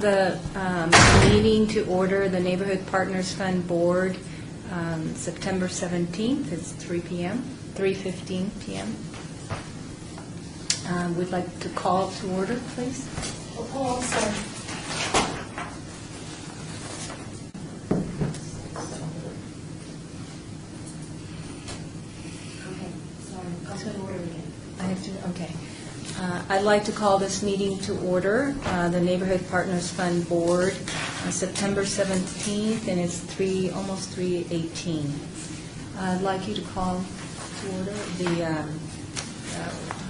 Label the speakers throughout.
Speaker 1: The meeting to order, the Neighborhood Partners Fund Board, September 17th, it's 3:15 p.m. We'd like to call to order, please.
Speaker 2: Oh, sorry. Okay, sorry. Come to order again.
Speaker 1: I have to, okay. I'd like to call this meeting to order, the Neighborhood Partners Fund Board, September 17th, and it's almost 3:18. I'd like you to call to order the,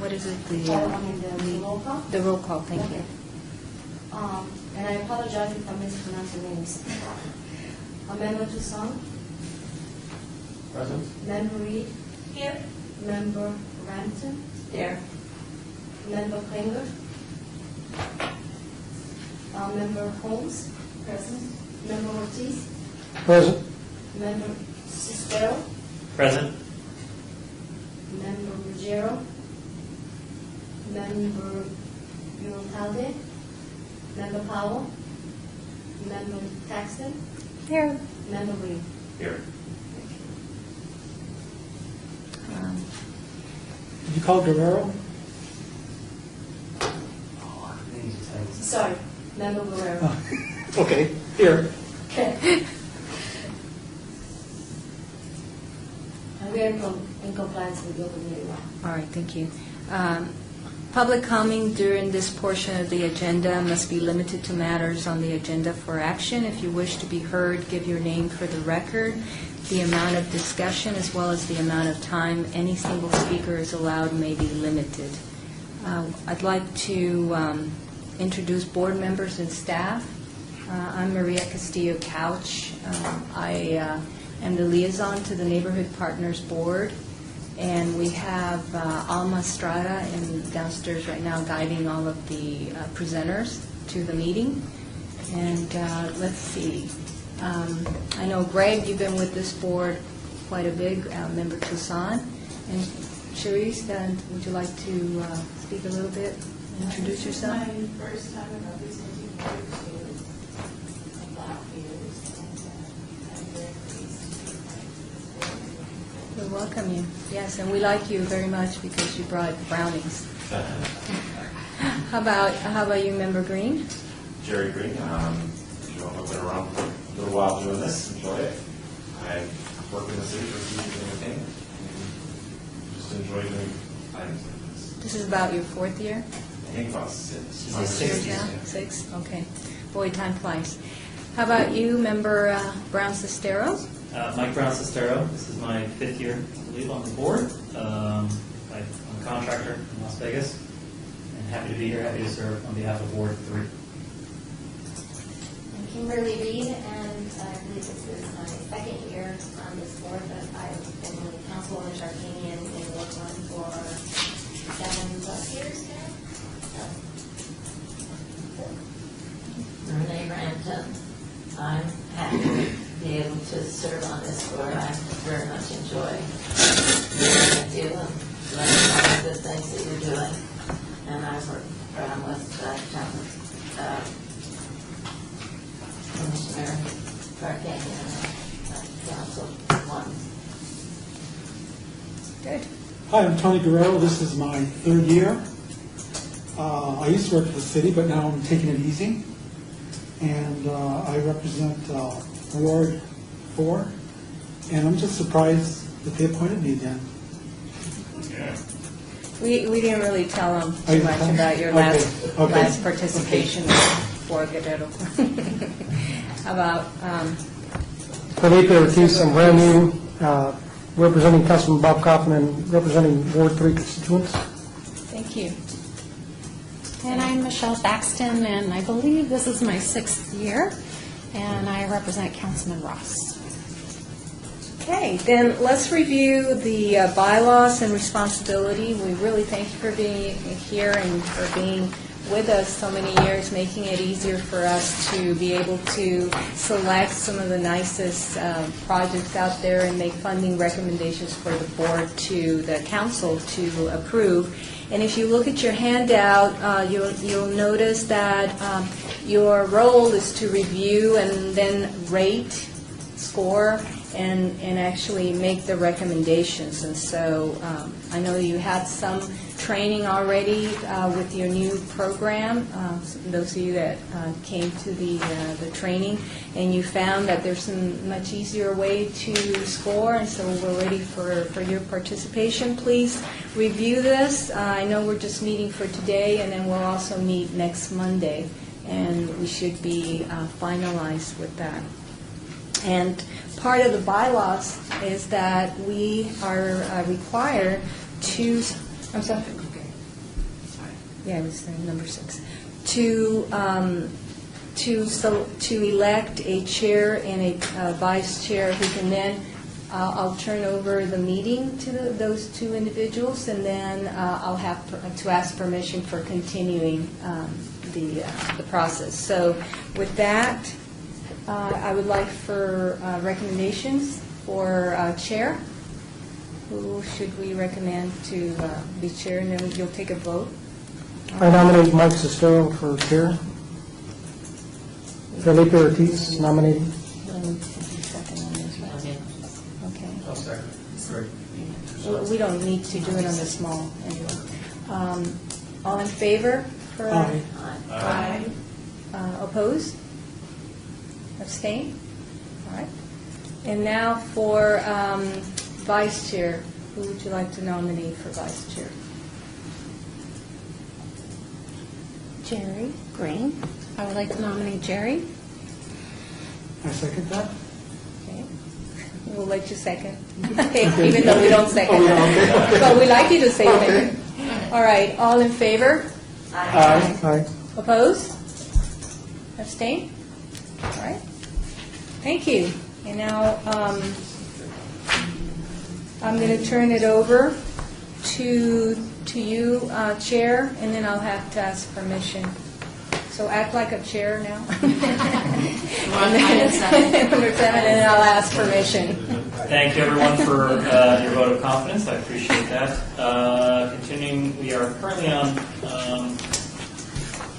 Speaker 1: what is it?
Speaker 2: The roll call?
Speaker 1: The roll call, thank you.
Speaker 2: And I apologize if I mispronounce the names. Member Toussaint?
Speaker 3: Present.
Speaker 2: Member Reed? Here. Member Rampton?
Speaker 1: There.
Speaker 2: Member Klinger? Member Holmes? Present. Member Ortiz?
Speaker 3: Present.
Speaker 2: Member Sestero?
Speaker 3: Present.
Speaker 2: Member Ruggiero? Member Uralde? Member Powell? Member Paxton?
Speaker 1: Here.
Speaker 2: Member Reed?
Speaker 3: Here.
Speaker 4: Did you call Guerrero?
Speaker 2: Sorry, Member Guerrero.
Speaker 4: Okay, here.
Speaker 2: Okay. And we are in compliance with the open meeting law.
Speaker 1: All right, thank you. Public comment during this portion of the agenda must be limited to matters on the agenda for action. If you wish to be heard, give your name for the record. The amount of discussion as well as the amount of time any single speaker is allowed may be limited. I'd like to introduce board members and staff. I'm Maria Castillo Couch. I am the liaison to the Neighborhood Partners Board. And we have Alma Estrada downstairs right now guiding all of the presenters to the meeting. And let's see. I know, Greg, you've been with this board quite a bit, Member Toussaint. And Cherise, would you like to speak a little bit, introduce yourself?
Speaker 5: This is my first time representing Ward 2 in about years, and I'm very pleased to be part of this board.
Speaker 1: We welcome you. Yes, and we like you very much because you brought brownies. How about you, Member Green?
Speaker 3: Jerry Green. I've been around for a little while doing this. Enjoy it. I work in the city for a few years and everything. Just enjoy doing items like this.
Speaker 1: This is about your fourth year?
Speaker 3: I think about six.
Speaker 1: 6 years now? 6? Okay. Boy, time flies. How about you, Member Brown Sestero?
Speaker 6: Mike Brown Sestero. This is my 5th year, I believe, on the board. I'm a contractor in Las Vegas, and happy to be here, happy to serve on behalf of Ward 3.
Speaker 7: I'm Kimberly Reed, and I believe this is my 2nd year on this board, but I've been with Councilwoman Sharkanian in Ward 1 for 7+ years now.
Speaker 8: Renee Rampton. I'm happy to be able to serve on this board. I very much enjoy what I do and learning all the good things that you're doing. And I work around with Commissioner Sharkanian and Council 1.
Speaker 1: Good.
Speaker 4: Hi, I'm Tony Guerrero. This is my 3rd year. I used to work for the city, but now I'm taking it easy. And I represent Ward 4. And I'm just surprised that they appointed me again.
Speaker 3: Yeah.
Speaker 1: We didn't really tell them
Speaker 4: Oh,
Speaker 1: too
Speaker 4: you
Speaker 1: much
Speaker 4: didn't?
Speaker 1: about your
Speaker 4: Okay.
Speaker 1: last participation for Guerrero. How about,
Speaker 9: Felipe Ortiz, I'm brand new, representing Councilman Bob Kaufman and representing Ward 3 constituents.
Speaker 1: thank you.
Speaker 10: And I'm Michelle Thaxton, and I believe this is my 6th year, and I represent Councilman Ross.
Speaker 1: Okay, then let's review the bylaws and responsibility. We really thank you for being here and for being with us so many years, making it easier for us to be able to select some of the nicest projects out there and make funding recommendations for the board to the council to approve. And if you look at your handout, you'll notice that Your role is to review and then rate, score, and actually make the recommendations. And so I know you had some training already with your new program, those of you that came to the training, and you found that there's some much easier way to score, and so we're ready for your participation. Please review this. I know we're just meeting for today, and then we'll also meet next Monday, and we should be finalized with that. And part of the bylaws is that we are required to, I'm sorry? Yeah, it was number 6. To elect a chair and a vice chair who can then, I'll turn over the meeting to those 2 individuals, and then I'll have to ask permission for continuing the process. So with that, I would like for recommendations for chair. Who should we recommend to be chair, and then you'll take a vote?
Speaker 9: I nominate Mike Sestero for chair. Felipe Ortiz nominated.
Speaker 1: Let me second on this one. Okay.
Speaker 6: I'll second. Great.
Speaker 1: Well, we don't need to do it on the small anyway. All in favor? For
Speaker 4: Aye.
Speaker 1: Aye. Opposed? Abstain? All right. And now for vice chair. Who would you like to nominate for vice chair?
Speaker 10: Jerry Green. I would like to nominate Jerry.
Speaker 4: I second that.
Speaker 1: Okay. We'll let you second, even though we don't second.
Speaker 4: Oh, yeah, okay.
Speaker 1: But we like you to say
Speaker 4: Okay.
Speaker 1: it. All right, all in favor?
Speaker 9: Aye.
Speaker 1: Opposed? Abstain? All right. Thank you. And now, I'm going to turn it over to you, Chair, and then I'll have to ask permission. So act like a chair now. Number 7, and then I'll ask permission.
Speaker 6: Thank you, everyone, for your vote of confidence. I appreciate that. Continuing, we are currently on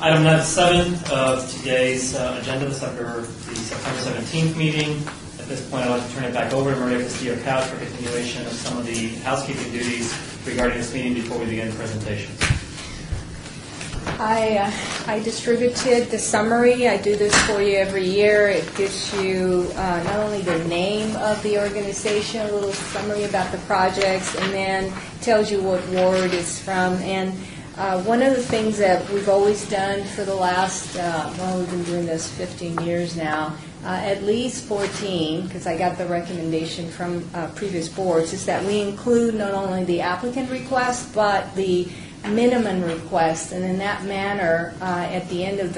Speaker 6: item number 7 of today's agenda, the September 17th meeting. At this point, I'd like to turn it back over to Maria Castillo-Couch for continuation of some of the housekeeping duties regarding this meeting before we begin the presentation.
Speaker 1: I distributed the summary. I do this for you every year. It gives you not only the name of the organization, a little summary about the projects, and then tells you what ward it's from. And one of the things that we've always done for the last, we've been doing this 15 years now, at least 14, because I got the recommendation from previous boards, is that we include not only the applicant request, but the minimum request, and in that manner, at the end of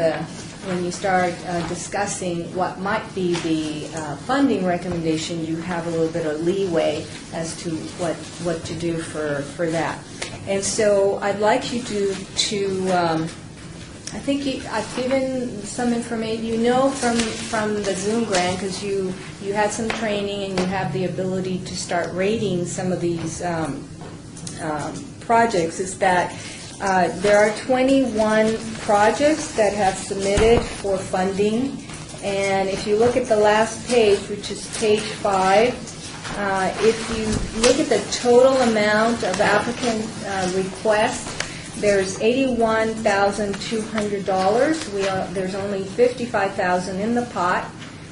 Speaker 1: when you start discussing what might be the funding recommendation, you have a little bit of leeway as to what to do for that. And so I'd like you to I think I've given some information, from the Zoom grant, because you had some training and you have the ability to start rating some of these projects, is that there are 21 projects that have submitted for funding, and if you look at the last page, which is page 5, if you look at the total amount of applicant requests, there's $81,200. There's only $55,000 in the pot.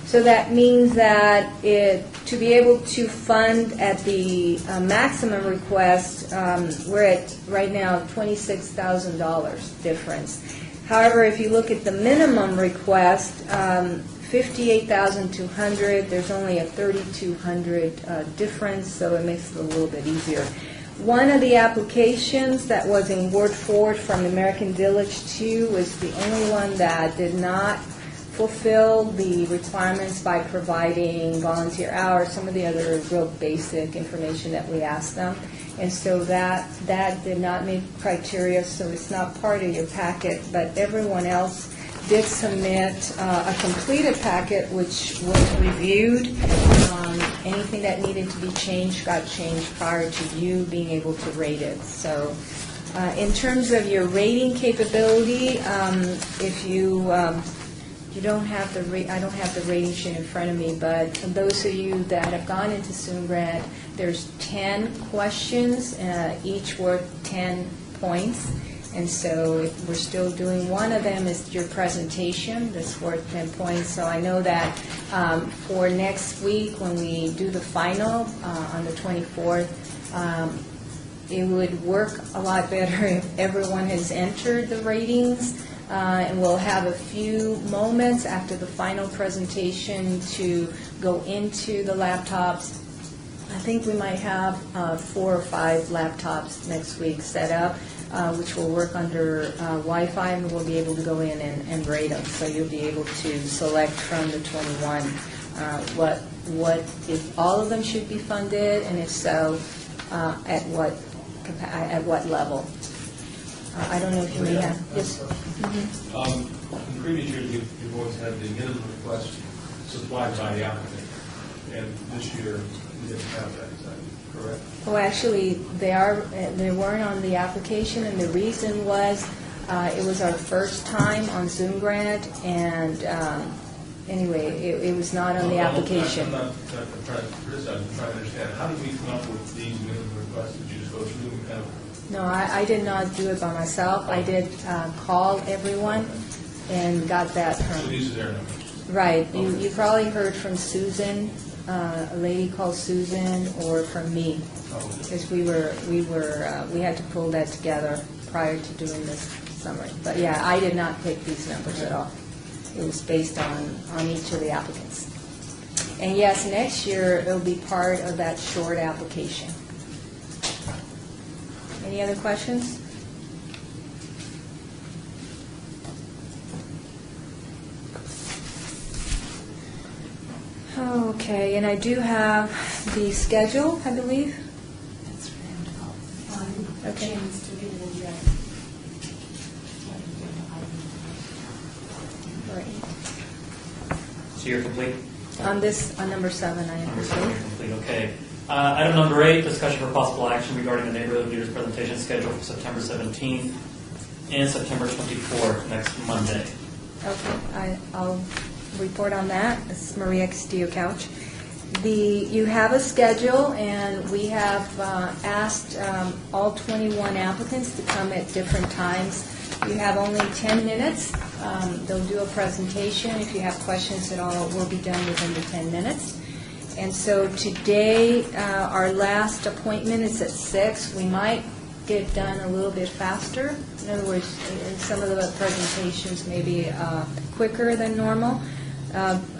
Speaker 1: So that means that to be able to fund at the maximum request, we're at right now $26,000 difference. However, if you look at the minimum request, $58,200, there's only a $3,200 difference, so it makes it a little bit easier. One of the applications that was in Ward 4 from American Village 2 was the only one that did not fulfill the requirements by providing volunteer hours, some of the other real basic information that we asked them. And so that did not meet criteria, so it's not part of your packet, but everyone else did submit a completed packet which was reviewed. Anything that needed to be changed got changed prior to you being able to rate it. So in terms of your rating capability, if you you don't have the I don't have the rating sheet in front of me, but those of you that have gone into Student Grant, there's 10 questions, each worth 10 points. And so if we're still doing one of them is your presentation, that's worth 10 points. So I know that for next week, when we do the final on the 24th, it would work a lot better if everyone has entered the ratings. And we'll have a few moments after the final presentation to go into the laptops. I think we might have 4 or 5 laptops next week set up, which will work under Wi-Fi, and we'll be able to go in and rate them. So you'll be able to select from the 21 what if all of them should be funded, and if so, at what level. I don't know if you may have. Yes.
Speaker 11: In previous years, you've always had the minimum request supplied by the applicant, and this year we didn't have that. Is that correct?
Speaker 1: Well, actually, they weren't on the application, and the reason was it was our first time on Zoom Grant, and anyway, it was not on the application.
Speaker 11: I'm not trying to criticize, I'm trying to understand. How did we come up with these minimum requests? Did you just go through and kind of...
Speaker 1: No, I did not do it by myself. I did call everyone and got that
Speaker 11: So
Speaker 1: from...
Speaker 11: these are their numbers?
Speaker 1: Right. You probably heard from Susan, a lady called Susan, or from me, because we had to pull that together prior to doing this summary. But yeah, I did not pick these numbers at all. It was based on each of the applicants. And yes, next year it'll be part of that short application. Any other questions? Okay, and I do have the schedule, I believe. Okay. Right.
Speaker 6: So you're complete?
Speaker 1: On number 7, I am
Speaker 6: Number 7,
Speaker 1: complete.
Speaker 6: you're complete, okay. Item number 8, discussion for possible action regarding the neighborhood leaders presentation schedule for September 17th and September 24th, next Monday.
Speaker 1: Okay, I'll report on that. This is Maria Castillo-Couch. You have a schedule, and we have asked all 21 applicants to come at different times. You have only 10 minutes. They'll do a presentation. If you have questions at all, it will be done within the 10 minutes. And so today, our last appointment is at 6. We might get it done a little bit faster. In other words, some of the presentations may be quicker than normal,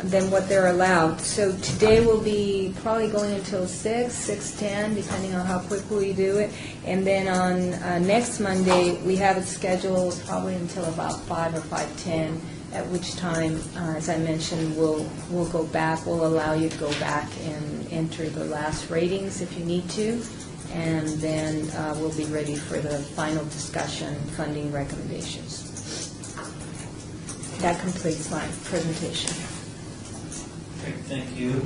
Speaker 1: than what they're allowed. So today will be probably going until 6:10, depending on how quickly we do it. And then on next Monday, we have it scheduled probably until about 5 or 5:10, at which time, as I mentioned, we'll go back. We'll allow you to go back and enter the last ratings if you need to. And then we'll be ready for the final discussion, funding recommendations. That completes my presentation.
Speaker 6: Great, thank you.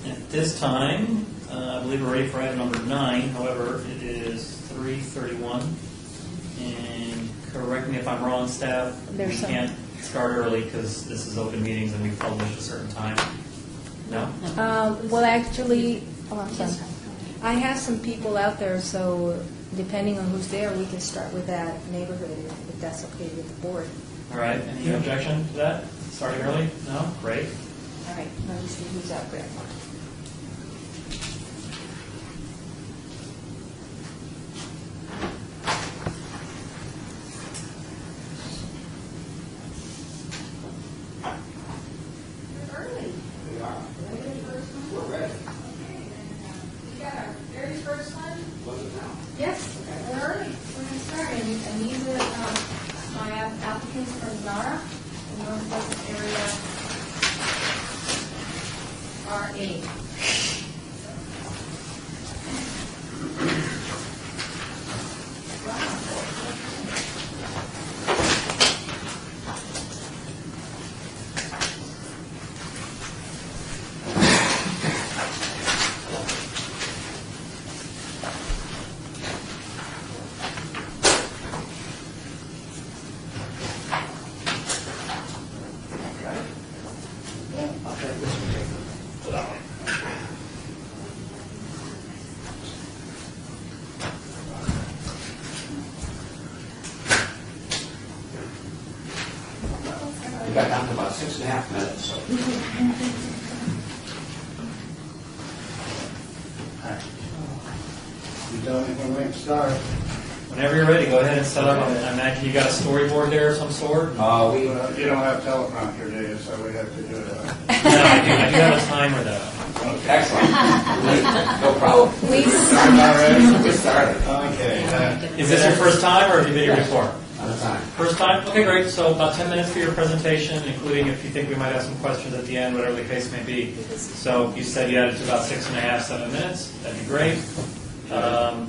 Speaker 6: At this time, I believe we're ready for item number 9. However, it is 3:31. And correct me if I'm wrong, staff, we can't start early because this is open meetings and we publish a certain time. No?
Speaker 1: Well, actually, I'm sorry. I have some people out there, so depending on who's there, we can start with that neighborhood if that's okay with the board.
Speaker 6: All right, any objection to that? Starting early? No? Great.
Speaker 1: All right, let me see who's out there. Yes, we're early. We're going to start. And these are my applicants from NARA, the North Pleasant Area RA.
Speaker 12: We got down to about 6.5 minutes, so.
Speaker 13: You tell me when we can start.
Speaker 6: Whenever you're ready, go ahead and set up. I imagine you got a storyboard there of some sort?
Speaker 13: Well, you don't have teleprompter, do you? So we have to do it.
Speaker 6: No, I do have a timer though.
Speaker 12: Excellent. No problem.
Speaker 13: We started.
Speaker 12: We started.
Speaker 13: Okay.
Speaker 6: Is this your first time, or have you been here before?
Speaker 12: On time.
Speaker 6: First time? Okay, great. So about 10 minutes for your presentation, including if you think we might have some questions at the end, whatever the case may be. So you said you had it to about 6.5, 7 minutes. That'd be great.
Speaker 2: So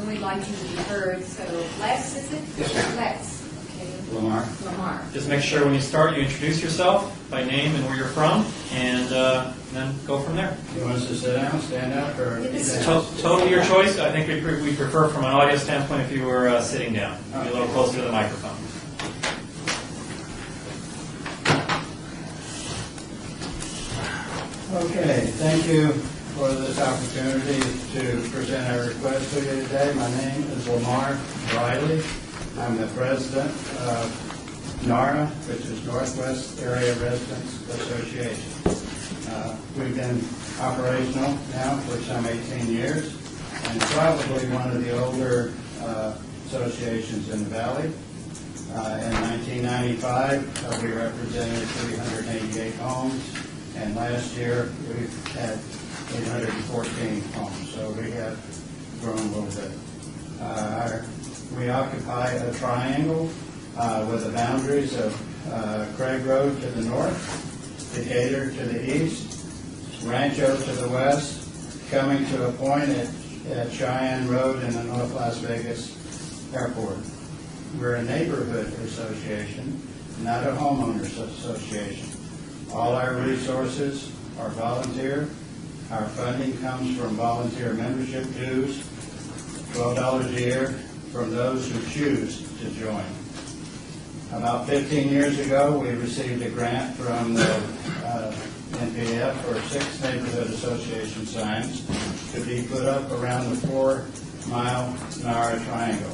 Speaker 2: we'd like you to be heard, so Lex, is it?
Speaker 12: Yes, ma'am.
Speaker 2: Lex, okay.
Speaker 13: Lamar.
Speaker 2: Lamar.
Speaker 6: Just make sure when you start, you introduce yourself by name and where you're from, and then go from there.
Speaker 13: You want us to sit down, stand up, or?
Speaker 6: Totally your choice. I think we prefer from an audio standpoint if you were sitting down. Be a little closer to the microphone.
Speaker 13: Okay, thank you for this opportunity to present our request to you today. My name is Lamar Riley. I'm the president of NARA, which is Northwest Area Residents Association. We've been operational now for some 18 years, and probably one of the older associations in the valley. In 1995, we represented 388 homes, and last year we've had 814 homes, so we have grown a little bit. We occupy a triangle with the boundaries of Craig Road to the north, Decatur to the east, Rancho to the west, coming to a point at Cheyenne Road in the North Las Vegas Airport. We're a neighborhood association, not a homeowners association. All our resources are volunteer. Our funding comes from volunteer membership dues, $12 a year from those who choose to join. About 15 years ago, we received a grant from the NPF for 6 neighborhood association signs to be put up around the 4-mile NARA triangle.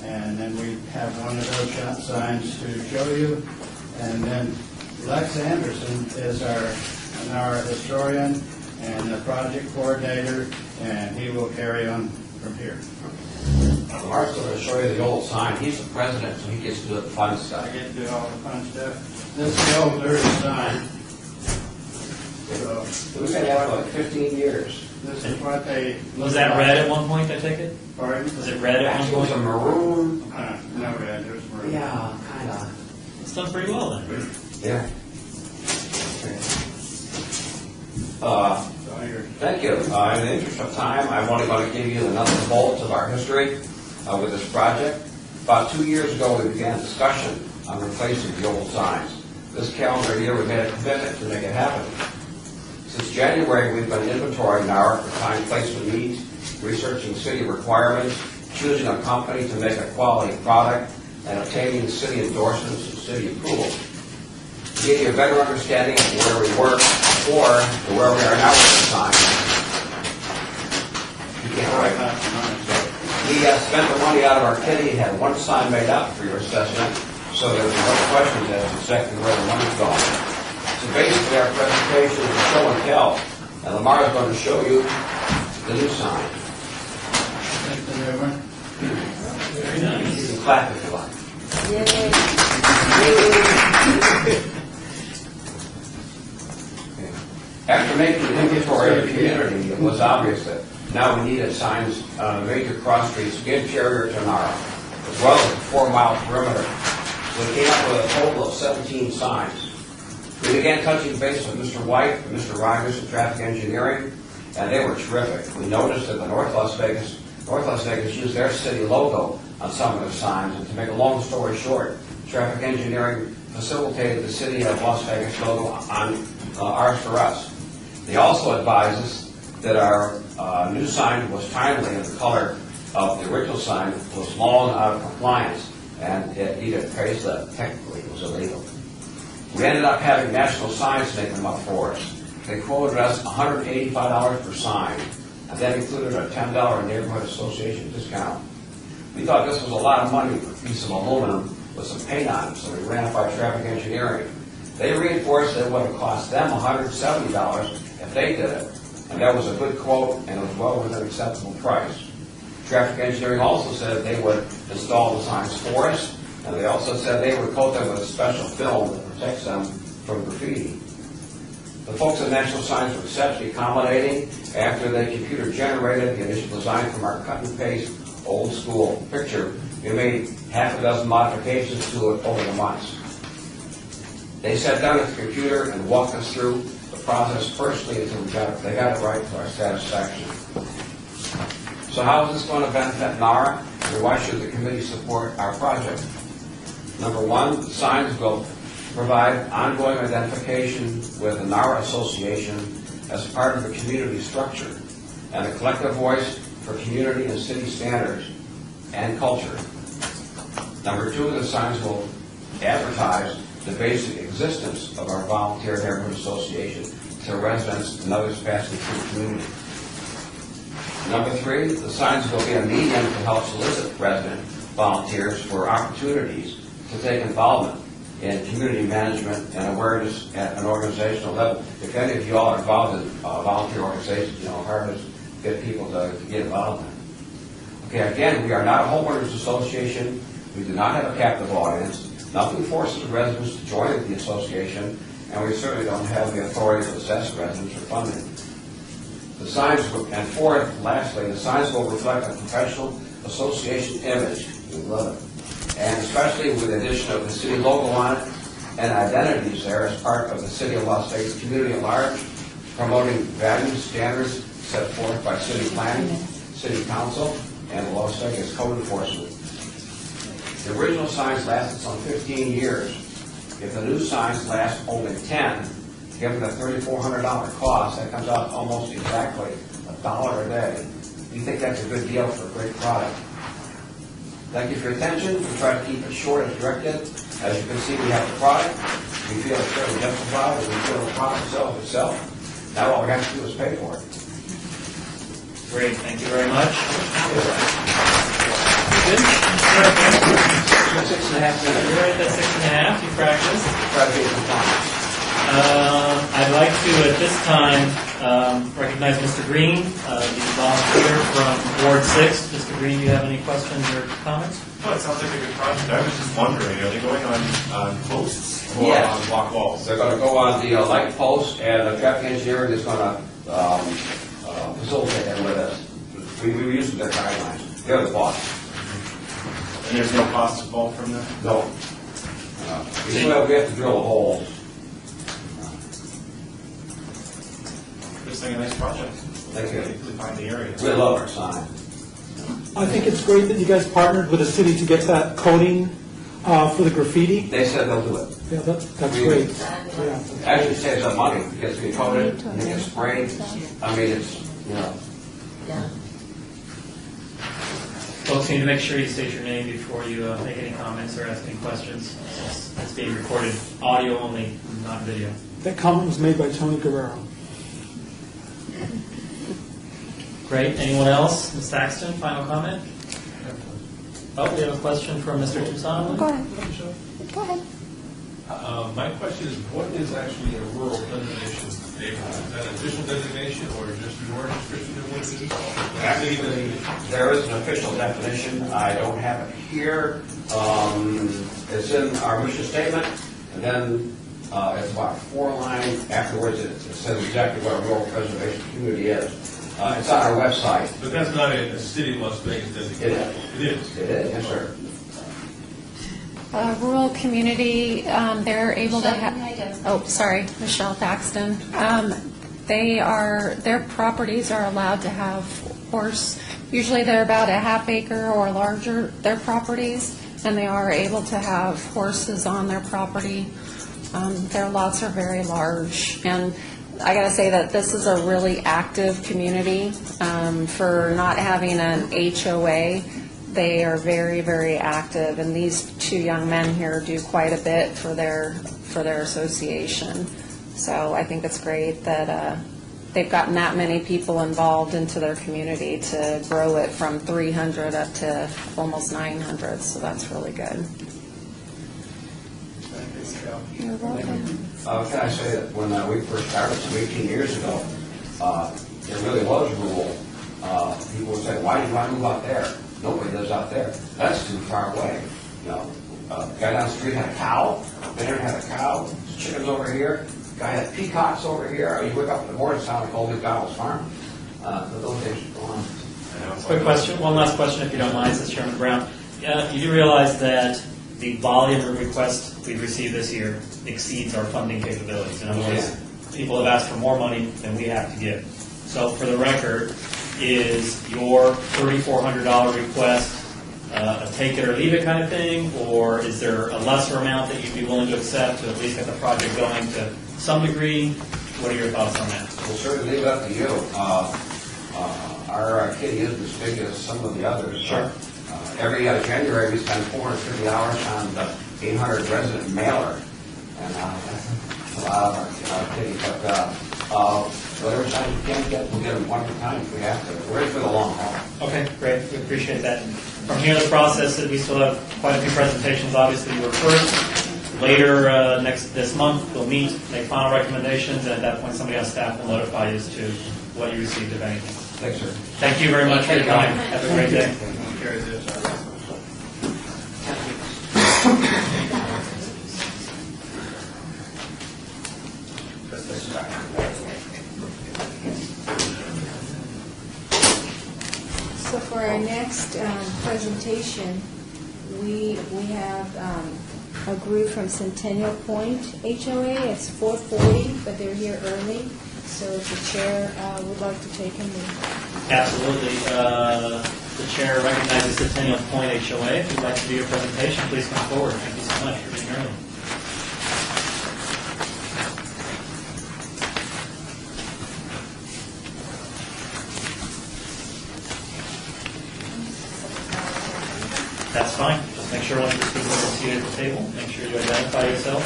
Speaker 13: And then we have one of those signs to show you. And then Lex Anderson is our NARA historian and the project coordinator, and he will carry on from here.
Speaker 12: Lamar's going to show you the old sign. He's the president, so he gets to do the fun stuff.
Speaker 13: I get to do all the fun stuff. This is the old dirty sign. So,
Speaker 12: We've been at it like 15 years.
Speaker 13: this is what they...
Speaker 6: Was that red at one point, I take it?
Speaker 13: Pardon?
Speaker 6: Was it red at
Speaker 12: Actually, it
Speaker 6: one
Speaker 12: was a
Speaker 6: point?
Speaker 12: maroon.
Speaker 13: No red, there's maroon.
Speaker 12: Yeah, kind of.
Speaker 6: It's done pretty well then.
Speaker 12: Yeah.
Speaker 13: So you're...
Speaker 12: Thank you. In the interest of time, I'm only going to give you the nuts and bolts of our history with this project. About 2 years ago, we began discussion on replacing the old signs. This calendar year, we made a commitment to make it happen. Since January, we've been inventorying NARA for time, place, and needs, researching city requirements, choosing a company to make a quality product, and obtaining city endorsements and city approval. To give you a better understanding of where we were before to where we are now with the sign. You can't write that. We spent the money out of our kitty and had one sign made up for your assessment, so there was no questions as to exactly where the money's going. So basically, our presentation is a show and tell, and Lamar is going to show you the new sign.
Speaker 13: That's the new one.
Speaker 6: Very nice.
Speaker 12: You can clap if you like. After making an inventory of the community, it was obvious that now we needed signs on major cross streets interior to NARA, as well as a 4-mile perimeter. We came up with a total of 17 signs. We began touching base with Mr. White and Mr. Rogers of Traffic Engineering, and they were terrific. We noticed that the North Las Vegas used their city logo on some of their signs, and to make a long story short, Traffic Engineering facilitated the City of Las Vegas logo on Ours for Us. They also advised us that our new sign was timely, and the color of the original sign was long out of compliance, and it needed a facelift. Technically, it was illegal. We ended up having National Signs make them up for us. They quoted us $185 per sign, and that included a $10 neighborhood association discount. We thought this was a lot of money for a piece of aluminum, with some paint on them, so we ran it by traffic engineering. They reinforced that it would have cost them $170 if they did it, and that was a good quote, and it was well within an acceptable price. Traffic engineering also said they would install the signs for us, and they also said they would coat them with a special film that protects them from graffiti. The folks at National Signs were exceptionally accommodating after they computer-generated the initial design from our cut-and-paste, old-school picture. We made half a dozen modifications to it over the months. They sat down at the computer and walked us through the process personally until they got it right to our satisfaction. So how is this going to benefit NARA, and why should the committee support our project? Number one, the signs will provide ongoing identification with the NARA Association as part of the community structure and a collective voice for community and city standards and culture. Number two, the signs will advertise the basic existence of our volunteer neighborhood association to residents and others passing through the community. Number three, the signs will be a medium to help solicit resident volunteers for opportunities to take involvement in community management and awareness at an organizational level. If any of you all are involved in volunteer organizations, you know, hard to get people to get involved in. Okay, again, we are not a homeowners association. We do not have a captive audience. Nothing forces residents to join the association, and we certainly don't have the authority to assess residents for funding. The signs, and fourth, lastly, the signs will reflect a professional association image. We love it. And especially with the addition of the city logo on it and identities there as part of the city of Las Vegas community at large, promoting values, standards set forth by city planning, city council, and the Las Vegas code enforcement. The original signs lasted some 15 years. If the new signs last only 10, given the $3,400 cost, that comes out almost exactly $1 a day. We think that's a good deal for a great product. Thank you for your attention. We try to keep it short and directed. As you can see, we have the product. We feel it's fairly justified, and we feel the product sells itself. Now all we have to do is pay for it.
Speaker 6: Great, thank you very much. Good.
Speaker 12: 6.5 minutes.
Speaker 6: You're right at 6.5, you practiced.
Speaker 12: Try to get some time.
Speaker 6: I'd like to, at this time, recognize Mr. Green, the volunteer from Ward 6. Mr. Green, do you have any questions or comments?
Speaker 3: Oh, it sounds like a good project. I was just wondering, are they going on posts or
Speaker 12: Yes.
Speaker 3: on block walls?
Speaker 12: They're going to go on the light post, and the traffic engineering is going to facilitate that with us. We use their guidelines. They're the boss.
Speaker 3: And there's no cost involved from that?
Speaker 12: No. We have to drill a hole.
Speaker 3: Just like a nice project.
Speaker 12: Thank you.
Speaker 3: To find the area.
Speaker 12: We love our sign.
Speaker 4: I think it's great that you guys partnered with the city to get that coating for the graffiti.
Speaker 12: They said they'll do it.
Speaker 4: Yeah, that's great. Yeah.
Speaker 12: Actually saves them money. It gets coated, and it gets sprayed. I mean, it's, you know.
Speaker 8: Yeah.
Speaker 6: Folks, need to make sure you state your name before you make any comments or ask any questions. It's being recorded, audio only, not video.
Speaker 4: That comment was made by Tony Guerrero.
Speaker 6: Great. Anyone else? Ms. Saxton, final comment? Oh, we have a question from Mr. Toussaint.
Speaker 10: Go ahead. Go ahead.
Speaker 11: My question is, what is actually a rural designation neighborhood? Is that an official designation or just your description of what it is?
Speaker 12: Actually, there is an official definition. I don't have it here. It's in our mission statement, and then it's about 4 lines afterwards. It says exactly what a rural preservation community is. It's on our website.
Speaker 11: But that's not a city of Las Vegas designation. It is.
Speaker 12: It is, yes, sir.
Speaker 10: Rural community, they're able to have, Michelle Thaxton. Their properties are allowed to have horse, usually they're about a half acre or larger, their properties, and they are able to have horses on their property. Their lots are very large, and I gotta say that this is a really active community. For not having an HOA, they are very, very active, and these 2 young men here do quite a bit for their association. So I think it's great that they've gotten that many people involved into their community to grow it from 300 up to almost 900, so that's really good. You're welcome.
Speaker 12: Can I say that when we first started some 18 years ago, there really was a rule. People would say, why do you want to move out there? Nobody lives out there. That's too far away. You know, guy down the street had a cow, Benner had a cow, chickens over here, guy had peacocks over here. You wake up in the morning, it sounds like Old McDonald's farm. But those days are gone.
Speaker 6: Quick question, one last question if you don't mind, says Chairman Brown. You do realize that the volume of requests we've received this year exceeds our funding capabilities. In other words, people have asked for more money than we have to give. So for the record, is your $3,400 request a take it or leave it kind of thing, or is there a lesser amount that you'd be willing to accept to at least get the project going to some degree? What are your thoughts on that?
Speaker 12: We'll certainly leave it up to you. Our kitty isn't as big as some of the others.
Speaker 6: Sure.
Speaker 12: Every January, we spend 450 hours on the 800 resident mailer, and that's a lot of our kitty. But whatever time we can get, we'll get them one at a time if we have to. We're in for the long haul.
Speaker 6: Okay, great. We appreciate that. From here, the process is we still have quite a few presentations. Obviously, you were first. Later this month, we'll meet, make final recommendations, and at that point, somebody on staff will notify you as to what you received, if anything.
Speaker 12: Thanks, sir.
Speaker 6: Thank you very much for your time. Have a great day.
Speaker 1: So for our next presentation, we have a group from Centennial Point HOA. It's 4:40, but they're here early. So if the chair would like to take them.
Speaker 6: Absolutely. The chair recognizes Centennial Point HOA. If you'd like to do your presentation, please come forward. Thank you so much for being early. That's fine. Just make sure when you're speaking to seated at the table, make sure you identify yourself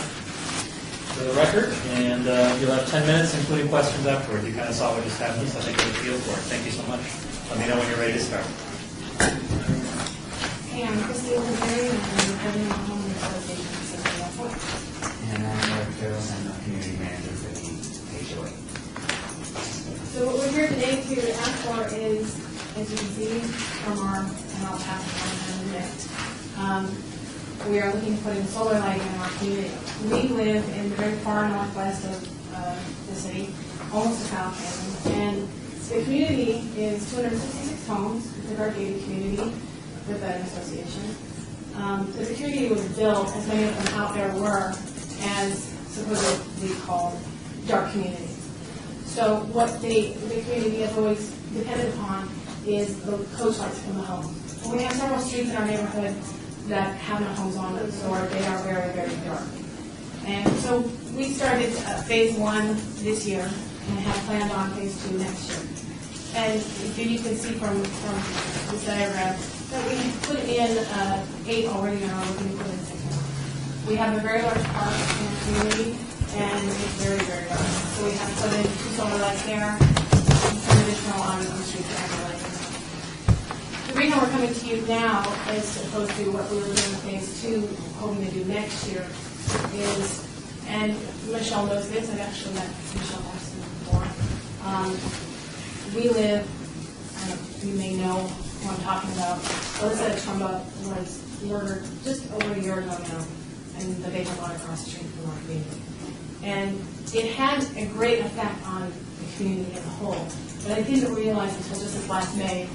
Speaker 6: for the record, and you'll have 10 minutes, including questions afterward. You kind of saw what just happened, so I think you'll feel for it. Thank you so much. Let me know when you're ready to start.
Speaker 14: Hey, I'm Christy Oldenberry, and I'm the president of the Homeowners Association of Centennial Point.
Speaker 15: And I'm Eric Farrell, I'm the community manager for the HOA.
Speaker 14: So what we're here today to ask for is, as you can see from our, and I'll pass it on in a minute, we are looking to put in solar lighting in our community. We live in the very far northwest of the city, almost to South Haven, and the community is 266 homes. It's a very gated community with an association. The community was built, as many of them out there were, as supposedly called dark communities. So what the community has always depended upon is the coach lights from the home. And we have several streets in our neighborhood that have no homes on them, so they are very, very dark. And so we started phase 1 this year and have planned on phase 2 next year. And you can see from this diagram that we put in 8 already and are looking to put in 6 more. We have a very large park in the community, and it's very, very dark. So we have put in 2 solar lights there, and some additional on the streets that have lights. The reason we're coming to you now, as opposed to what we were doing in phase 2, hoping to do next year, is, and Michelle knows this, I've actually met Michelle Austin before. We live, you may know who I'm talking about. Alyssa Trumba was murdered just over a year ago now, and the vacant lot across the street from our community. And it had a great effect on the community as a whole, but I didn't realize until just this last May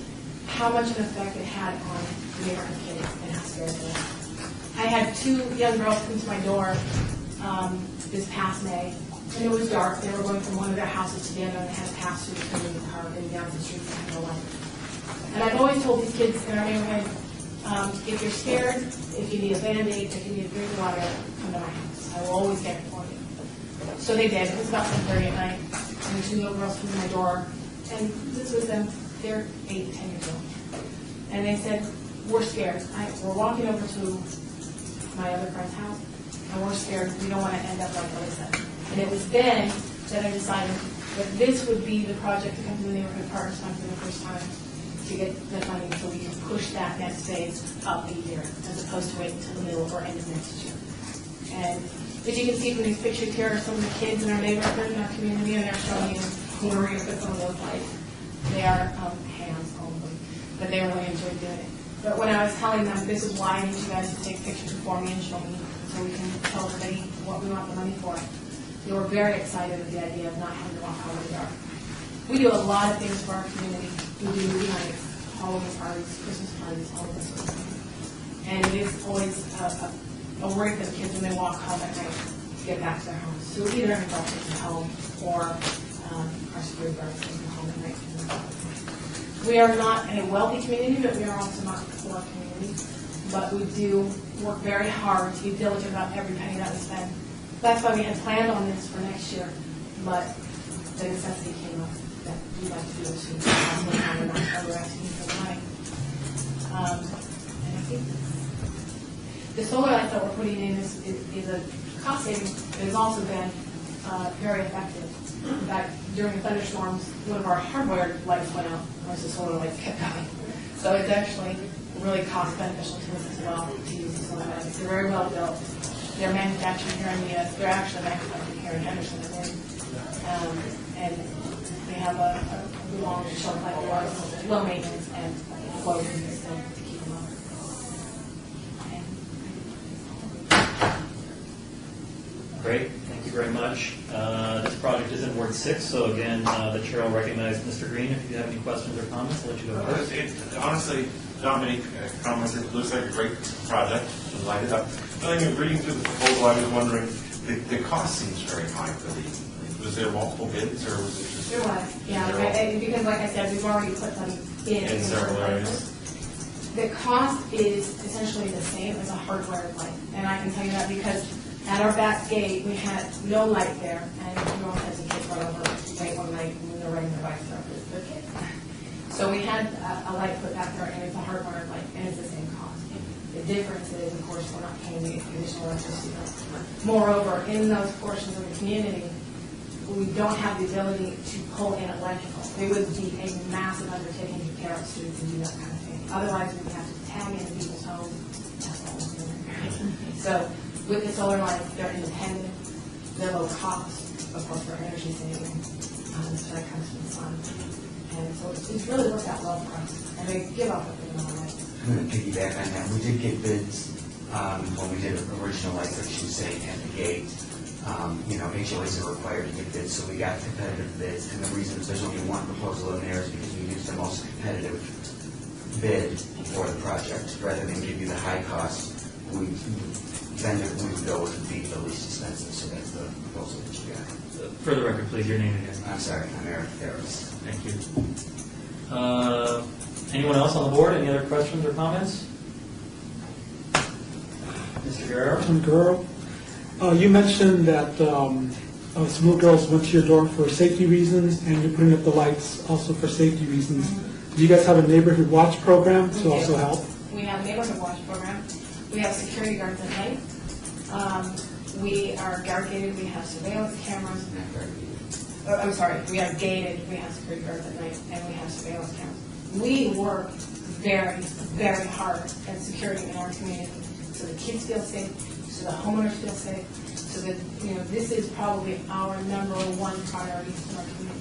Speaker 14: how much an effect it had on the neighborhood kids and how scared they were. I had 2 young girls come to my door this past May, and it was dark. They were going from one of their houses to the other, and they had to pass through the community park and down the streets and no light. And I've always told these kids in our neighborhood, if you're scared, if you need a Band-Aid, if you need a drink of water, come to my house. I will always get it for you. So they did. It was about 10:30 at night, and the 2 little girls came to my door, and this was them. They're 8, 10 years old. And they said, we're scared. We're walking over to my other friend's house, and we're scared. We don't want to end up like Alyssa. And it was then that I decided that this would be the project to come to the Neighborhood Partners Fund for the first time to get the funding so we can push that next phase up a year, as opposed to wait until the middle or end of next year. And As you can see from these pictures here are some of the kids in our neighborhood, in our community, and they're showing you where we're going to put some of those lights. They are hands, all of them, but they really enjoy doing it. But when I was telling them, this is why I need you guys to take pictures before me and show me, so we can tell everybody what we want the money for, they were very excited with the idea of not having to walk out of the dark. We do a lot of things for our community. We do movie nights, Halloween parties, Christmas parties, all of this sort of thing. And it is always a worry for the kids when they walk home at night to get back to their homes. So either an adult takes them home or our security guards take them home at night. We are not a wealthy community, but we are also not a poor community. But we do work very hard to be diligent about every penny that we spend. That's why we had planned on this for next year, but the necessity came up that we'd like to do this soon. We're not other activities for the money. And I think the solar lights that we're putting in is a cost saving, but has also been very effective. In fact, during the thunderstorms, one of our hardwired lights went out, whereas the solar lights kept going. So it's actually really cost beneficial to us as well to use the solar lights. They're very well built. They're manufactured here in the U.S. They're actually manufactured here in Henderson, and they have a long shelf life, low maintenance, and low system to keep them up.
Speaker 6: Great, thank you very much. This project is in Ward 6, so again, the chair will recognize Mr. Green. If you have any questions or comments, I'll let you go first.
Speaker 3: Honestly, not many comments. It looks like a great project to light it up. But then reading through the proposal, I was wondering, the cost seems very high for the, was there multiple bids or was it just?
Speaker 14: There was, yeah, because like I said, we've already put them in
Speaker 3: several areas.
Speaker 14: The cost is essentially the same as a hardwired light, and I can tell you that because at our back gate, we had no light there, and we almost had some kids run over late one night when they were riding their bikes there with their kids. So we had a light put back there, and it's a hardwired light, and it's the same cost. The difference is, of course, we're not paying the additional electricity. Moreover, in those portions of the community, we don't have the ability to pull in electrical. It would be a massive undertaking to pair up students and do that kind of thing. Otherwise, we'd have to tag in people's homes. That's all we're doing. So with the solar lights, they're independent, they're low cost, of course, for energy saving. So that comes from the sun. And so it's really worked out well for us. And they give off a good amount of light.
Speaker 15: I'm going to piggyback on that. We did get bids when we did original lights, like she was saying, at the gate. HOAs are required to get bids, so we got competitive bids. And the reason there's only one proposal in there is because we used the most competitive bid for the project. Rather than give you the high cost, we would go with the least expensive. So that's the proposal that you got.
Speaker 6: For the record, please, your name again.
Speaker 15: I'm sorry, I'm Eric Ferris.
Speaker 6: Thank you. Anyone else on the board? Any other questions or comments? Mr. Guerrero?
Speaker 4: Mr. Guerrero, you mentioned that some little girls went to your door for safety reasons, and you're putting up the lights also for safety reasons. Do you guys have a neighborhood watch program to also help?
Speaker 14: We have a neighborhood watch program. We have security guards at night. We are guard gated. We have surveillance cameras. I'm sorry, we are gated. We have security guards at night, and we have surveillance cameras. We work very, very hard at security in our community, so the kids feel safe, so the homeowners feel safe, so that this is probably our number one priority in our community.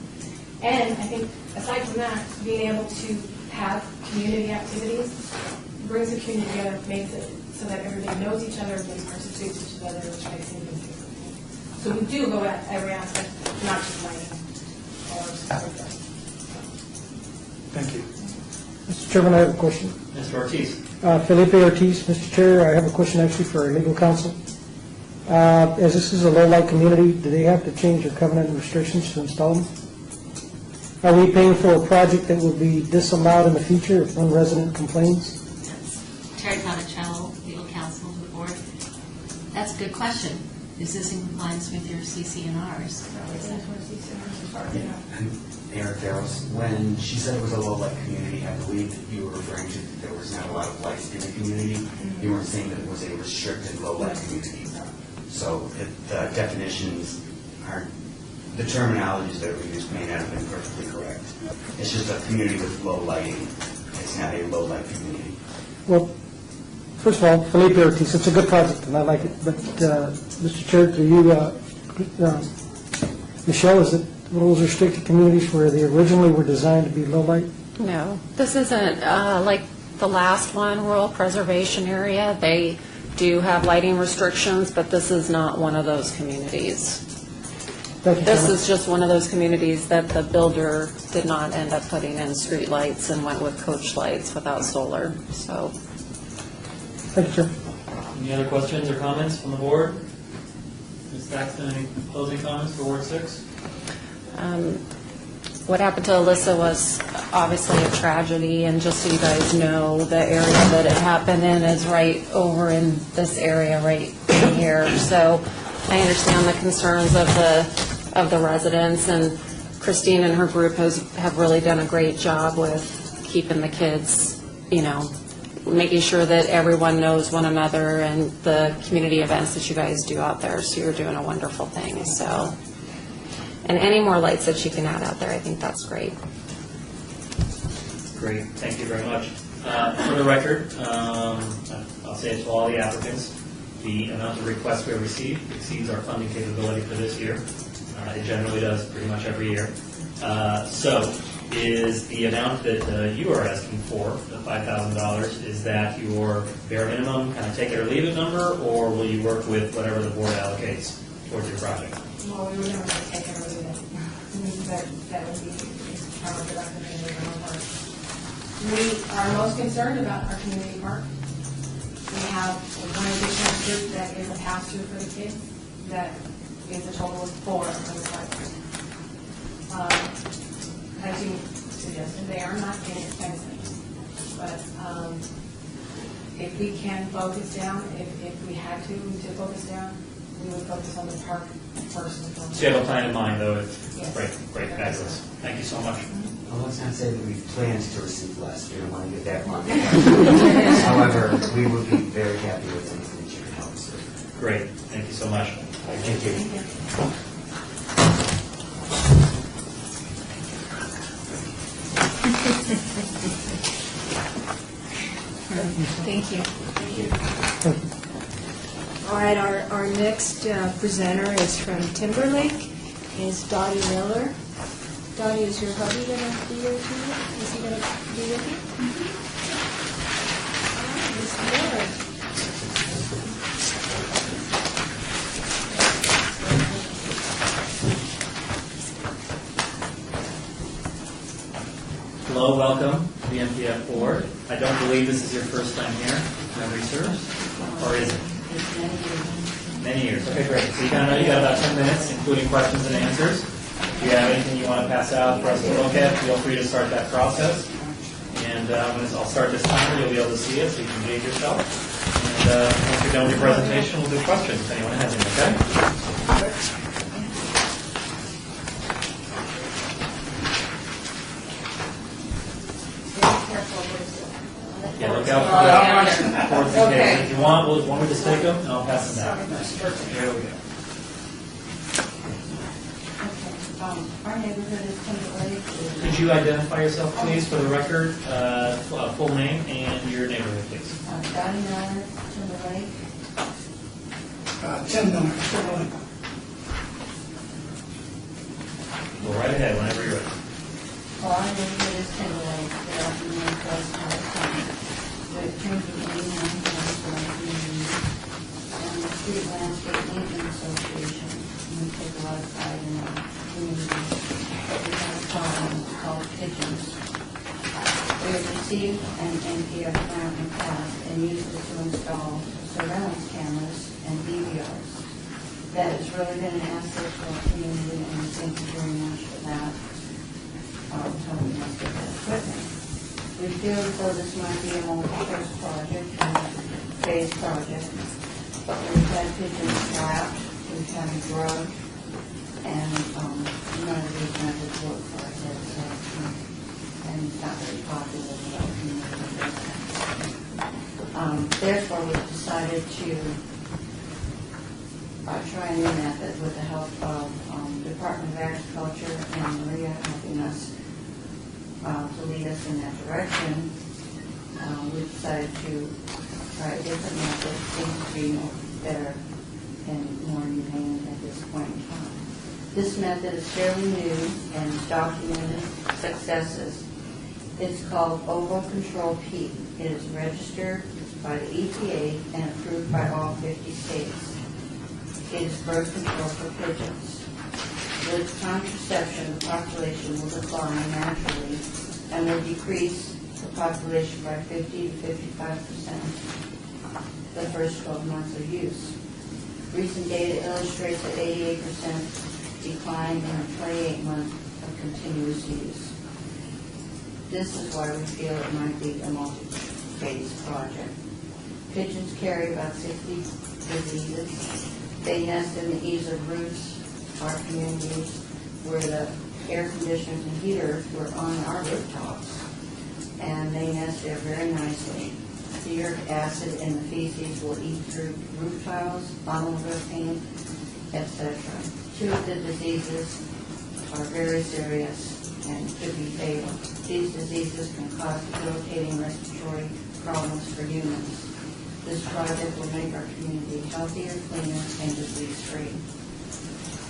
Speaker 14: And I think aside from that, being able to have community activities brings the community together, makes it so that everybody knows each other, everybody participates with each other, which makes it even safer. So we do go at every aspect, not just lighting or stuff.
Speaker 4: Thank you.
Speaker 9: Mr. Chairman, I have a question.
Speaker 6: Mr. Ortiz?
Speaker 9: Felipe Ortiz, Mr. Chair, I have a question actually for our legal counsel. As this is a low-light community, do they have to change their covenant restrictions to install them? Are we paying for a project that will be disallowed in the future if one resident complains?
Speaker 8: Terry Patricello, legal counsel to the board. That's a good question. Is this in compliance with your CC&Rs?
Speaker 15: Eric Ferris, when she said it was a low-light community, I believe that you were referring to that there was not a lot of lights in the community. You weren't saying that it was a restricted low-light community. So the definitions aren't, the terminologies that we used may not have been perfectly correct. It's just a community with low lighting. It's not a low-light community.
Speaker 9: Well, First of all, Felipe Ortiz, it's a good project, and I like it, but, Mr. Chair, do you, Michelle, is it one of those restricted communities where they originally were designed to be low light?
Speaker 10: No, this isn't like the last one, rural preservation area. They do have lighting restrictions, but this is not one of those communities.
Speaker 9: Thank you,
Speaker 10: This
Speaker 9: Chairman.
Speaker 10: is just one of those communities that the builder did not end up putting in street lights and went with coach lights without solar, so.
Speaker 9: Thank you, Chair.
Speaker 6: Any other questions or comments from the board? Ms. Thaxton, any closing comments for Ward 6?
Speaker 10: What happened to Alyssa was obviously a tragedy, and just so you guys know, the area that it happened in is right over in this area right in here. So I understand the concerns of the residents, and Christine and her group have really done a great job with keeping the kids, you know, making sure that everyone knows one another and the community events that you guys do out there. So you're doing a wonderful thing. So. And any more lights that you can add out there, I think that's great.
Speaker 6: Great, thank you very much. For the record, I'll say it to all the applicants, the amount of requests we received exceeds our funding capability for this year. It generally does pretty much every year. So is the amount that you are asking for, the $5,000, is that your bare minimum, kind of take it or leave it number, or will you work with whatever the board allocates towards your project?
Speaker 14: Well, we would never take it or leave it. That would be counterproductive in the general park. We are most concerned about our community park. We have one additional group that is a pass-through for the kids, that is a total of 4 of those lights. As you suggested, they are not inexpensive, but if we can focus down, if we had to focus down, we would focus on the park first and foremost.
Speaker 6: So you have a plan in mind, though?
Speaker 14: Yes.
Speaker 6: Great, fabulous. Thank you so much.
Speaker 15: Well, let's not say that we planned to receive less, we don't want to get that wrong. However, we would be very happy with anything that you can help us with.
Speaker 6: Great, thank you so much.
Speaker 15: Thank you.
Speaker 1: Thank you. All right, our next presenter is from Timberlake, is Dottie Miller. Dottie, is your hubby going to be here too? Is he going to be with you? Ms. Miller.
Speaker 6: Hello, welcome to the MPF board. I don't believe this is your first time here, memory serves, or is it? Many years. Okay, great. So you kind of know you got about 10 minutes, including questions and answers. If you have anything you want to pass out for us to look at, feel free to start that process. And I'll start this timer. You'll be able to see it, so you can gauge yourself. And once you're done with your presentation, we'll do questions if anyone has any. Okay. Yeah, look out for the boards and tables. If you want me to take them, and I'll pass them down. Here we go.
Speaker 2: Our neighborhood is Timberlake.
Speaker 6: Could you identify yourself, please, for the record, full name and your neighborhood, please?
Speaker 2: Dottie Miller, Timberlake.
Speaker 4: Tim Miller, Timberlake.
Speaker 6: Go right ahead whenever you're ready.
Speaker 2: Well, our neighborhood is Timberlake. They're up in the coast all the time. But Trinity Green and the Street Landscape Maintenance Association. We take a lot of pride in our community. We have a problem called pigeons. We have received an NPF grant in the past and used it to install surveillance cameras and DVRs. That has really been an asset to our community, and we thank you very much for that. Helping us get that equipment. We feel as though this might be a multi-phase project, phase project. We've had pigeons trapped, we've had them grow, and none of these methods work for our kids, and it's not very popular with our community. Therefore, we've decided to try a new method with the help of Department of Agriculture and Maria helping us to lead us in that direction. We decided to try a different method, seems to be better and more humane at this point in time. This method is fairly new and has documented successes. It's called Oval Control P. It is registered by the EPA and approved by all 50 states. It is birth control for pigeons. With contraception, the population will decline naturally and will decrease the population by 50 to 55% the first 12 months of use. Recent data illustrates an 88% decline in the 28 months of continuous use. This is why we feel it might be a multi-phase project. Pigeons carry about 60 diseases. They nest in the eaves of roofs, our communities, where the air conditioners and heaters were on our rooftops. And they nest there very nicely. The uric acid in the feces will eat through roof tiles, automobile paint, etc. 2 of the diseases are very serious and could be fatal. These diseases can cause debilitating respiratory problems for humans. This project will make our community healthier, cleaner, and disease-free.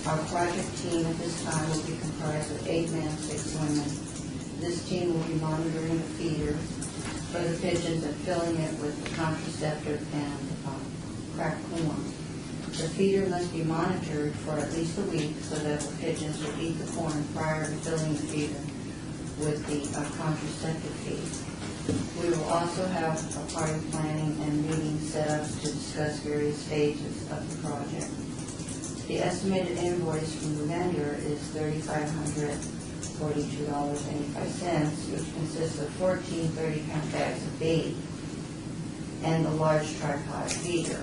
Speaker 2: Our project team at this time will be comprised of 8 men, 6 women. This team will be monitoring the feeder for the pigeons and filling it with contraceptive and cracked corn. The feeder must be monitored for at least a week so that the pigeons will eat the corn prior to filling the feeder with the contraceptive feed. We will also have a party planning and meetings set up to discuss various stages of the project. The estimated invoice from the vendor is $3,542.85, which consists of 14 30-pound bags of bait and the large tripod feeder,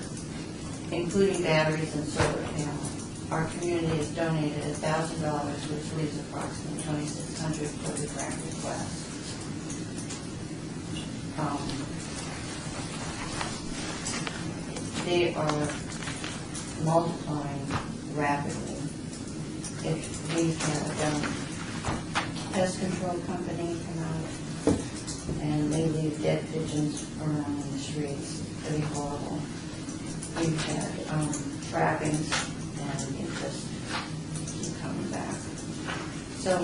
Speaker 2: including batteries and solar panels. Our community has donated $1,000, which leaves approximately $2,600 for the grant request. They are multiplying rapidly. If we have a pest control company come out and they leave dead pigeons around in the streets, it'd be horrible. We've had trappings and it just keep coming back. So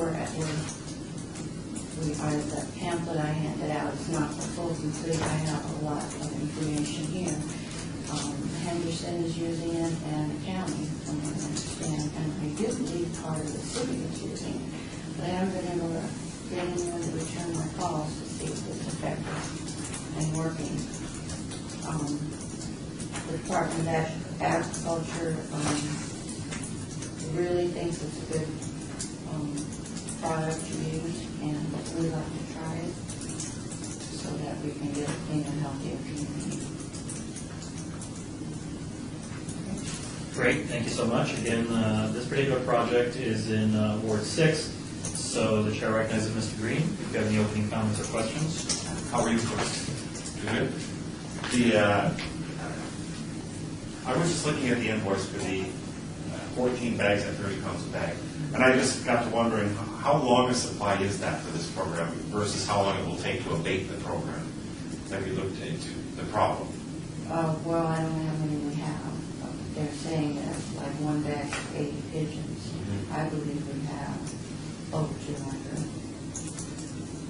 Speaker 2: the pamphlet I handed out is not the full complete. I have a lot of information here. Henderson is using it and the county, from what I understand, and I do believe part of the city is using it. But I haven't been able to get anyone to return my calls to see if it's effective and working. The Department of Agriculture really thinks it's a good product to use, and we'd like to try it so that we can get a clean and healthier community.
Speaker 6: Great, thank you so much. Again, this particular project is in Ward 6, so the chair recognizes Mr. Green. If you have any opening comments or questions.
Speaker 3: How are you first? Good. I was just looking at the invoice for the 14 bags at 30 pounds a bag, and I just got to wondering how long a supply is that for this program versus how long it will take to abate the program. Have you looked into the problem?
Speaker 2: Well, I don't know how many we have. They're saying that like 1 bag of 80 pigeons. I believe we have over 200.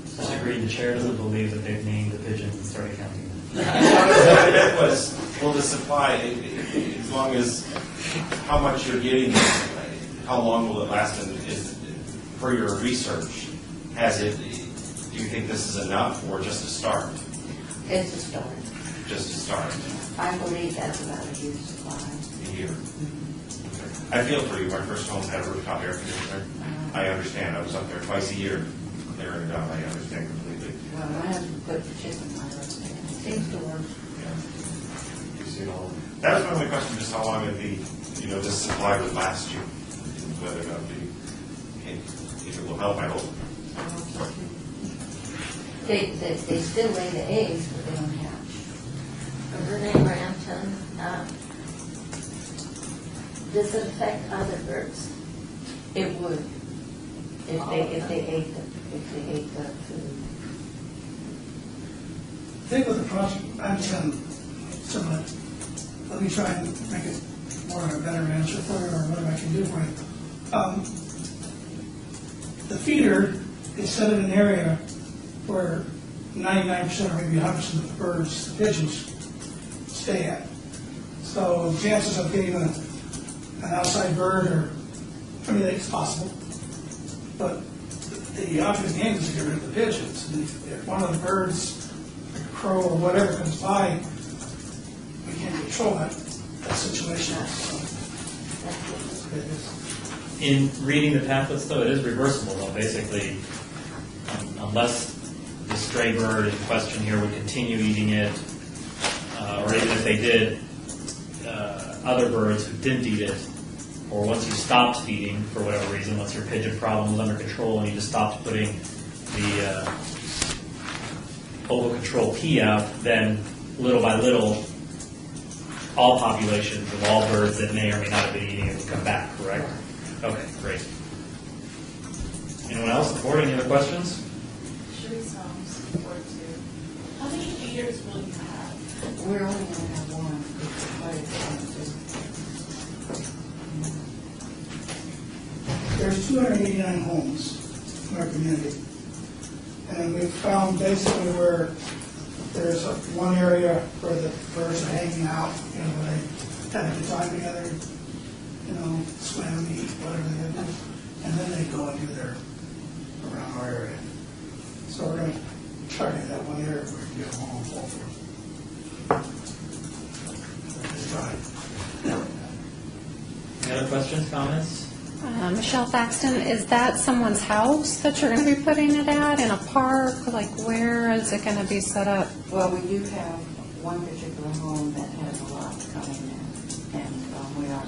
Speaker 6: Mr. Green, the chair doesn't believe that they've named the pigeons and started counting them.
Speaker 3: What I meant was, will the supply, as long as how much you're getting, how long will it last? And is, for your research, do you think this is enough or just a start?
Speaker 2: It's a start.
Speaker 3: Just a start.
Speaker 2: I believe that's about a year's supply.
Speaker 3: A year. Okay. I feel for you. My first home had a rooftop air conditioner. I understand. I was up there twice a year. There and down. I understand completely.
Speaker 2: Well, my husband put the chicken wire up there. It seems to work.
Speaker 3: Yeah. You see it all. That was my only question, just how long this supply would last you. Whether or not if it will help, I hope.
Speaker 2: They still lay the eggs, but they don't hatch.
Speaker 8: Over in Brampton, does it affect other birds?
Speaker 2: It would, if they ate the food.
Speaker 16: The thing with the project, I'm So let me try and make it more of a better answer for you, or whatever I can do for you. The feeder is set in an area where 99% or maybe 100% of the birds, the pigeons, stay at. So the chances of getting an outside bird are, I mean, it's possible. But the obvious game is to get rid of the pigeons. And if one of the birds, like a crow or whatever, comes by, we can't control that situation. So, it is.
Speaker 6: In reading the pamphlets, though, it is reversible, though, basically, unless the stray bird in question here would continue eating it, or even if they did, other birds who didn't eat it, or once you stopped feeding for whatever reason, once your pigeon problem was under control and you just stopped putting the oval control key out, then little by little, all populations of all birds that may or may not have been eating it would come back, correct? Okay, great. Anyone else on the board? Any other questions?
Speaker 5: Sharice Holmes, Ward 2. How many feeders will you have?
Speaker 2: We're only going to have one.
Speaker 16: There's 289 homes in our community. And we've found basically where there's one area where the birds are hanging out, where they have a good time together, swim, eat, whatever they do. And then they go and do their around our area. So we're going to target that one area where we can get a home for them. That's right.
Speaker 6: Any other questions, comments?
Speaker 10: Michelle Thaxton, is that someone's house that you're going to be putting it at, in a park? Like, where is it going to be set up?
Speaker 2: Well, we do have one particular home that has a lot coming in, and we are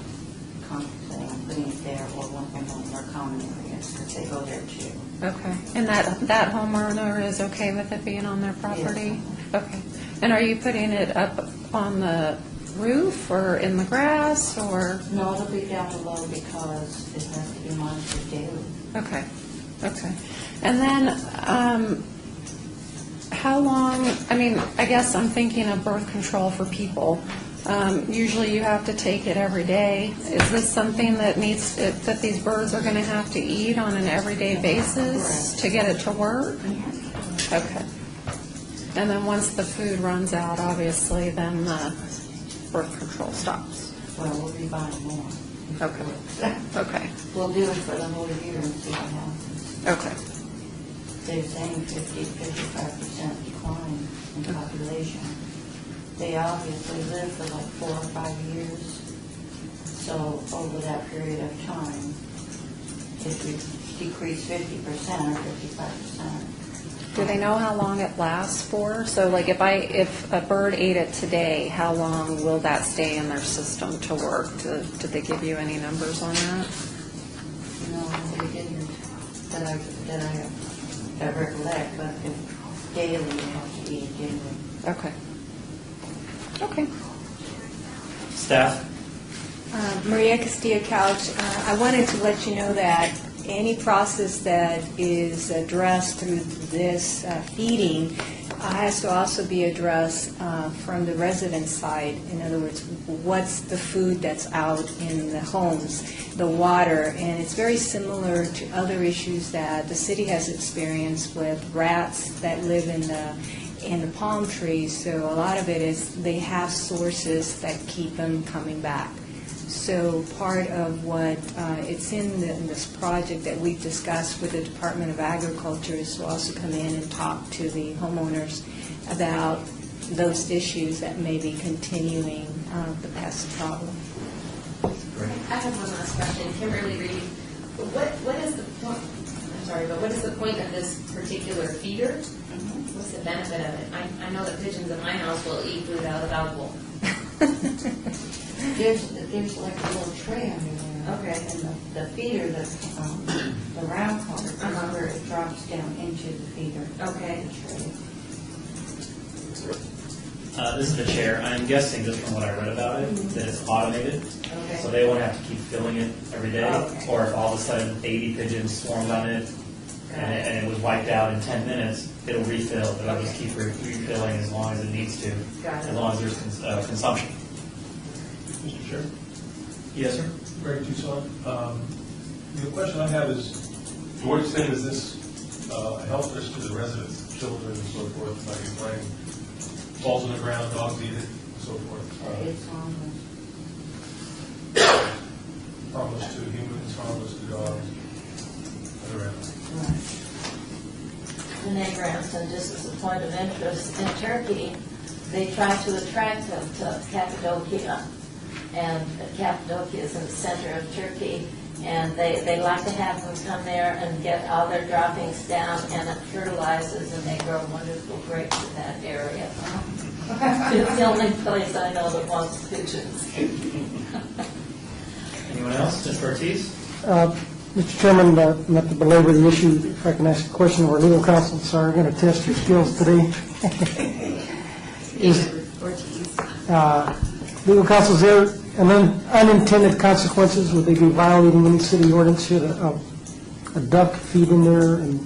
Speaker 2: contemplating putting it there or one of our common areas, because they go there too.
Speaker 10: Okay. And that homeowner is okay with it being on their property? Yes. Okay. And are you putting it up on the roof or in the grass, or?
Speaker 2: No, it'll be down below because it has to be monitored daily.
Speaker 10: Okay, okay. And then, how long, I guess I'm thinking of birth control for people. Usually you have to take it every day. Is this something that that these birds are going to have to eat on an everyday basis to get it to work? Okay. And then once the food runs out, obviously, then the birth control stops.
Speaker 2: Well, we'll be buying more.
Speaker 10: Okay. Okay.
Speaker 2: We'll do it for the whole year and see what happens.
Speaker 10: Okay.
Speaker 2: They're saying 50-55% decline in population. They obviously live for like 4 or 5 years. So over that period of time, if we decrease 50% or 55%.
Speaker 10: Do they know how long it lasts for? So like if a bird ate it today, how long will that stay in their system to work? Did they give you any numbers on that?
Speaker 2: No, they didn't, that I recollect, but if daily, you have to eat it daily.
Speaker 10: Okay. Okay.
Speaker 6: Staff?
Speaker 1: Maria Castillo Couch. I wanted to let you know that any process that is addressed through this feeding has to also be addressed from the resident side. In other words, what's the food that's out in the homes, the water, and it's very similar to other issues that the city has experienced with rats that live in the palm trees. So a lot of it is they have sources that keep them coming back. So part of what it's in this project that we've discussed with the Department of Agriculture is to also come in and talk to the homeowners about those issues that may be continuing the pest problem.
Speaker 5: I have one last question. Kimberly Reed, what is the point? I'm sorry, but what is the point of this particular feeder? What's the benefit of it? I know that pigeons in my house will eat food out of the bowl.
Speaker 2: There's like a little tray under there.
Speaker 5: Okay.
Speaker 2: And the feeder, the round part, is where it drops down into the feeder.
Speaker 5: Okay.
Speaker 2: The tray.
Speaker 6: This is the chair. I'm guessing, just from what I read about it, that it's automated.
Speaker 5: Okay.
Speaker 6: So they won't have to keep filling it every day.
Speaker 5: Okay.
Speaker 6: Or if all of a sudden 80 pigeons swarmed on it, and it was wiped out in 10 minutes, it'll refill, but I'll just keep refilling as long as it needs to,
Speaker 5: Got it.
Speaker 6: as long as there's consumption.
Speaker 11: Mr. Chair?
Speaker 6: Yes, sir?
Speaker 11: Greg Tucson. The question I have is, to what extent is this a health risk to the residents, children and so forth, like you're playing, falls on the ground, dogs eat it, and so forth?
Speaker 2: It's harmless.
Speaker 11: Harmless to humans, harmless to dogs, and around.
Speaker 8: Renee Granson, just as a point of interest, in Turkey, they try to attract them to Cappadocia. And Cappadocia is in the center of Turkey, and they like to have them come there and get all their droppings down, and it fertilizes, and they grow wonderful grapes in that area. It's the only place I know that wants pigeons.
Speaker 6: Anyone else? Mr. Ortiz?
Speaker 9: Mr. Chairman, not to belabor the issue, if I can ask a question of our legal counsel, sorry, I'm going to test your skills today. Legal counsel, is there unintended consequences? Would they be violating any city ordinance? Should a duck feed in there and,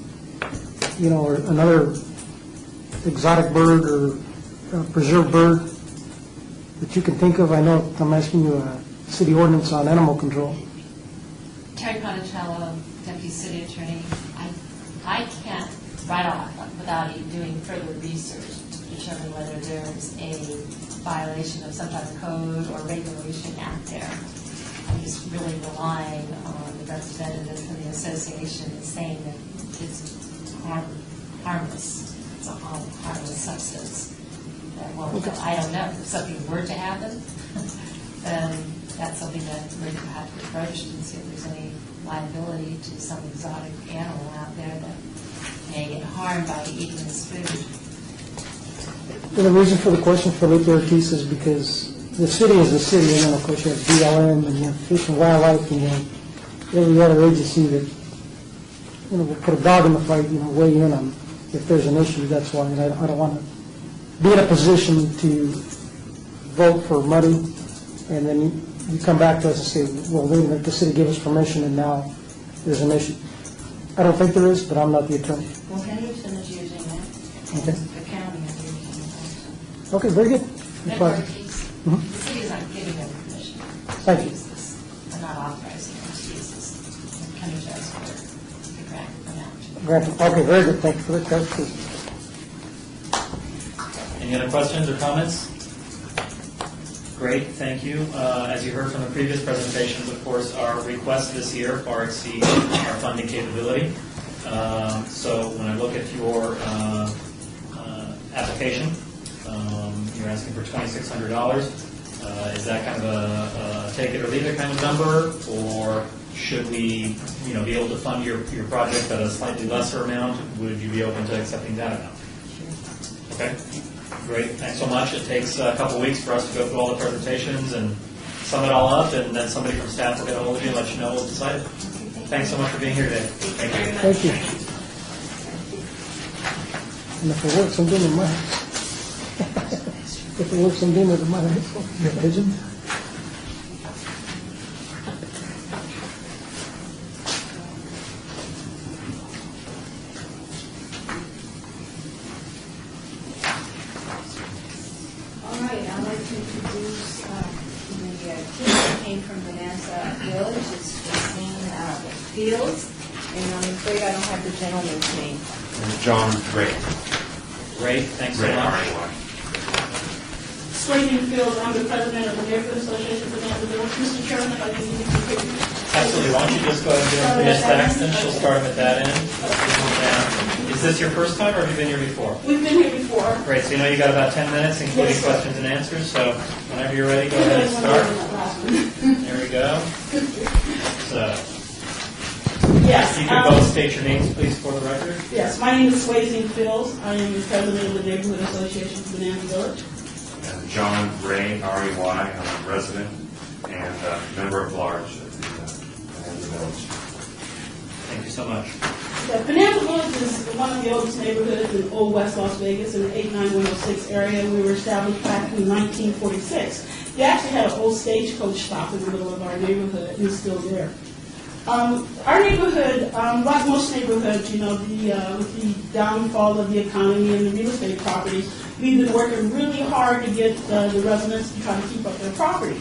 Speaker 9: or another exotic bird or preserved bird that you can think of? I know I'm asking you a city ordinance on animal control.
Speaker 17: Terry Ponticello, Deputy City Attorney. I can't right off, without doing further research, to determine whether there's a violation of some type of code or regulation out there. I'm just really relying on the representative from the association saying that it's harmless. It's a harmless substance. Well, I don't know. If something were to happen, then that's something that we're going to have to approach and see if there's any liability to some exotic animal out there that may get harmed by eating this food.
Speaker 9: And the reason for the question, Felipe Ortiz, is because the city is the city, and then of course you have BLM and you have Fish and Wildlife and you have every other agency that, will put a dog in the fight, weigh in on if there's an issue. That's why I don't want to be in a position to vote for money and then you come back to us and say, well, wait a minute, the city gave us permission and now there's an issue. I don't think there is, but I'm not the attorney.
Speaker 2: Well, Henderson is using that.
Speaker 9: Okay.
Speaker 2: The county is using it also.
Speaker 9: Okay, very good.
Speaker 17: The city is not giving them permission
Speaker 9: Thank
Speaker 17: to
Speaker 9: you.
Speaker 17: use this. They're not authorizing them to use this. They're coming to us for the grant amount.
Speaker 9: Granted. Okay, very good. Thank you for the clarification.
Speaker 6: Any other questions or comments? Great, thank you. As you heard from the previous presentations, of course, our requests this year far exceed our funding capability. So when I look at your application, you're asking for $2,600. Is that kind of a take it or leave it kind of number, or should we, be able to fund your project at a slightly lesser amount? Would you be open to accepting that amount? Okay. Great, thanks so much. It takes a couple weeks for us to go through all the presentations and sum it all up, and then somebody from staff will get a hold of you and let you know what's decided. Thanks so much for being here today. Thank you.
Speaker 9: Thank you. And if it works, I'm doing it in my house. If it works, I'm doing it in my house. Your pigeon?
Speaker 2: All right, I'd like to introduce the team that came from Bonanza Village. It's Christine Fields, and I'm afraid I don't have the gentleman's name.
Speaker 3: John Ray.
Speaker 6: Great, thanks so much.
Speaker 18: Swayze Fields, I'm the president of the Neighborhood Association of Bonanza Village. Mr. Chairman, if I can use the picture.
Speaker 6: Absolutely. Why don't you just go ahead and do it for Ms. Saxton? She'll start at that end. Is this your first time, or have you been here before?
Speaker 18: We've been here before.
Speaker 6: Great. So you got about 10 minutes, including
Speaker 18: Yes,
Speaker 6: questions and answers. So whenever you're ready, go ahead and start. There we go. So
Speaker 18: Yes.
Speaker 6: you can both state your names, please, for the record.
Speaker 18: Yes, my name is Swayze Fields. I am the president of the Neighborhood Association of Bonanza Village.
Speaker 3: John Ray, R-E-Y. I'm a resident and member of large of the village.
Speaker 6: Thank you so much.
Speaker 18: The Bonanza Village is one of the oldest neighborhoods in Old West Las Vegas in the 89106 area. We were established back in 1946. We actually had an old stagecoach stop in the middle of our neighborhood, and it's still there. Our neighborhood, like most neighborhoods, with the downfall of the economy and the real estate properties, we've been working really hard to get the residents to try to keep up their property.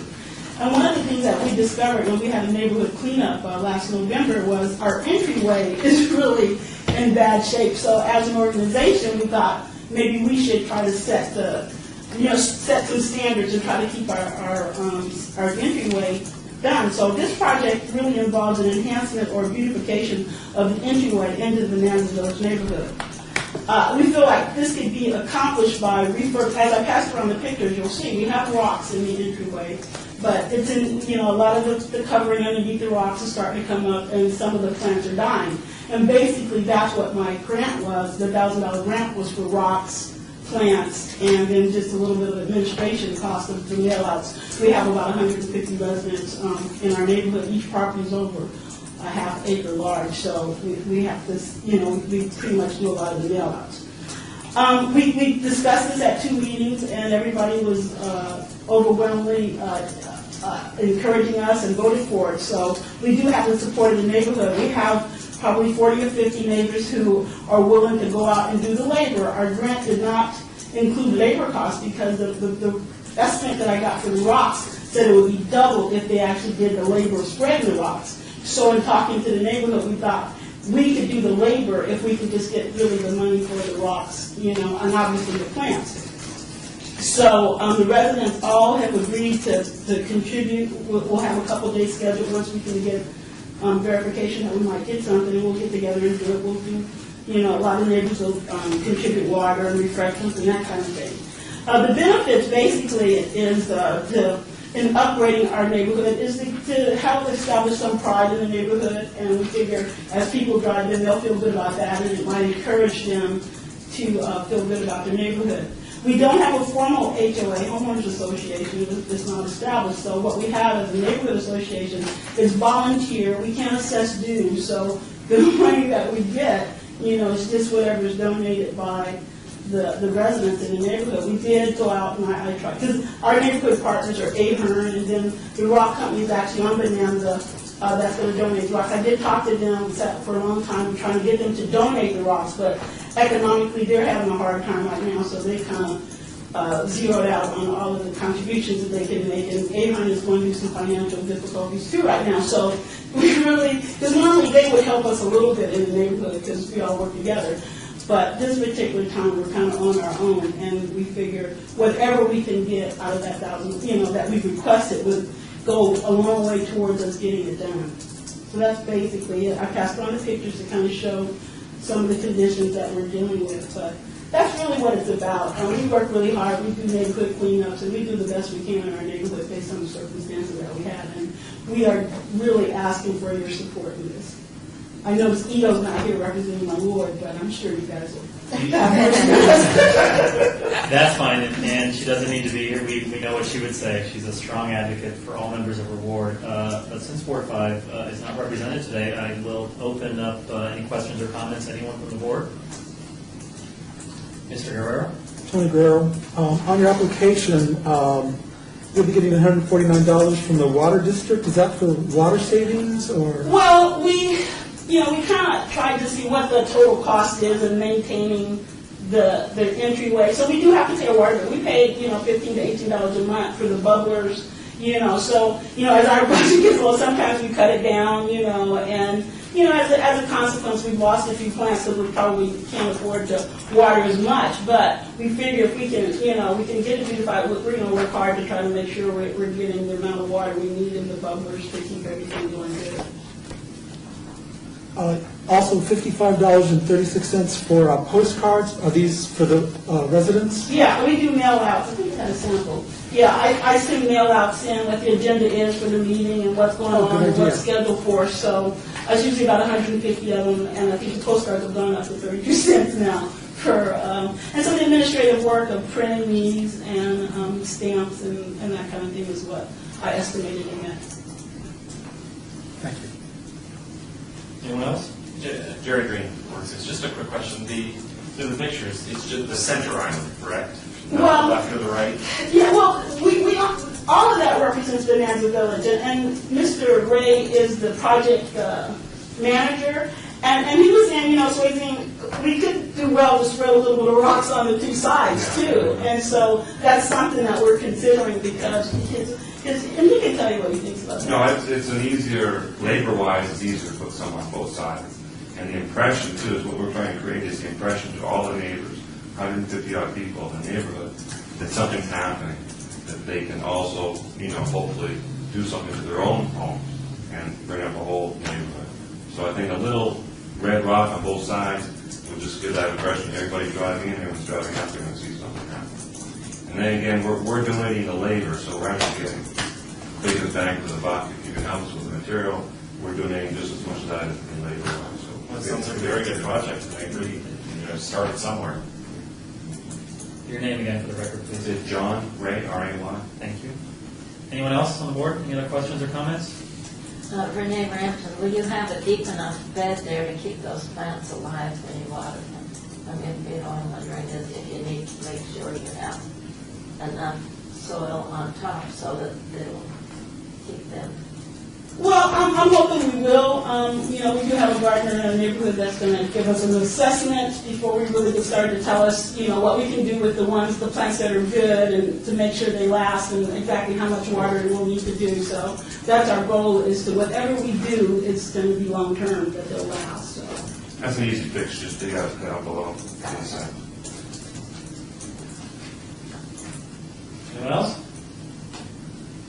Speaker 18: And one of the things that we discovered when we had a neighborhood cleanup last November was our entryway is really in bad shape. So as an organization, we thought maybe we should try to set some standards and try to keep our entryway done. So this project really involves an enhancement or beautification of the entryway into the Bonanza Village neighborhood. We feel like this could be accomplished by as I pass around the pictures, you'll see we have rocks in the entryway, but it's in, a lot of the covering underneath the rocks is starting to come up, and some of the plants are dying. And basically, that's what my grant was. The $1,000 grant was for rocks, plants, and then just a little bit of administration cost of the mail-outs. We have about 150 residents in our neighborhood. Each property is over a half acre large, so we have this, we pretty much do a lot of the mail-outs. We discussed this at 2 meetings, and everybody was overwhelmingly encouraging us and voted for it. So we do have the support of the neighborhood. We have probably 40 or 50 neighbors who are willing to go out and do the labor. Our grant did not include labor costs because the estimate that I got for the rocks said it would be double if they actually did the labor of spreading the rocks. So in talking to the neighborhood, we thought we could do the labor if we could just get really the money for the rocks, and obviously the plants. So the residents all have agreed to contribute. We'll have a couple days scheduled once we can get verification that we might get something, and we'll get together and do it. We'll do, a lot of neighbors will contribute water and refreshments and that kind of thing. The benefits basically is in upgrading our neighborhood is to help establish some pride in the neighborhood, and we figure as people drive in, they'll feel good about that, and it might encourage them to feel good about their neighborhood. We don't have a formal HOA, homeowners association, it's not established, so what we have as a neighborhood association is volunteer. We can't assess dues, so the money that we get, is just whatever is donated by the residents in the neighborhood. We did go out and I tried, because our neighborhood partners are Ahern, and then the rock company is actually on Bonanza that's going to donate rocks. I did talk to them for a long time trying to get them to donate the rocks, but economically they're having a hard time right now, so they kind of zeroed out on all of the contributions that they can make, and Ahern is going through some financial difficulties too right now. So we really, because normally they would help us a little bit in the neighborhood because we all work together. But this particular time, we're kind of on our own, and we figure whatever we can get out of that $1,000, that we've requested would go a long way towards us getting it done. So that's basically it. I passed on the pictures to kind of show some of the conditions that we're dealing with, but that's really what it's about. We work really hard. We do neighborhood cleanups, and we do the best we can in our neighborhood based on the circumstances that we have, and we are really asking for your support in this. I know Ito's not here representing my ward, but I'm sure you guys will.
Speaker 6: That's fine, and she doesn't need to be here. We know what she would say. She's a strong advocate for all members of her ward. But since Ward 5 is not represented today, I will open up any questions or comments. Anyone from the board? Mr. Guerrero?
Speaker 4: Tony Guerrero. On your application, you'll be getting $149 from the water district. Is that for water savings or?
Speaker 18: Well, we kind of tried to see what the total cost is in maintaining the entryway. So we do have to pay a water bill. We paid, $15 to $18 a month for the bubblers, So, as our budget gets low, sometimes we cut it down, and, as a consequence, we've lost a few plants because we probably can't afford to water as much. But we figure if we can, we can get it beautified, we're going to work hard to try to make sure we're getting the amount of water we need in the bubblers to keep everything going good.
Speaker 4: Also, $55.36 for postcards. Are these for the residents?
Speaker 18: Yeah, we do mail outs. I think that's a sample. Yeah, I send mail outs in what the agenda is for the meeting and what's going on and what's scheduled for us. So it's usually about 150 of them, and I think the postcards have gone up to 32 cents now per. And so the administrative work of printing these and stamps and that kind of thing is what I estimated in that.
Speaker 4: Thank you.
Speaker 6: Anyone else?
Speaker 3: Jerry Green works. It's just a quick question. The pictures, it's just the center island, correct?
Speaker 18: Well,
Speaker 3: left or the right?
Speaker 18: Yeah, well, we all of that represents Bonanza Village, and Mr. Ray is the project manager, and he was saying, Swayze, we could do well to spread a little bit of rocks on the two sides too, and so that's something that we're considering because and he can tell you what he thinks about that.
Speaker 19: No, it's an easier, labor-wise, it's easier to put some on both sides. And the impression, too, is what we're trying to create is the impression to all the neighbors, 150-odd people in the neighborhood, that something's happening, that they can also, hopefully do something to their own homes and bring up a whole neighborhood. So I think a little red rock on both sides will just give that impression. Everybody driving in, everyone's driving out, they're going to see something happen. And then again, we're donating the labor, so we're actually getting bigger bang for the buck. If you can help us with the material, we're donating just as much of that in labor. So
Speaker 3: That sounds like a very good project, and I agree, start it somewhere.
Speaker 6: Your name again for the record, please.
Speaker 19: It's John Ray, R-A-Y.
Speaker 6: Thank you. Anyone else on the board? Any other questions or comments?
Speaker 8: Renee Rampton, will you have a deep enough bed there to keep those plants alive when you water them? I'm wondering if you need to make sure you have enough soil on top so that they'll keep them.
Speaker 18: Well, I'm hoping we will. We do have a gardener in our neighborhood that's going to give us an assessment before we really get started to tell us, what we can do with the plants that are good and to make sure they last and exactly how much water we'll need to do. So that's our goal is to whatever we do, it's going to be long-term, that they'll last. So.
Speaker 19: That's an easy fix, just dig out down below.
Speaker 6: Anyone else?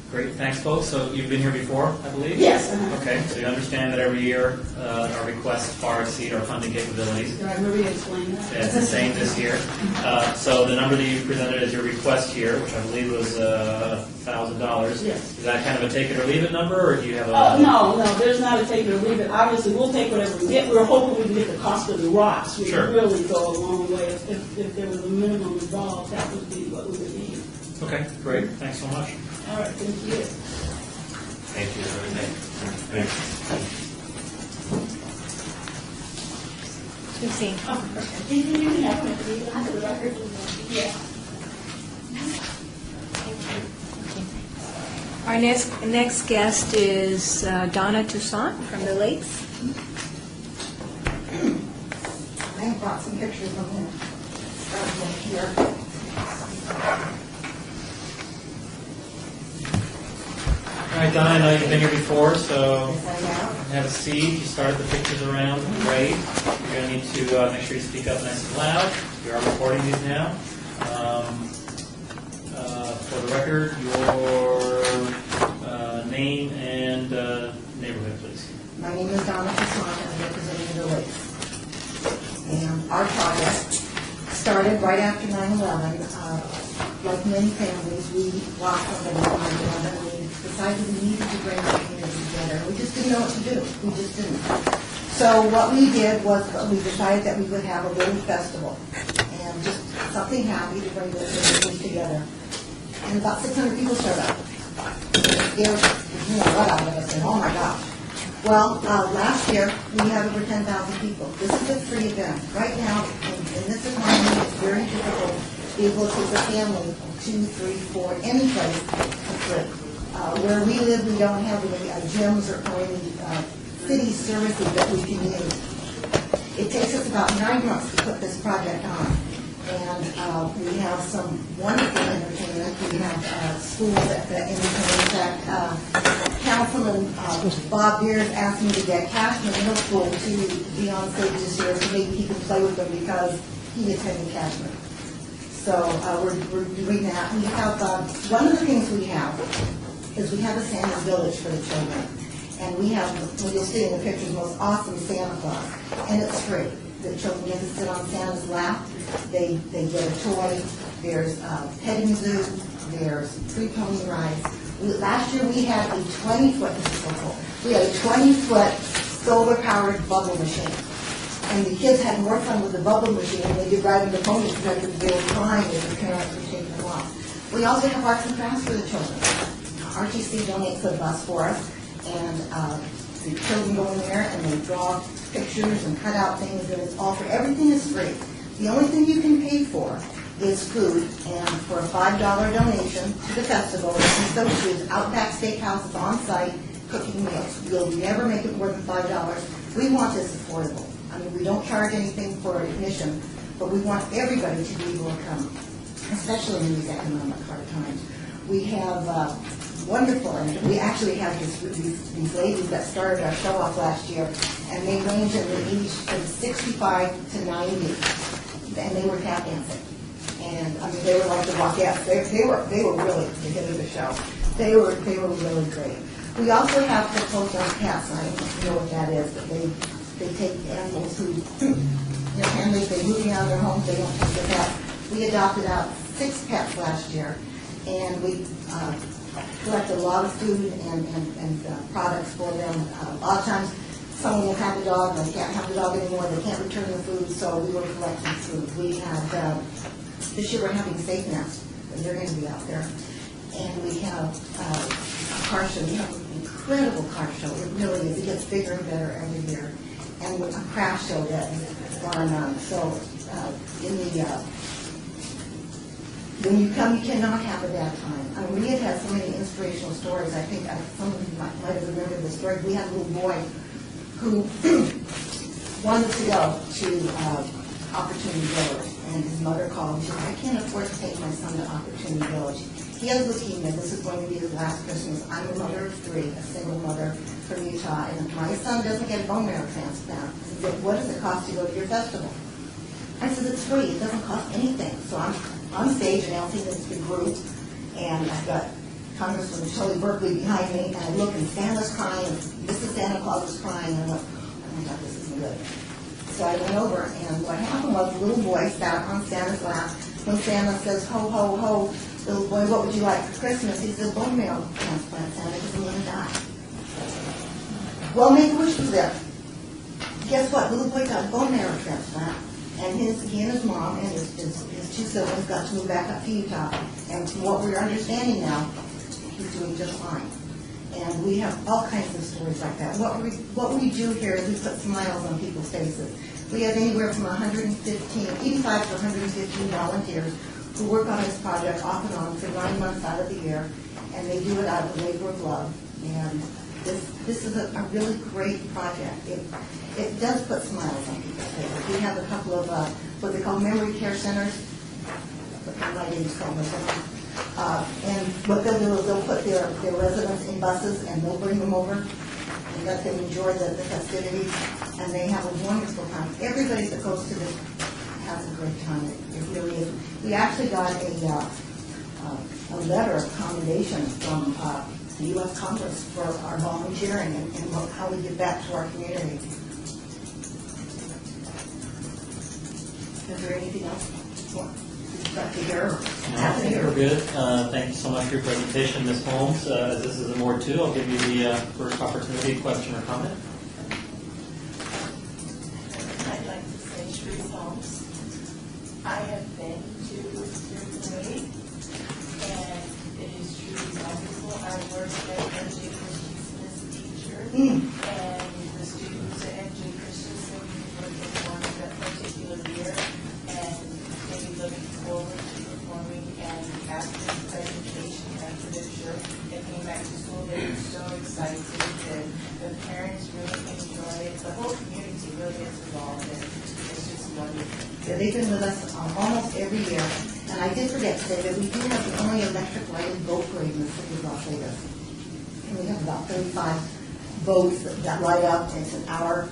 Speaker 6: Great, thanks, folks. So you've been here before, I believe?
Speaker 18: Yes.
Speaker 6: Okay, so you understand that every year our requests far exceed our funding capabilities.
Speaker 18: Did I really explain that?
Speaker 6: Yeah, it's the same this year. So the number that you presented as your request here, which I believe was $1,000.
Speaker 18: Yes.
Speaker 6: Is that kind of a take it or leave it number, or do you have a?
Speaker 18: No, there's not a take it or leave it. Obviously, we'll take whatever we get. We're hoping we can get the cost of the rocks, which
Speaker 6: Sure.
Speaker 18: would really go a long way. If there was a minimum involved, that would be what we would need.
Speaker 6: Okay, great. Thanks so much.
Speaker 18: All right, thank you.
Speaker 6: Thank you.
Speaker 19: Thanks.
Speaker 1: Susie.
Speaker 18: You can have it for the record. Yeah.
Speaker 1: Our next guest is Donna Toussaint from the Lakes.
Speaker 20: I have brought some pictures of them. Here.
Speaker 6: All right, Donna, I know you've been here before, so have a seat. You started the pictures around. Great. You're going to need to make sure you speak up nice and loud. We are recording these now. For the record, your name and neighborhood, please.
Speaker 20: My name is Donna Toussaint. I'm representing the Lakes. And our project started right after 9/11. Like many families, we lost somebody on 9/11. We decided we needed to bring our community together. We just didn't know what to do. We just didn't. So what we did was we decided that we would have a little festival and just something happy to bring the community together. And about 600 people showed up. It scared the what out of us, and oh my gosh. Well, last year, we had over 10,000 people. This is a free event. Right now, in this economy, it's very difficult to be able to take a family of 2, 3, 4, any place for free. Where we live, we don't have any gyms or any city services that we can use. It takes us about 9 months to put this project on. And we have some wonderful entertainment. We have schools that entertain. In fact, Councilman Bob Beers asked me to get Cashman Middle School to be on stage this year so maybe he can play with them because he attended Cashman. So we're doing that. We have one of the things we have is we have a Santa's Village for the children. And we have, well, you'll see in the pictures, the most awesome Santa Claus. And it's free. The children get to sit on Santa's lap. They get a toy. There's petting zoo. There's free pony rides. Last year we had a 20-foot, this is so cool, we had a 20-foot solar-powered bubble machine. And the kids had more fun with the bubble machine than they did riding the ponies because they were crying as the parents were taking them off. We also have arts and crafts for the children. RTC donates a bus for us, and the children go in there and they draw pictures and cut out things, and it's all free. Everything is free. The only thing you can pay for is food, and for a $5 donation to the festival, the associates Outback Steakhouse is on site cooking meals. You'll never make it more than $5. We want this affordable. I mean, we don't charge anything for admission, but we want everybody to be able to come, especially in these economic hard times. We have wonderful, and we actually have these ladies that started our show off last year, and they range in the age from 65 to 90, and they were tap dancing. And I mean, they were like the Rockettes. They were really the hit of the show. They were really great. We also have proposed on cats. I don't know what that is, but they take animals who, their families, they move out of their homes, they don't take the pets. We adopted out 6 pets last year, and we collect a lot of food and products for them. A lot of times, someone will have a dog, and they can't have the dog anymore, they can't return the food, so we were collecting food. We had, this year we're having Safe Nest, and they're going to be out there. And we have a car show. We have an incredible car show. It really is. It gets bigger and better every year. And a craft show that is going on. So when you come, you cannot have a bad time. I mean, we have had so many inspirational stories. I think some of you might have remembered the story. We had a little boy who wanted to go to Opportunity Village, and his mother called and she said, I can't afford to take my son to Opportunity Village. He has leukemia. This is going to be his last Christmas. I'm a mother of 3, a single mother from Utah, and if my son doesn't get a bone marrow transplant, he said, what does it cost to go to your festival? I said, it's free. It doesn't cost anything. So I'm on stage announcing this big group, and I've got Congressman Shelley Berkeley behind me, and I look, and Santa's crying, and Mrs. Santa Claus is crying, and I went, oh my God, this isn't good. So I went over, and what happened was the little boy sat on Santa's lap. When Santa says, ho, ho, ho, little boy, what would you like for Christmas? He said, bone marrow transplant, Santa, because I'm going to die. Well, Make-A-Wish was there. Guess what? Little boy got a bone marrow transplant, and he and his mom and his 2 siblings got to move back up to Utah. And from what we're understanding now, he's doing just fine. And we have all kinds of stories like that. What we do here is we put smiles on people's faces. We have anywhere from 85 to 115 volunteers who work on this project off and on for 9 months out of the year, and they do it out of labor of love. And this is a really great project. It does put smiles on people's faces. We have a couple of what they call memory care centers. My name's called and what they'll do is they'll put their residents in buses, and they'll bring them over and let them enjoy the festivities, and they have a wonderful time. Everybody that goes to this has a great time. It really is. We actually got a letter of commendation from the U.S. Congress for our volunteering and how we give back to our community. Is there anything else?
Speaker 6: We're good. Thank you so much for your presentation, Ms. Holmes. As this is a Ward 2, I'll give you the first opportunity, question or comment.
Speaker 21: I'd like to say, Sharice Holmes, I have been to your parade, and it is truly wonderful. I work at NJ Christensen's teacher, and the students at NJ Christensen were performing that particular year, and they looking forward to performing. And after the presentation, after the show, they came back to school. They were so excited, and the parents really enjoy it. The whole community really is involved in it. It's just wonderful.
Speaker 20: Yeah, they've been with us almost every year. And I did forget to say that we do have the only electric lighted boat parade in the city of Las Vegas. And we have about 35 boats that light up. It's an hour,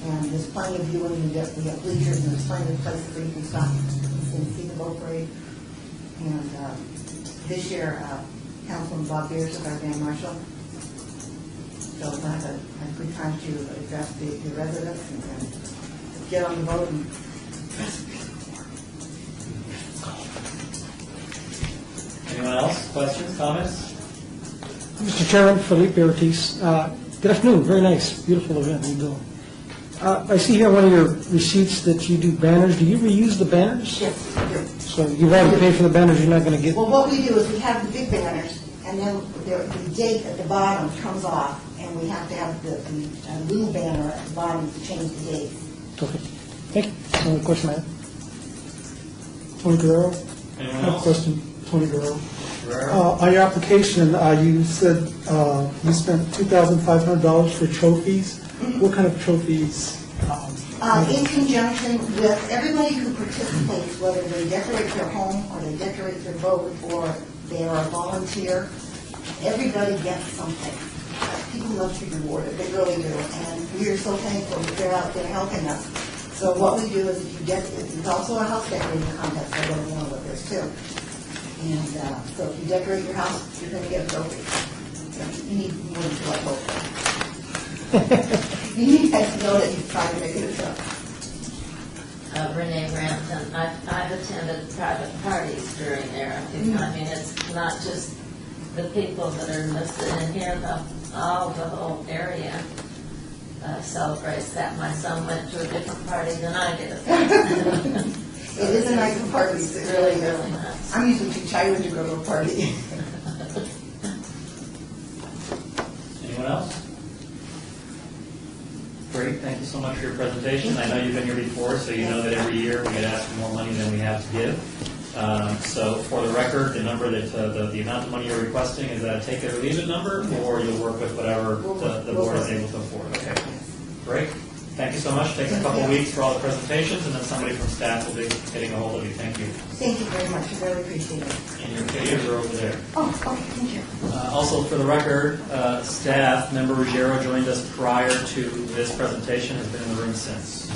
Speaker 20: and there's plenty of viewing. We have bleachers, and there's plenty of places where you can stop and see the boat parade. And this year, Councilman Bob Beers is our Grand Marshal. So we'll have a good time to address the residents and get on the boat and
Speaker 6: Anyone else? Questions, comments?
Speaker 9: Mr. Chairman, Felipe Ortiz. Good afternoon. Very nice, beautiful event you're doing. I see here one of your receipts that you do banners. Do you reuse the banners?
Speaker 20: Yes, we do.
Speaker 9: So you've already paid for the banners, you're not going to get...
Speaker 20: Well, what we do is we have the big banners, and then the date at the bottom comes off, and we have to have the little banner at the bottom to change the date.
Speaker 9: Okay. Thank you. That's the only question I have.
Speaker 4: Tony Guerrero. I
Speaker 6: Anyone
Speaker 4: have a
Speaker 6: else?
Speaker 4: question, Tony Guerrero.
Speaker 6: Guerrero?
Speaker 4: On your application, you said you spent $2,500 for trophies. What kind of trophies?
Speaker 20: In conjunction with everybody who participates, whether they decorate their home, or they decorate their boat, or they are a volunteer, everybody gets something. People love to be rewarded, they really do, and we are so thankful that they're out there helping us. So what we do is, if you get, it's also a house decorating contest, I don't know what there's too. And so if you decorate your house, you're going to get a trophy. You need more than like hope. You need guys to know that you've tried to make it a trophy.
Speaker 8: Renee Rampton, I've attended private parties during there. I mean, it's not just the people that are listed in here, the whole area celebrates that. My son went to a different party than I did.
Speaker 20: It is a nice party. It's really,
Speaker 8: really nice.
Speaker 20: I'm usually too tired to go to a party.
Speaker 6: Anyone else? Great, thank you so much for your presentation. I know you've been here before, so you know that every year we get asked for more money than we have to give. So for the record, the number that, the amount of money you're requesting, is that a take it or leave it number, or you'll work with whatever the board is able to afford? Okay, great. Thank you so much. Takes a couple of weeks for all the presentations, and then somebody from staff will be getting a hold of you. Thank you.
Speaker 20: Thank you very much, I really appreciate it.
Speaker 6: And your videos are over there.
Speaker 20: Oh, okay, thank you.
Speaker 6: Also, for the record, staff member Ruggiero joined us prior to this presentation, has been in the room since.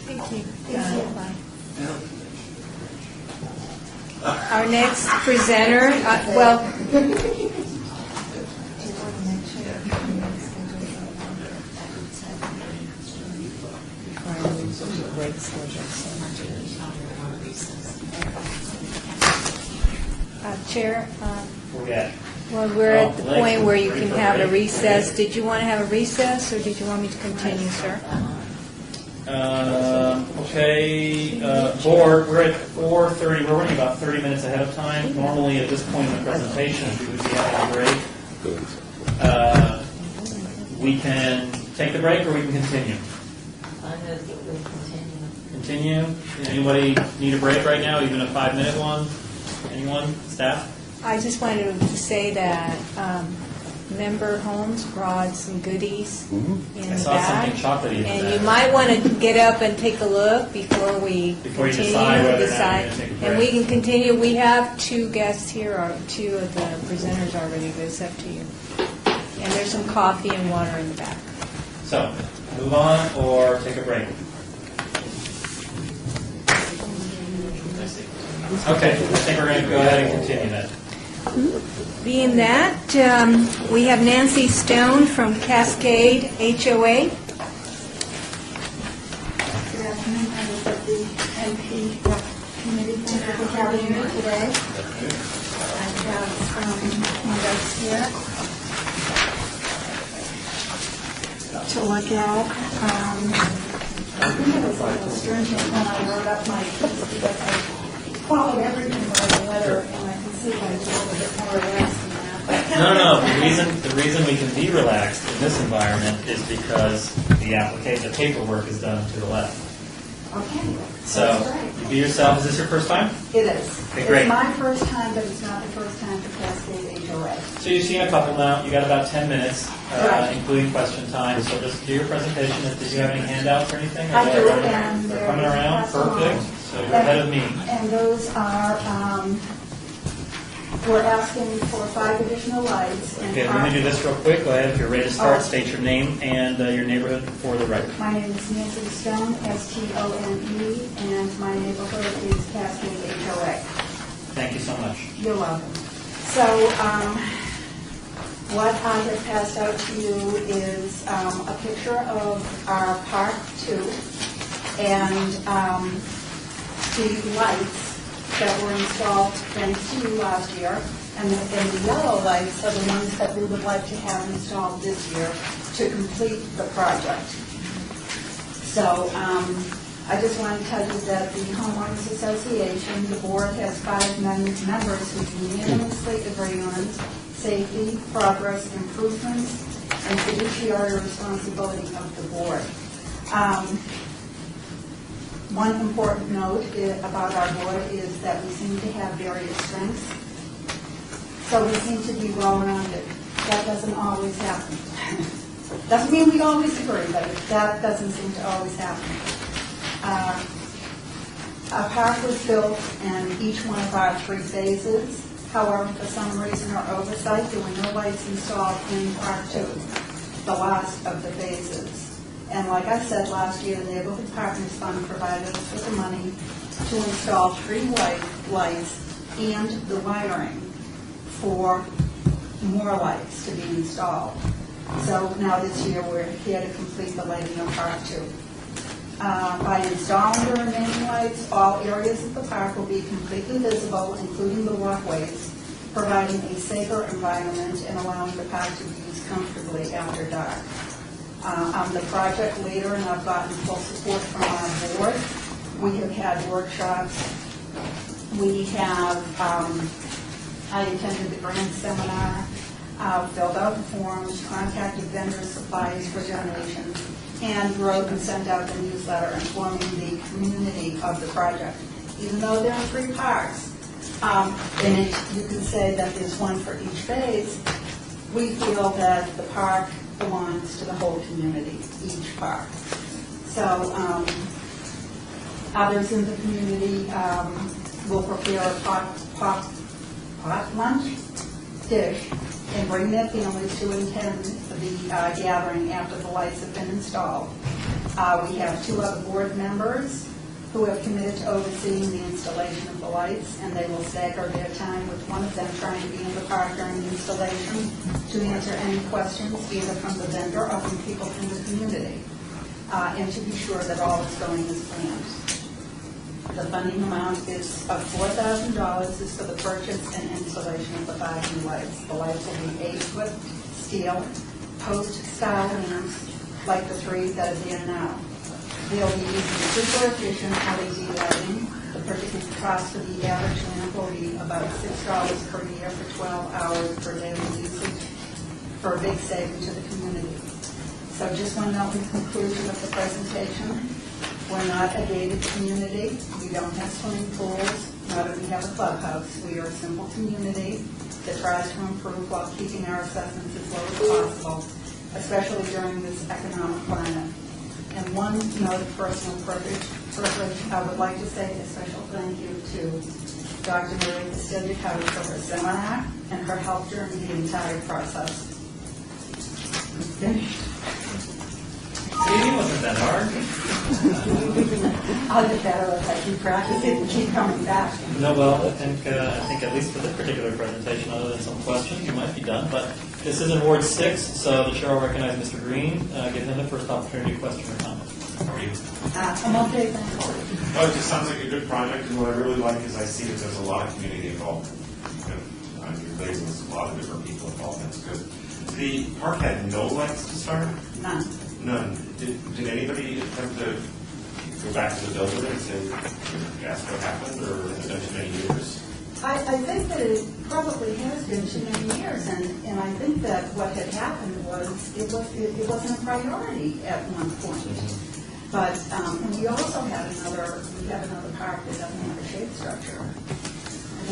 Speaker 1: Thank you. Our next presenter, Chair,
Speaker 6: Where we at?
Speaker 1: well, we're at the point where you can have a recess. Did you want to have a recess, or did you want me to continue, sir?
Speaker 6: Okay, board, we're at 4:30, we're running about 30 minutes ahead of time. Normally, at this point in the presentation, we would be having a break. We can take the break, or we can continue.
Speaker 8: I know that we continue.
Speaker 6: Continue? Anybody need a break right now, even a 5-minute one? Anyone? Staff?
Speaker 1: I just wanted to say that Member Holmes brought some goodies in
Speaker 6: I
Speaker 1: the
Speaker 6: saw
Speaker 1: back.
Speaker 6: something chocolatey in the
Speaker 1: And
Speaker 6: back.
Speaker 1: you might want to get up and take a look before we
Speaker 6: Before you
Speaker 1: continue.
Speaker 6: decide whether or not you're gonna take a
Speaker 1: And
Speaker 6: break.
Speaker 1: we can continue. We have 2 guests here, or 2 of the presenters already, but it's up to you. And there's some coffee and water in the back.
Speaker 6: So, move on or take a break? Okay, I think we're going to go ahead and continue that.
Speaker 1: Being that, we have Nancy Stone from Cascade HOA.
Speaker 20: Good afternoon, members of the MP committee. Thank you for having me today. I have some handouts here to look at. I think it was a little stringent when I wrote up my piece because I followed everything by the letter, and I can see I was a little bit more relaxed than that.
Speaker 6: No. The reason we can be relaxed in this environment is because the application, the paperwork is done to the left.
Speaker 20: Okay.
Speaker 6: So,
Speaker 20: That's right.
Speaker 6: you be yourself. Is this your first time?
Speaker 20: It is.
Speaker 6: Okay, great.
Speaker 20: It's my first time, but it's not the first time for Cascade HOA.
Speaker 6: So you've seen a couple now. You got about 10 minutes,
Speaker 20: Right.
Speaker 6: including question time. So just do your presentation. Did you have any handouts or anything?
Speaker 20: I do,
Speaker 6: They're
Speaker 20: and they're
Speaker 6: coming around.
Speaker 20: passed along.
Speaker 6: Perfect. So you're ahead of me.
Speaker 20: And those are, we're asking for 5 additional lights. and
Speaker 6: Okay, let me do this real quick. Go ahead. If you're ready to start, state your name and your neighborhood for the record.
Speaker 20: My name is Nancy Stone, S-T-O-N-E, and my neighborhood is Cascade HOA.
Speaker 6: Thank you so much.
Speaker 20: You're welcome. So, what I have passed out to you is a picture of our Park 2 and the lights that were installed thanks to you last year. And the yellow lights are the ones that we would like to have installed this year to complete the project. So, I just want to tell you that the Homeowners Association, the board has 5 members who unanimously agree on safety, progress, improvements, and fiduciary responsibility of the board. One important note about our board is that we seem to have various strengths. So we seem to be well-rounded. That doesn't always happen. Doesn't mean we always agree, but that doesn't seem to always happen. Our park was built in each one of our 3 phases. However, for some reason or oversight, there were no lights installed in Park 2, the last of the phases. And like I said last year, the Neighborhood Partners Fund provided us with the money to install 3 lights and the wiring for more lights to be installed. So now this year, we're here to complete the lighting of Park 2. By installing the remaining lights, all areas of the park will be completely visible, including the walkways, providing a safer environment and allowing the park to be used comfortably after dark. I'm the project leader, and I've gotten full support from our board. We have had workshops. We have, I attended the grand seminar, filled out the forms, contacted vendors, suppliers for donations, and wrote and sent out the newsletter informing the community of the project. Even though there are 3 parks, and you can say that there's one for each phase, we feel that the park belongs to the whole community, each park. So others in the community will prepare a pot lunch dish and bring their families to attend the gathering after the lights have been installed. We have 2 other board members who have committed to overseeing the installation of the lights, and they will stagger their time with one of them trying to be in the park during the installation to answer any questions either from the vendor or from people in the community, and to be sure that all is going as planned. The funding amount is of $4,000 is for the purchase and installation of the 5 new lights. The lights will be 8-foot steel post-style lamps like the 3 that are there now. They'll be using super efficient LED lighting. The purchase cost for the average lamp will be about $6 per year for 12 hours per daily usage for a big saving to the community. So just one note in conclusion of the presentation. We're not a gated community. We don't have swimming pools, nor do we have a clubhouse. We are a simple community that tries to improve while keeping our assessments as low as possible, especially during this economic climate. And one note of personal privilege, I would like to say a special thank you to Dr. Maria Castillo-Cowdy for her seminar and her help during the entire process. I'm finished.
Speaker 6: See, it wasn't that hard.
Speaker 20: I'll get better as I keep practicing and keep coming back.
Speaker 6: No, well, I think at least for this particular presentation, other than some questions, you might be done. But this is in Ward 6, so the chair will recognize Mr. Green. Give him the first opportunity, question or comment. How are you?
Speaker 20: I'm okay, thanks.
Speaker 3: Well, it just sounds like a good project, and what I really like is I see that there's a lot of community involvement. I'm related with a lot of different people involved, that's good. The park had no lights to start?
Speaker 20: None.
Speaker 3: None. Did anybody attempt to go back to the builder and say, ask what happened, or has it been too many years?
Speaker 20: I think that it probably has been too many years, and I think that what had happened was it wasn't a priority at one point. But and we also have another park that doesn't have a shade structure. And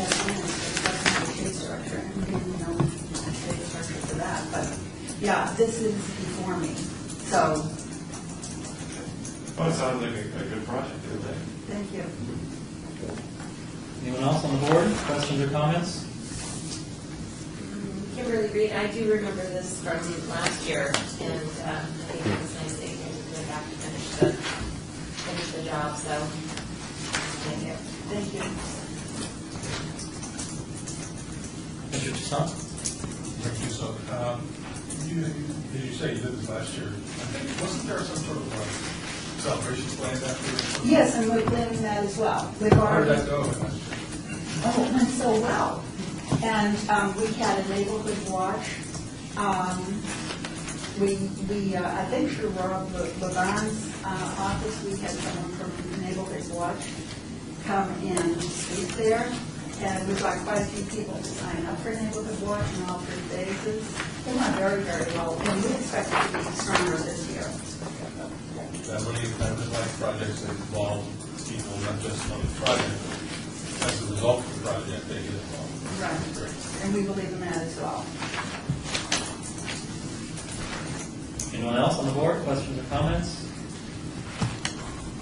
Speaker 20: that doesn't have a shade structure, and we didn't know a shade structure for that. But yeah, this is before me. So.
Speaker 3: Well, it sounds like a good project, didn't it?
Speaker 20: Thank you.
Speaker 6: Anyone else on the board? Questions or comments?
Speaker 5: Kimberly Reed, I do remember this from last year, and I think it was nice that you guys were going back to finish the job, so thank you.
Speaker 20: Thank you.
Speaker 6: Mr. Toussaint?
Speaker 11: Thank you. So, did you say you did this last year? I think, wasn't there some sort of celebration planned after?
Speaker 20: Yes, and we're planning that as well.
Speaker 11: How did that go?
Speaker 20: Oh, it went so well. And we had a neighborhood watch. I think through Rob Levan's office, we had someone from the neighborhood watch come and speak there. And we got quite a few people to sign up for neighborhood watch in all 3 phases. It went very, very well, and we expect it to be stronger this year.
Speaker 11: that money, kind of like projects that involve people, not just on the project, but as a result of the project, they get involved.
Speaker 2: Right, and we believe in that as well.
Speaker 6: Anyone else on the board, questions or comments?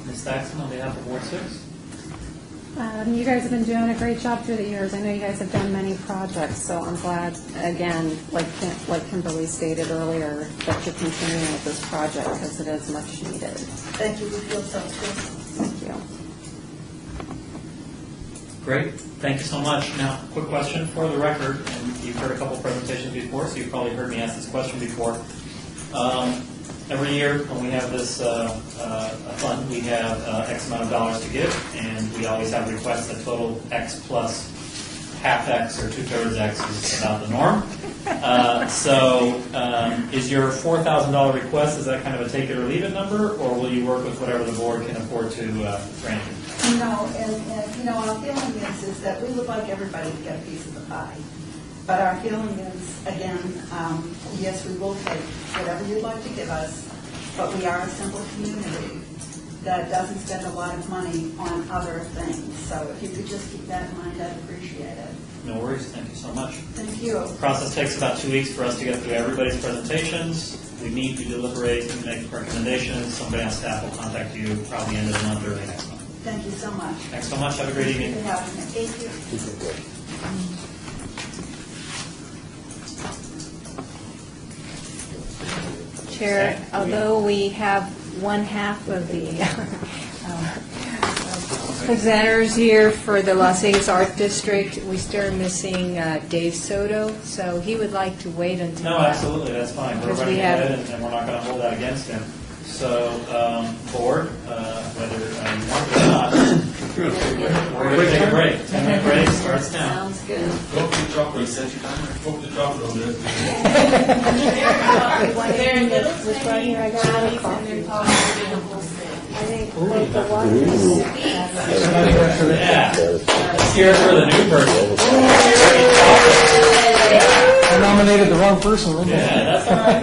Speaker 6: Ms. Thaxton, on behalf of Ward 6?
Speaker 10: You guys have been doing a great job through the years. I know you guys have done many projects, so I'm glad, again, like Kimberly stated earlier, that you're continuing with this project because it is much needed.
Speaker 20: Thank you, we feel so too.
Speaker 10: Thank you.
Speaker 6: Great, thank you so much. Now, quick question for the record, and you've heard a couple presentations before, so you've probably heard me ask this question before. Every year when we have this fund, we have X amount of dollars to give, and we always have requests that total X plus half X or 2/3 X is about the norm. Is your $4,000 request, is that kind of a take it or leave it number, or will you work with whatever the board can afford to grant you?
Speaker 20: No, and our feeling is that we would like everybody to get a piece of the pie. But our feeling is, again, yes, we will take whatever you'd like to give us, but we are a simple community that doesn't spend a lot of money on other things. So if you could just keep that in mind, I'd appreciate it.
Speaker 6: No worries, thank you so much.
Speaker 20: Thank you.
Speaker 6: The process takes about 2 weeks for us to get through everybody's presentations. We meet, we deliberate, we make recommendations. Somebody on staff will contact you probably end of the month, early next month.
Speaker 20: Thank you so much.
Speaker 6: Thanks so much, have a great evening.
Speaker 20: Thank you.
Speaker 1: Chair, although we have one half of the presenters here for the Las Vegas Art District, we still are missing Dave Soto, so he would like to wait until...
Speaker 6: No, absolutely, that's fine. We're
Speaker 1: Because we
Speaker 6: running
Speaker 1: have-
Speaker 6: ahead, and we're not going to hold that against him. So, board, whether you want it or not, we're going to take a break. 10-minute break starts now.
Speaker 8: Sounds good.
Speaker 11: Go for the chocolate, set your timer. Go for the chocolate over there.
Speaker 17: They're in Middlesex, Johnny's, and they're talking to the whole thing.
Speaker 6: Yeah. Let's hear it for the new person.
Speaker 9: I nominated the wrong person. didn't I?
Speaker 6: Yeah, that's all right.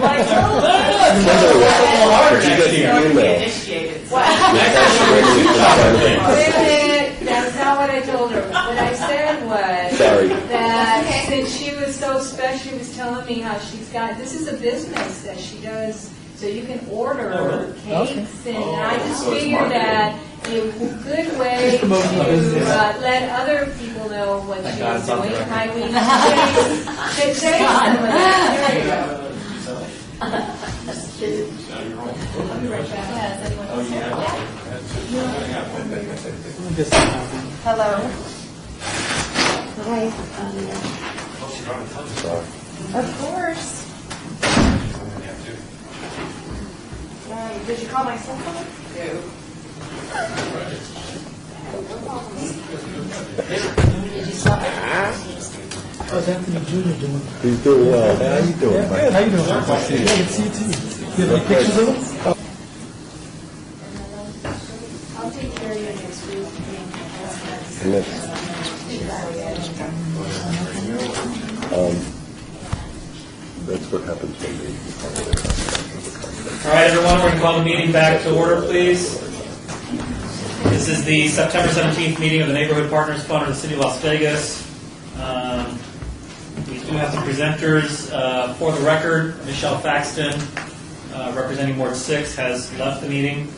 Speaker 6: That's a little harder next year.
Speaker 17: Initiated.
Speaker 1: Wait a minute, that's not what I told her. What I said was that since she was so special, she was telling me how she's got, this is a business that she does, so you can order cakes, and I just figured that a good way to let other people know what
Speaker 6: Thank
Speaker 1: she
Speaker 6: God
Speaker 1: was
Speaker 6: it's on the
Speaker 1: doing.
Speaker 6: record.
Speaker 1: Might we say some of that? There you go.
Speaker 17: I'll be right back. Yeah, is anyone else?
Speaker 20: Hello.
Speaker 14: Of course. Did you call my cell phone? No.
Speaker 17: Did you stop?
Speaker 4: How's Anthony Jr. doing?
Speaker 7: He's doing well. How you doing,
Speaker 4: Yeah, good. How you doing? Good to see you too. You have any pictures of him?
Speaker 14: I'll take care of you next week.
Speaker 7: That's what happens when they...
Speaker 6: All right, everyone, we're going to call the meeting back to order, please. This is the September 17th meeting of the Neighborhood Partners Fund of the City of Las Vegas. We do have some presenters. For the record, Michelle Faxton, representing Ward 6, has left the meeting.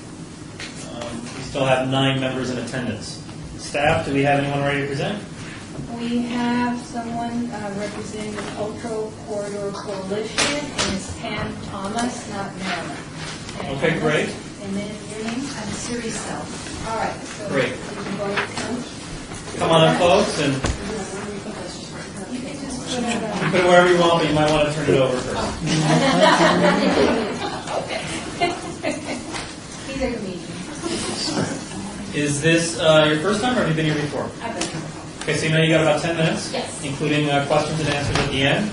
Speaker 6: We still have 9 members in attendance. Staff, do we have anyone ready to present?
Speaker 1: We have someone representing the Cultural Corridor Coalition, and it's Pam Thomas, not Marilyn.
Speaker 6: Okay, great.
Speaker 1: And then your name? I'm Siri Sell. All right. So
Speaker 6: Great.
Speaker 1: you can both
Speaker 6: Come on up, folks, and
Speaker 1: come. You can just put it
Speaker 6: you can put it wherever you want, but you might want to turn it over first.
Speaker 1: He's a comedian.
Speaker 6: Is this your first time, or have you been here before?
Speaker 1: I've been here.
Speaker 6: Okay, so you know you got about 10 minutes?
Speaker 1: Yes.
Speaker 6: Including questions and answers at the end.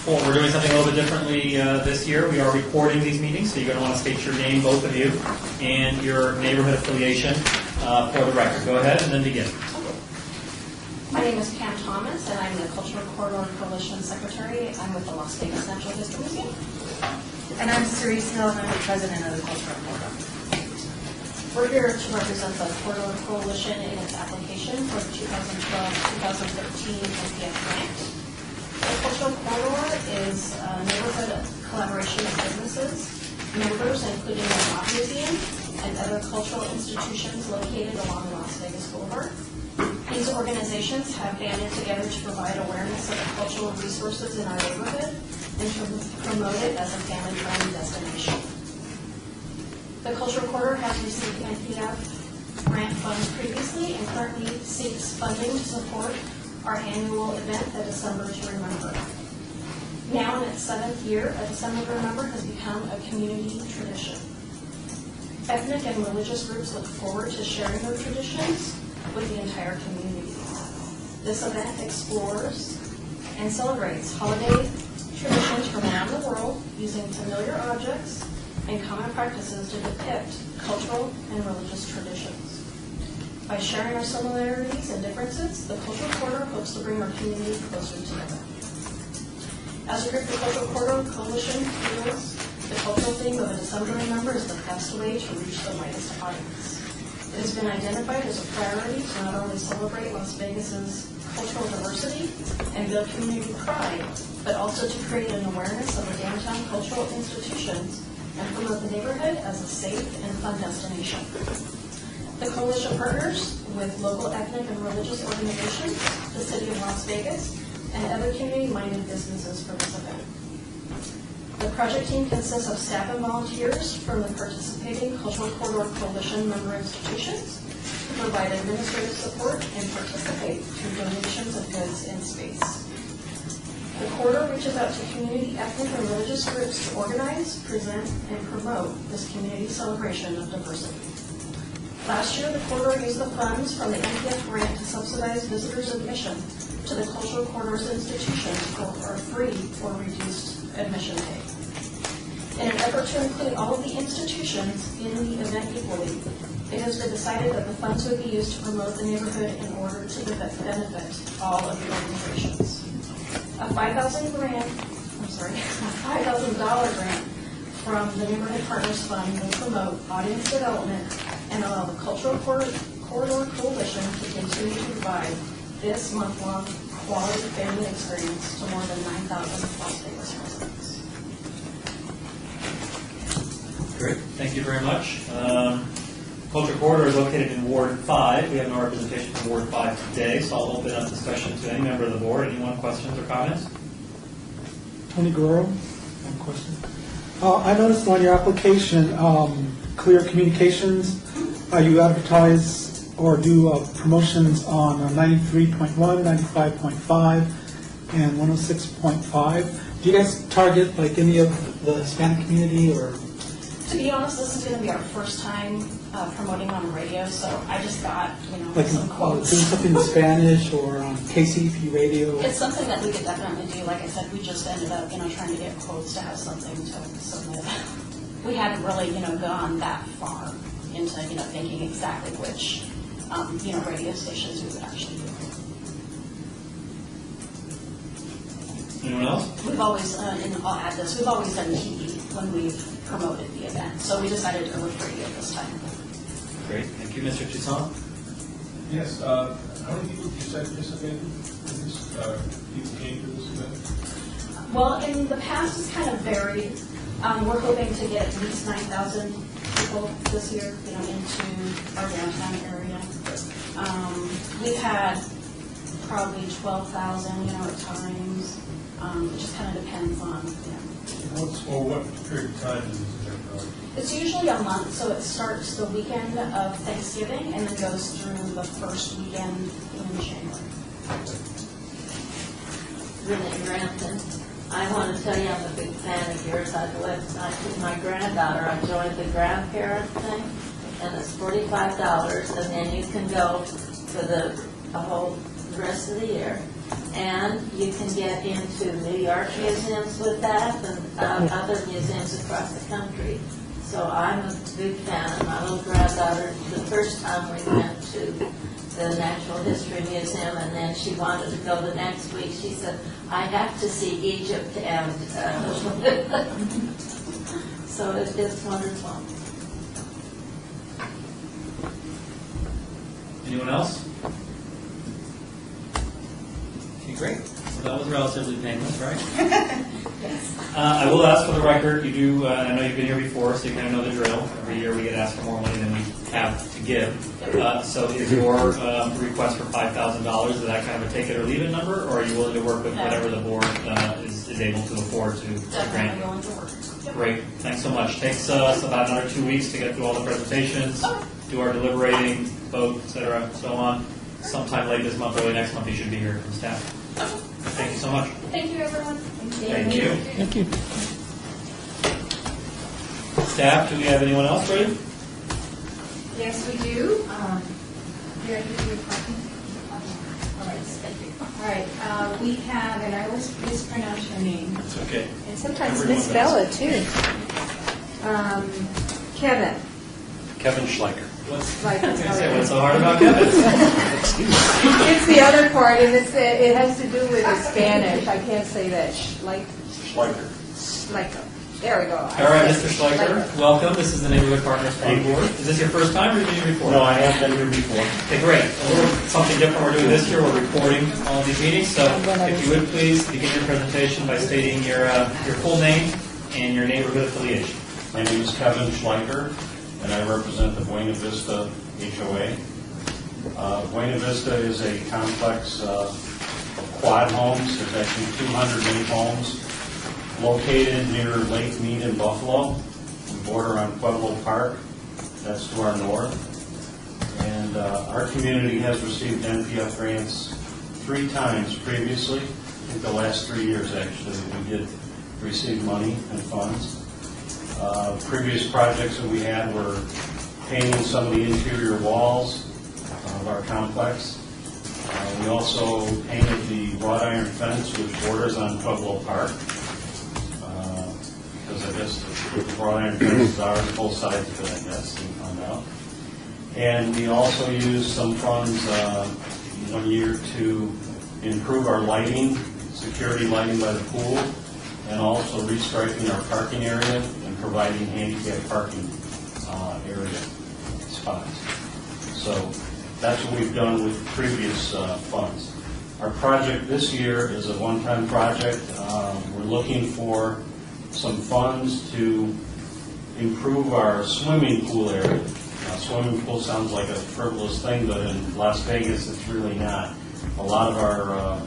Speaker 6: We're doing something a little bit differently this year. We are recording these meetings, so you're going to want to state your name, both of you, and your neighborhood affiliation for the record. Go ahead and then begin.
Speaker 13: My name is Pam Thomas, and I'm the Cultural Corridor Coalition Secretary. I'm with the Las Vegas Natural History Museum.
Speaker 17: And I'm Cerise Hill, and I'm the president of the Cultural Corridor.
Speaker 13: We're here to represent the Corridor Coalition in its application for the 2012-2013 NPF grant. The Cultural Corridor is a neighborhood collaboration of businesses, members including the Mob Museum, and other cultural institutions located along Las Vegas Boulevard. These organizations have banded together to provide awareness of the cultural resources in our neighborhood and to promote it as a family-friendly destination. The Cultural Corridor has received NPF grant funds previously and currently seeks funding to support our annual event, the December to Remember. Now in its 7th year, a December to Remember has become a community tradition. Ethnic and religious groups look forward to sharing their traditions with the entire community. This event explores and celebrates holiday traditions from around the world using familiar objects and common practices to depict cultural and religious traditions. By sharing our similarities and differences, the Cultural Corridor hopes to bring our community closer together. As a group, the Cultural Corridor Coalition feels the cultural theme of a December Remember is the best way to reach the widest audience. It has been identified as a priority to not only celebrate Las Vegas's cultural diversity and build community pride, but also to create an awareness of the downtown cultural institutions and promote the neighborhood as a safe and fun destination. The coalition partners with local ethnic and religious organizations, the City of Las Vegas, and other community-minded businesses for this event. The project team consists of staff and volunteers from the participating Cultural Corridor Coalition member institutions to provide administrative support and participate through donations of goods and space. The corridor reaches out to community, ethnic, and religious groups to organize, present, and promote this community celebration of diversity. Last year, the corridor used the funds from the NPF grant to subsidize visitors' admission to the Cultural Corridor's institutions for free or reduced admission day. In an effort to include all of the institutions in the event equally, it has been decided that the funds would be used to promote the neighborhood in order to benefit all of the organizations. A $5,000 grant from the Neighborhood Partners Fund will promote audience development and allow the Cultural Corridor Coalition to continue to provide this month-long quality family experience to more than 9,000 Las Vegas residents.
Speaker 6: Great, thank you very much. Culture Corridor is located in Ward 5. We have no representation from Ward 5 today, so I'll open up discussion to any member of the board. Anyone, questions or comments?
Speaker 4: Tony Guerrero, I have a question. I noticed on your application, Clear Communications, you advertise or do promotions on 93.1, 95.5, and 106.5. Do you guys target like any of the Hispanic community or?
Speaker 13: To be honest, this is going to be our first time promoting on radio, so I just got,
Speaker 4: Like
Speaker 13: some quotes.
Speaker 4: doing something in Spanish or on KCP radio?
Speaker 13: It's something that we could definitely do. Like I said, we just ended up, trying to get quotes to have something to submit. We hadn't really, gone that far into, thinking exactly which, radio stations we would actually do.
Speaker 6: Anyone else?
Speaker 13: We've always, and I'll add this, we've always done TV when we've promoted the event, so we decided to go with radio this time.
Speaker 6: Great, thank you. Mr. Toussaint?
Speaker 11: Yes, how many people do you say participated in this, people came to this event?
Speaker 13: Well, in the past, it's kind of varied. We're hoping to get at least 9,000 people this year, into our downtown area. We've had probably 12,000, at times. It just kind of depends on,
Speaker 11: What period of time is this event?
Speaker 13: It's usually a month, so it starts the weekend of Thanksgiving and then goes through the first weekend in January.
Speaker 8: Renee Granton. I want to tell you I'm a big fan of yours. I took my granddaughter. I joined the grandparent thing, and it's $45, and then you can go for the whole rest of the year. And you can get into New York museums with that and other museums across the country. So I'm a big fan of my little granddaughter. The first time we went to the Natural History Museum, and then she wanted to go the next week. She said, I have to see Egypt, and so it's wonderful.
Speaker 6: Anyone else? Okay, great. So that was relatively painless, right? I will ask for the record, you do, I know you've been here before, so you kind of know the drill. Every year we get asked for more money than we have to give. So is your request for $5,000, is that kind of a take it or leave it number, or are you willing to work with whatever the board is able to afford to grant?
Speaker 14: willing to work.
Speaker 6: Great, thanks so much. Takes us about another 2 weeks to get through all the presentations, do our deliberating, vote, et cetera, so on. Sometime late this month, early next month, you should be here from staff. Thank you so much.
Speaker 14: Thank you, everyone.
Speaker 6: Thank you.
Speaker 9: Thank you.
Speaker 6: Staff, do we have anyone else ready?
Speaker 1: Yes, we do. Here, I give you a copy. All right, thank you. All right, we have, and I always mispronounce your name,
Speaker 6: It's okay.
Speaker 1: and sometimes
Speaker 6: Everyone
Speaker 1: misspell it too. Kevin.
Speaker 7: Kevin Schleicher.
Speaker 6: What's,
Speaker 1: Like,
Speaker 6: I was gonna say, what's so hard about Kevin?
Speaker 1: It's the other part, and it has to do with the Spanish. I can't say that.
Speaker 7: Schleicher.
Speaker 1: Schleicher. There we go.
Speaker 6: All right, Mr. Schleicher, welcome. This is the Neighborhood Partners Fund Board. Is this your first time or have you been here before?
Speaker 3: No, I have been here before.
Speaker 6: Okay, great. A little something different we're doing this year. We're recording all of these meetings. So if you would please begin your presentation by stating your full name and your neighborhood affiliation.
Speaker 3: My name is Kevin Schleicher, and I represent the Buena Vista HOA. Buena Vista is a complex of quad homes. There's actually 208 homes located near Lake Mead in Buffalo. We border on Pueblo Park. That's to our north. And our community has received NPF grants 3 times previously. I think the last 3 years, actually, we did receive money and funds. Previous projects that we had were painting some of the interior walls of our complex. We also painted the wrought iron fence which borders on Pueblo Park. Because I guess the wrought iron fences are both sides of it, I guess, we found out. And we also used some funds 1 year to improve our lighting, security lighting by the pool, and also restriping our parking area and providing handicap parking area spots. So that's what we've done with previous funds. Our project this year is a one-time project. We're looking for some funds to improve our swimming pool area. Now, swimming pool sounds like a frivolous thing, but in Las Vegas, it's really not. A lot of our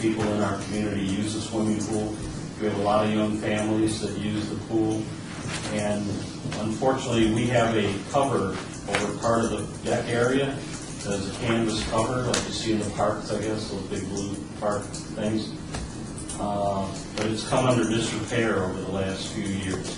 Speaker 3: people in our community use the swimming pool. We have a lot of young families that use the pool. And unfortunately, we have a cover over part of the deck area. There's a canvas cover, like you see in the parks, I guess, those big blue park things. But it's come under disrepair over the last few years.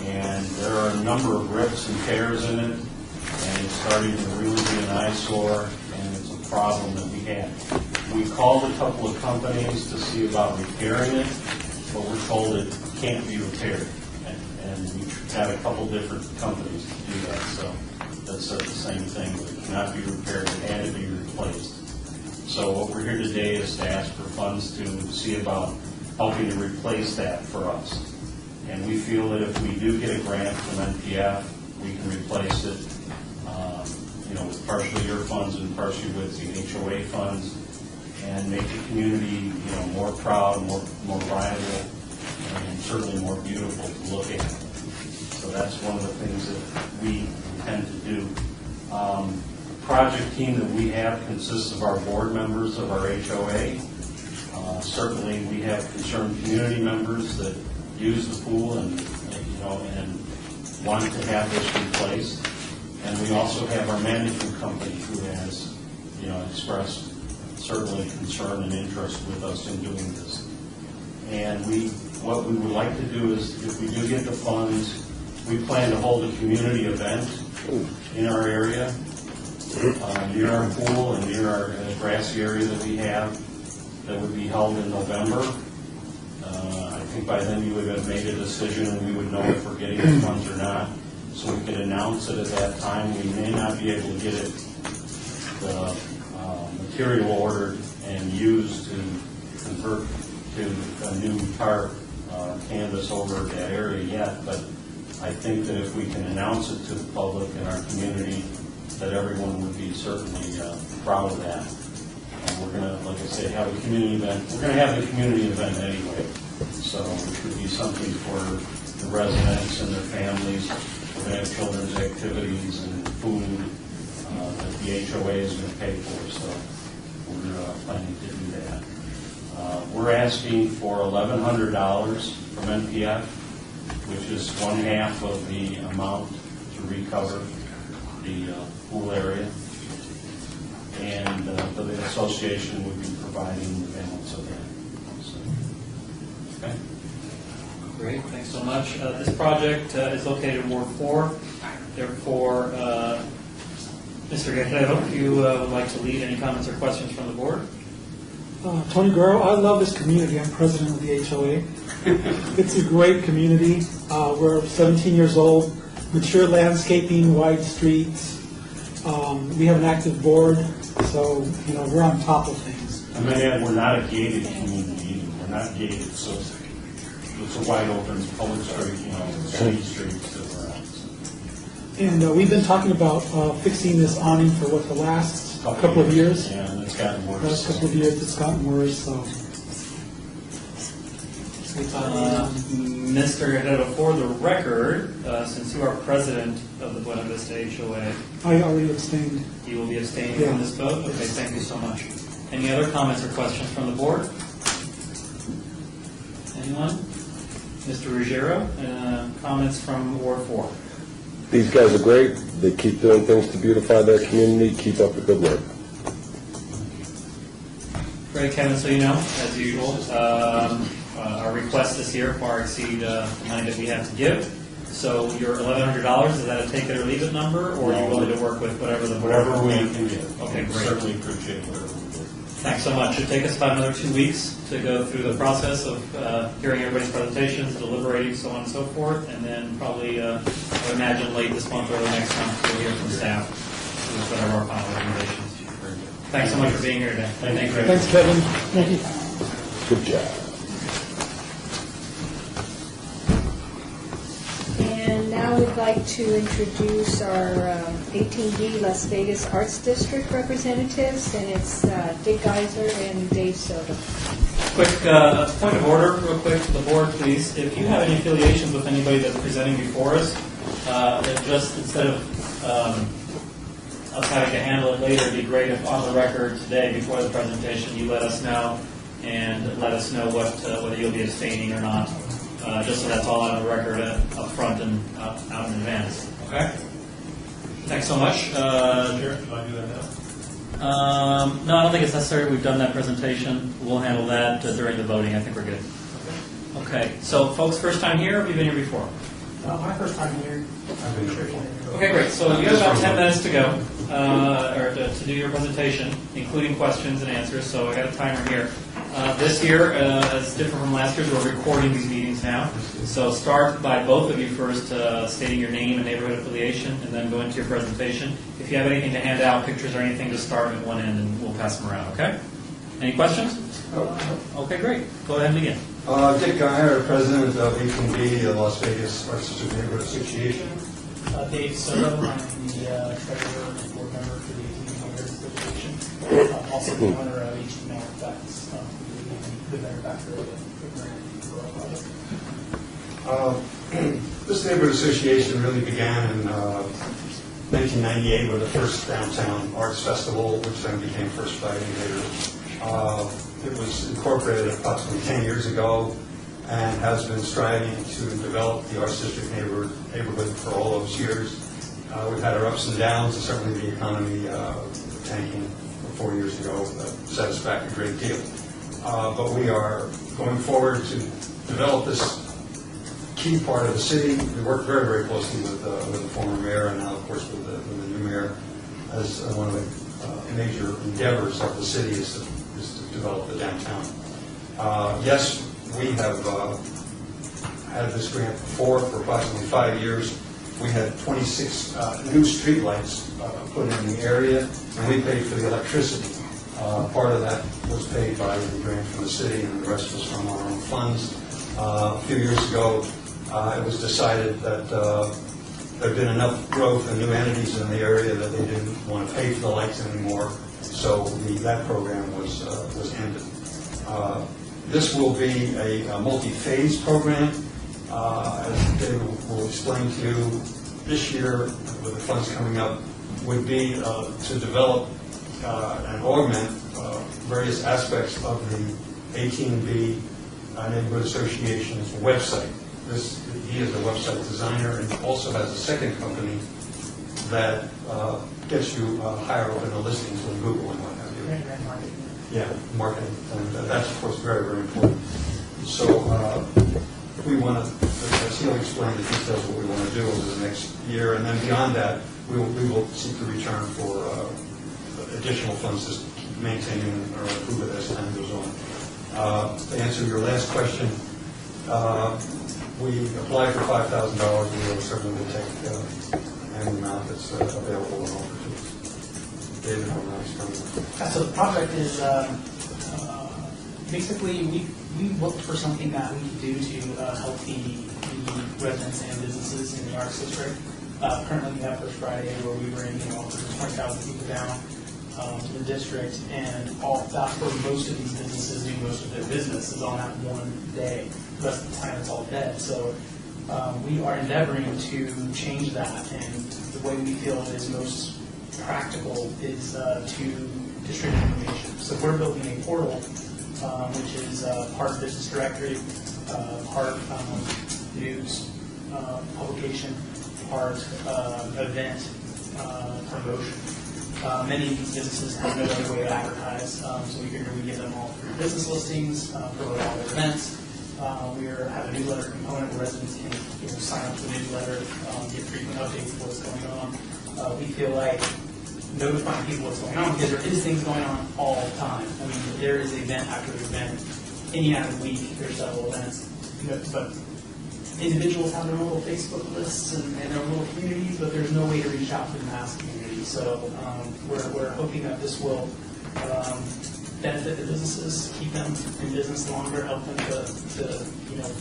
Speaker 3: And there are a number of rips and tears in it, and it's starting to really be an eyesore, and it's a problem that we have. We called a couple of companies to see about repairing it, but we're told it can't be repaired. And we've had a couple different companies do that, so that said the same thing, that it cannot be repaired, it had to be replaced. So what we're here today is to ask for funds to see about helping to replace that for us. And we feel that if we do get a grant from NPF, we can replace it, with partially your funds and partially with the HOA funds, and make the community, more proud, more viable, and certainly more beautiful to look at. So that's one of the things that we intend to do. The project team that we have consists of our board members of our HOA. Certainly, we have concerned community members that use the pool and want to have this replaced. And we also have our management company who has, expressed certainly concern and interest with us in doing this. And what we would like to do is, if we do get the funds, we plan to hold a community event in our area, near our pool and near our grassy area that we have, that would be held in November. I think by then you would have made a decision and we would know if we're getting the funds or not. So we could announce it at that time. We may not be able to get it
Speaker 7: material ordered and used to convert to a new tarp canvas over that area yet, but I think that if we can announce it to the public and our community, that everyone would be certainly proud of that. And we're going to, like I say, have a community event. We're going to have the community event anyway, so it should be something for the residents and their families. We're going to have children's activities and food that the HOA is going to pay for, so we're planning to do that. We're asking for $1,100 from NPF, which is 1/2 of the amount to recover the pool area, and the association would be providing the balance of that. So, okay.
Speaker 6: Great, thanks so much. This project is located in Ward 4. Therefore, Mr. Guerrero, if you would like to lead any comments or questions from the board?
Speaker 4: Tony Guerrero, I love this community. I'm president of the HOA. It's a great community. We're 17 years old, mature landscaping, wide streets. We have an active board, so we're on top of things.
Speaker 7: I might add, we're not a gated community either. We're not gated, so it's a wide open public street, city streets that we're on.
Speaker 4: And we've been talking about fixing this awning for the last couple of years.
Speaker 7: Yeah, and it's gotten worse.
Speaker 4: Last couple of years, it's gotten worse. So,
Speaker 6: Mr. Guerrero, for the record, since you are president of the Buena Vista HOA,
Speaker 4: I already abstained.
Speaker 6: you will be abstaining from this vote? Okay, thank you so much. Any other comments or questions from the board? Anyone? Mr. Ruggiero, comments from Ward 4?
Speaker 12: These guys are great. They keep doing things to beautify their community. Keep up the good work.
Speaker 6: Great, Kevin, so you know, as usual, our request this year far exceed the money that we have to give. So your $1,100, is that a take it or leave it number, or are you willing to work with whatever the board?
Speaker 7: Whatever we can get.
Speaker 6: Okay, great.
Speaker 7: Certainly appreciate whatever we get.
Speaker 6: Thanks so much. It'll take us about another 2 weeks to go through the process of hearing everybody's presentations, deliberating, so on and so forth, and then probably, I would imagine, late this month or early next month, we'll hear from staff with whatever our final recommendations. Thanks so much for being here today. Thank you.
Speaker 4: Thanks, Kevin. Thank you.
Speaker 12: Good job.
Speaker 1: And now we'd like to introduce our 18D Las Vegas Arts District representatives, and it's Dick Geiser and Dave Soto.
Speaker 6: Quick point of order, real quick, to the board, please. If you have any affiliations with anybody that's presenting before us, just instead of us having to handle it later, it'd be great if on the record today, before the presentation, you let us know and let us know whether you'll be abstaining or not, just so that's all on the record up front and out in advance. Okay? Thanks so much.
Speaker 11: Chair, should I do that now?
Speaker 6: No, I don't think it's necessary. We've done that presentation. We'll handle that during the voting. I think we're good. Okay. So, folks, first time here, or have you been here before?
Speaker 16: My first time here.
Speaker 6: Okay, great. So you have about 10 minutes to go, or to do your presentation, including questions and answers. So I got a timer here. This year, as different from last year, we're recording these meetings now. So start by both of you first stating your name and neighborhood affiliation, and then go into your presentation. If you have anything to hand out, pictures or anything, just start at one end, and we'll pass them around. Okay? Any questions? Okay, great. Go ahead and begin.
Speaker 22: Dick Geyer, President of 18B, the Las Vegas Arts District Neighborhood Association.
Speaker 23: Dave Soto, I'm the treasurer and board member for the 18B Neighborhood Association. I'm also the owner of 18 Matter Facts, the manufacturer of the project.
Speaker 22: This neighborhood association really began in 1998 with the first downtown arts festival, which then became First Friday later. It was incorporated approximately 10 years ago and has been striving to develop the Arts District neighborhood for all those years. We've had our ups and downs, and certainly the economy tanking 4 years ago set us back a great deal. But we are going forward to develop this key part of the city. We work very, very closely with the former mayor and now, of course, with the new mayor as one of the major endeavors of the city is to develop the downtown. Yes, we have had this grant before for approximately 5 years. we had 26 new streetlights put in the area, and we paid for the electricity. Part of that was paid by the grant from the city, and the rest was from our own funds. A few years ago, it was decided that there had been enough growth and new entities in the area that they didn't want to pay for the lights anymore, so that program was ended. This will be a multi-phase program. As David will explain to you, this year, with the funds coming up, would be to develop and augment various aspects of the 18B Neighborhood Association's website. He is a website designer and also has a second company that gets you higher up in the listings on Google and what have you. Yeah, marketing. And that's, of course, very, very important. So we want to, as he'll explain the details of what we want to do over the next year, and then beyond that, we will seek a return for additional funds to keep maintaining or improve it as time goes on. To answer your last question, we applied for $5,000. We certainly will take any amount that's available and offered to us. David, I'm not explaining that.
Speaker 23: So the project is basically we looked for something that we could do to help the residents and businesses in the Arts District. Currently, we have First Friday where we bring 20,000 people down to the district, and all that's where most of these businesses do most of their business is on that one day. The rest of the time, it's all dead. So we are endeavoring to change that, and the way we feel is most practical is to distribute information. So we're building a portal, which is part business directory, part news publication, part event promotion. Many of these businesses have no other way to advertise, so we figure we get them all through business listings, promote all their events. We have a newsletter component where residents can sign up to the newsletter, get frequent updates of what's going on. We feel like notifying people what's going on, because there is things going on all the time. I mean, there is event after event. Any night of the week, there's several events. But individuals have their own little Facebook lists and their little communities, but there's no way to reach out to the mass community. So we're hoping that this will benefit the businesses, keep them in business longer, help them to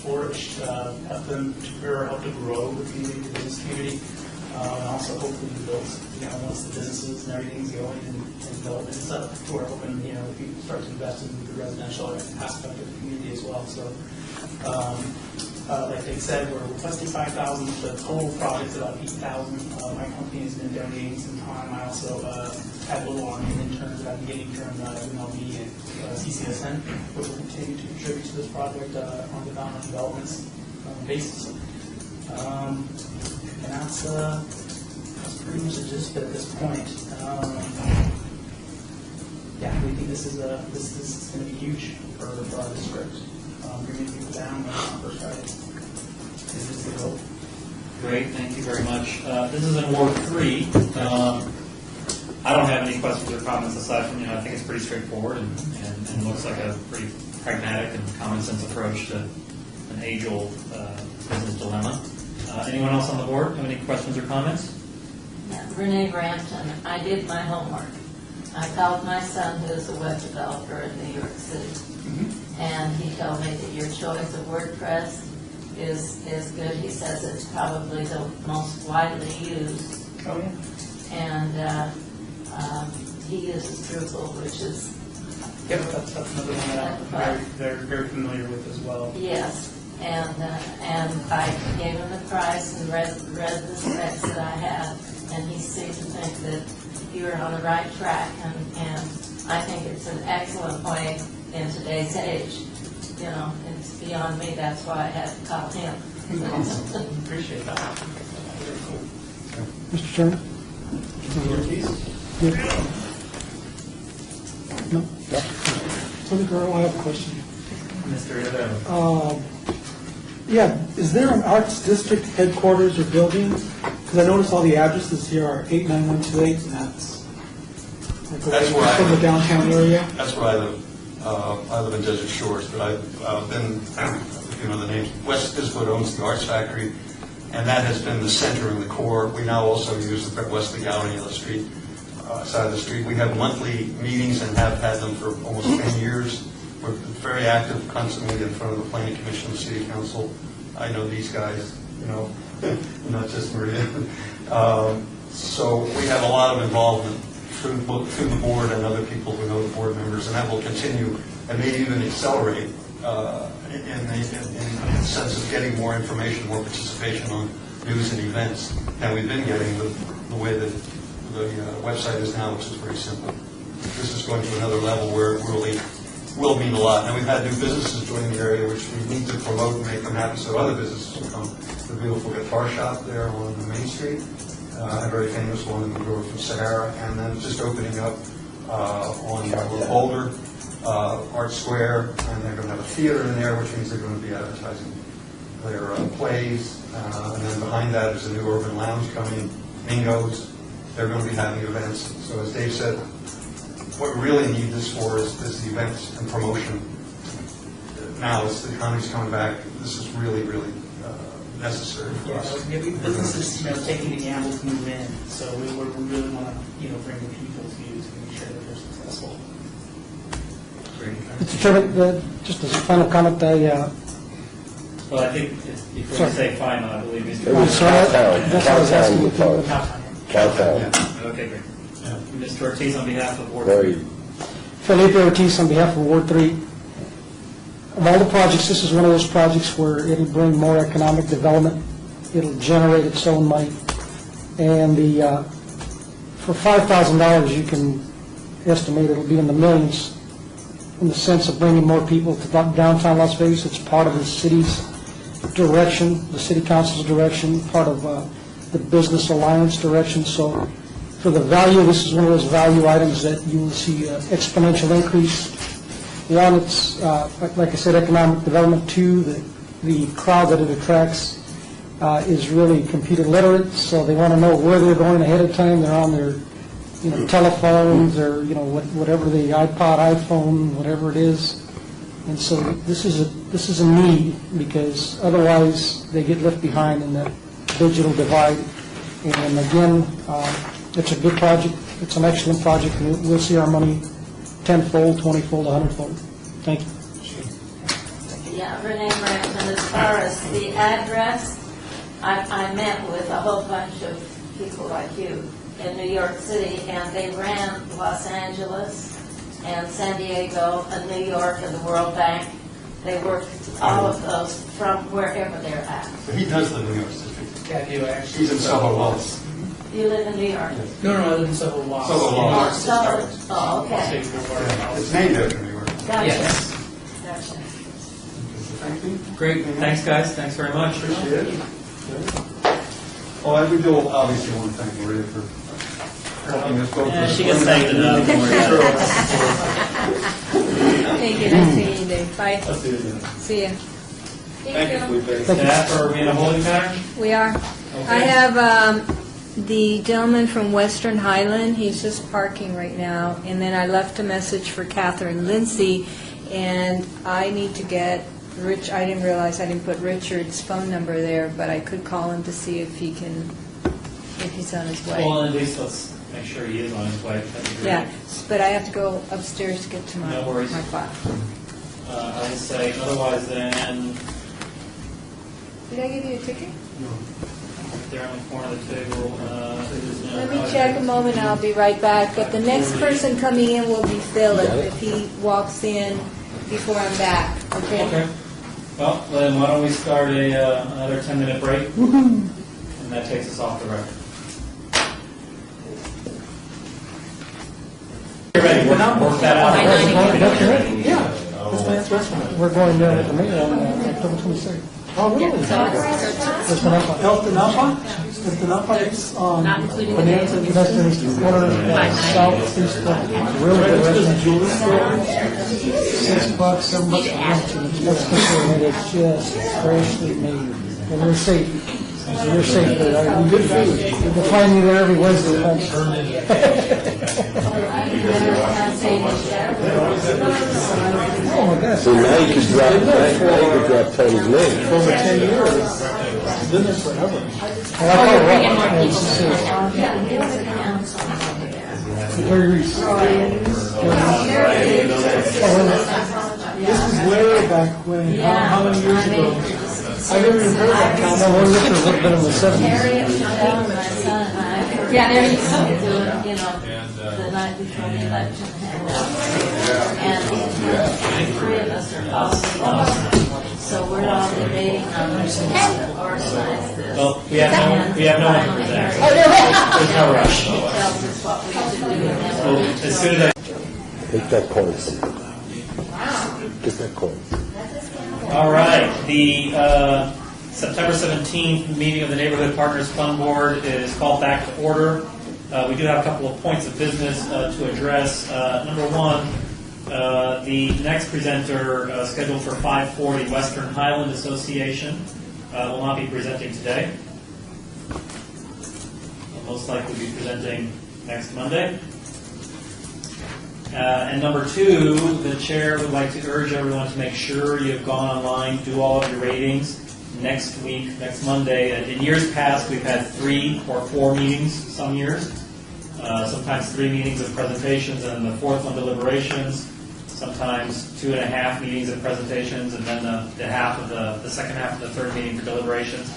Speaker 23: flourish, help them to grow the community, the business community, and also hopefully build, once the businesses and everything's going and development is up, we're hoping, if people start to invest in the residential aspect of the community as well. So, like they said, we're requesting $5,000. The total project's about $8,000. My company has been donating some time. I also had a little on interns that I'm getting from MLB and CCSN, which will continue to contribute to this project on the developments basis. And that's pretty much the gist at this point. Yeah, we think this is going to be huge for our district. Bringing people down on First Friday. This is the goal.
Speaker 6: Great, thank you very much. This is in Ward 3. I don't have any questions or comments aside from, I think it's pretty straightforward and looks like a pretty pragmatic and common sense approach to an age-old business dilemma. Anyone else on the board have any questions or comments?
Speaker 8: Yeah, Renee Brampton. I did my homework. I called my son, who is a web developer in New York City, and he told me that your choice of WordPress is good. He says it's probably the most widely used.
Speaker 23: Oh, yeah.
Speaker 8: And he uses Drupal, which is...
Speaker 23: Yep, that's another one that I'm very familiar with as well.
Speaker 8: Yes, and I gave him the price and read the specs that I had, and he seemed to think that you were on the right track, and I think it's an excellent way in today's age. It's beyond me. That's why I had to call him.
Speaker 23: Awesome. Appreciate that. Very cool.
Speaker 4: Mr. Chairman? No? So the girl, I have a question.
Speaker 6: Mr. Rivera.
Speaker 4: Yeah, is there an Arts District headquarters or building? Because I noticed all the addresses here are 89128, and that's
Speaker 22: where
Speaker 4: from the downtown area.
Speaker 22: That's where I live. I live in Desert Shores, but I've been, if you know the name, West Bisbee owns the Arts Factory. and that has been the center and the core. We now also use the Wesley Gallery on the street, side of the street. We have monthly meetings and have had them for almost 10 years. We're very active, constantly in front of the Planning Commission and City Council. I know these guys, not just Maria. So we have a lot of involvement through the board and other people who know the board members, and that will continue and maybe even accelerate in the sense of getting more information, more participation on news and events than we've been getting the way that the website is now, which is very simple. This is going to another level where it really will mean a lot. Now, we've had new businesses join the area, which we need to promote and make them happen so other businesses will come. The beautiful guitar shop there on the Main Street, a very famous one in the road from Sahara, and then just opening up on Boulder, Art Square, and they're going to have a theater in there, which means they're going to be advertising their plays, and then behind that is a new urban lounge coming, Mingo's. They're going to be having events. So as Dave said, what we really need this for is the events and promotion. Now, as the economy's coming back, this is really, really necessary for us.
Speaker 23: Yeah, businesses, taking the gamble to move in, so we really want to, bring the people to make sure that they're successful.
Speaker 9: Mr. Chairman, just as a final comment,
Speaker 6: Well, I think before you say final, I believe Mr.
Speaker 12: It was Cowtown.
Speaker 9: That's what I was asking you.
Speaker 12: Cowtown.
Speaker 6: Okay, great. Mr. Ortiz, on behalf of Ward
Speaker 12: Very.
Speaker 6: 3.
Speaker 9: Felipe Ortiz on behalf of Ward 3. Of all the projects, this is one of those projects where it'll bring more economic development. It'll generate its own money. And for $5,000, you can estimate it'll be in the millions in the sense of bringing more people to downtown Las Vegas. It's part of the city's direction, the city council's direction, part of the Business Alliance direction. So for the value, this is one of those value items that you will see exponential increase. One, it's, like I said, economic development. Two, the crowd that it attracts is really computer literate, so they want to know where they're going ahead of time. They're on their telephones or, whatever, the iPod, iPhone, whatever it is. And so this is a need, because otherwise they get left behind in that digital divide. And again, it's a good project. It's an excellent project, and we'll see our money tenfold, 20-fold, 100-fold. Thank you.
Speaker 8: Yeah, Renee Brampton, as far as the address, I met with a whole bunch of people like you in New York City, and they ran Los Angeles and San Diego and New York and the World Bank. They work all of those from wherever they're at.
Speaker 22: But he does live in New York City.
Speaker 23: Yeah, I do, actually.
Speaker 22: He's in Soho Walls.
Speaker 8: You live in New York?
Speaker 23: No, I live in Soho Walls.
Speaker 22: Soho Walls.
Speaker 8: Oh, okay.
Speaker 22: It's named after New York.
Speaker 8: Gotcha.
Speaker 6: Yes.
Speaker 8: Gotcha.
Speaker 22: Thank you.
Speaker 6: Great. Thanks, guys. Thanks very much.
Speaker 22: Appreciate it. Oh, we do obviously want to thank Maria for helping us go through.
Speaker 6: She gets thanked enough. Don't worry about it.
Speaker 1: Thank you. Nice seeing you, Dave. Bye.
Speaker 22: I'll see you again.
Speaker 1: See ya.
Speaker 22: Thank you, Felipe.
Speaker 6: Staff, are we in a holding pattern?
Speaker 1: We are. I have the gentleman from Western Highland. He's just parking right now. And then I left a message for Catherine Lindsay, and I need to get Rich. I didn't realize I didn't put Richard's phone number there, but I could call him to see if he can, if he's on his way.
Speaker 6: Well, at least let's make sure he is on his way. That'd be great.
Speaker 1: Yeah, but I have to go upstairs to get to my
Speaker 6: No worries.
Speaker 1: my class.
Speaker 6: I will say, otherwise then,
Speaker 1: Did I give you a ticket?
Speaker 6: right there on the corner of the table.
Speaker 1: Let me check a moment, I'll be right back. But the next person coming in will be Philip if he walks in before I'm back, okay?
Speaker 6: Okay. Well, then why don't we start another 10-minute break? And that takes us off the record. You're ready. Work that out.
Speaker 9: Yeah. We're going there with the mayor on October 22nd.
Speaker 4: Oh, really? Elton Alpha? Elton Alpha, it's on Bonanza.
Speaker 9: That's the corner southeast of really good restaurant. $6, $7 for lunch. That's for sure. And it's just freshly made. And we're safe. We're safe there. Good food. You can find me there every Wednesday. Oh, my gosh.
Speaker 12: So now you could drop Tony's name.
Speaker 9: For over 10 years. It's been there forever. Larry Reese. This is way back when, how many years ago? I never even heard of that council. No, this was a bit in the 70s.
Speaker 8: Yeah, there you go. You know, the night before the election. And three of us are all, so we're all debating on how to organize this.
Speaker 6: Well, we have no one to present. There's no rush.
Speaker 8: He tells us what we should do, and then
Speaker 6: Well,
Speaker 8: we'll
Speaker 6: as soon as I
Speaker 12: Take that coin from me. Get that coin.
Speaker 6: All right, the September 17th meeting of the Neighborhood Partners Fund Board is called back to order. We do have a couple of points of business to address. Number one, the next presenter scheduled for 5:40, Western Highland Association, will not be presenting today. Will most likely be presenting next Monday. And number two, the chair would like to urge everyone to make sure you've gone online, do all of your ratings next week, next Monday. In years past, we've had 3 or 4 meetings some years, sometimes 3 meetings of presentations and the 4th one deliberations, sometimes 2.5 meetings of presentations and then the second half of the 3rd meeting for deliberations.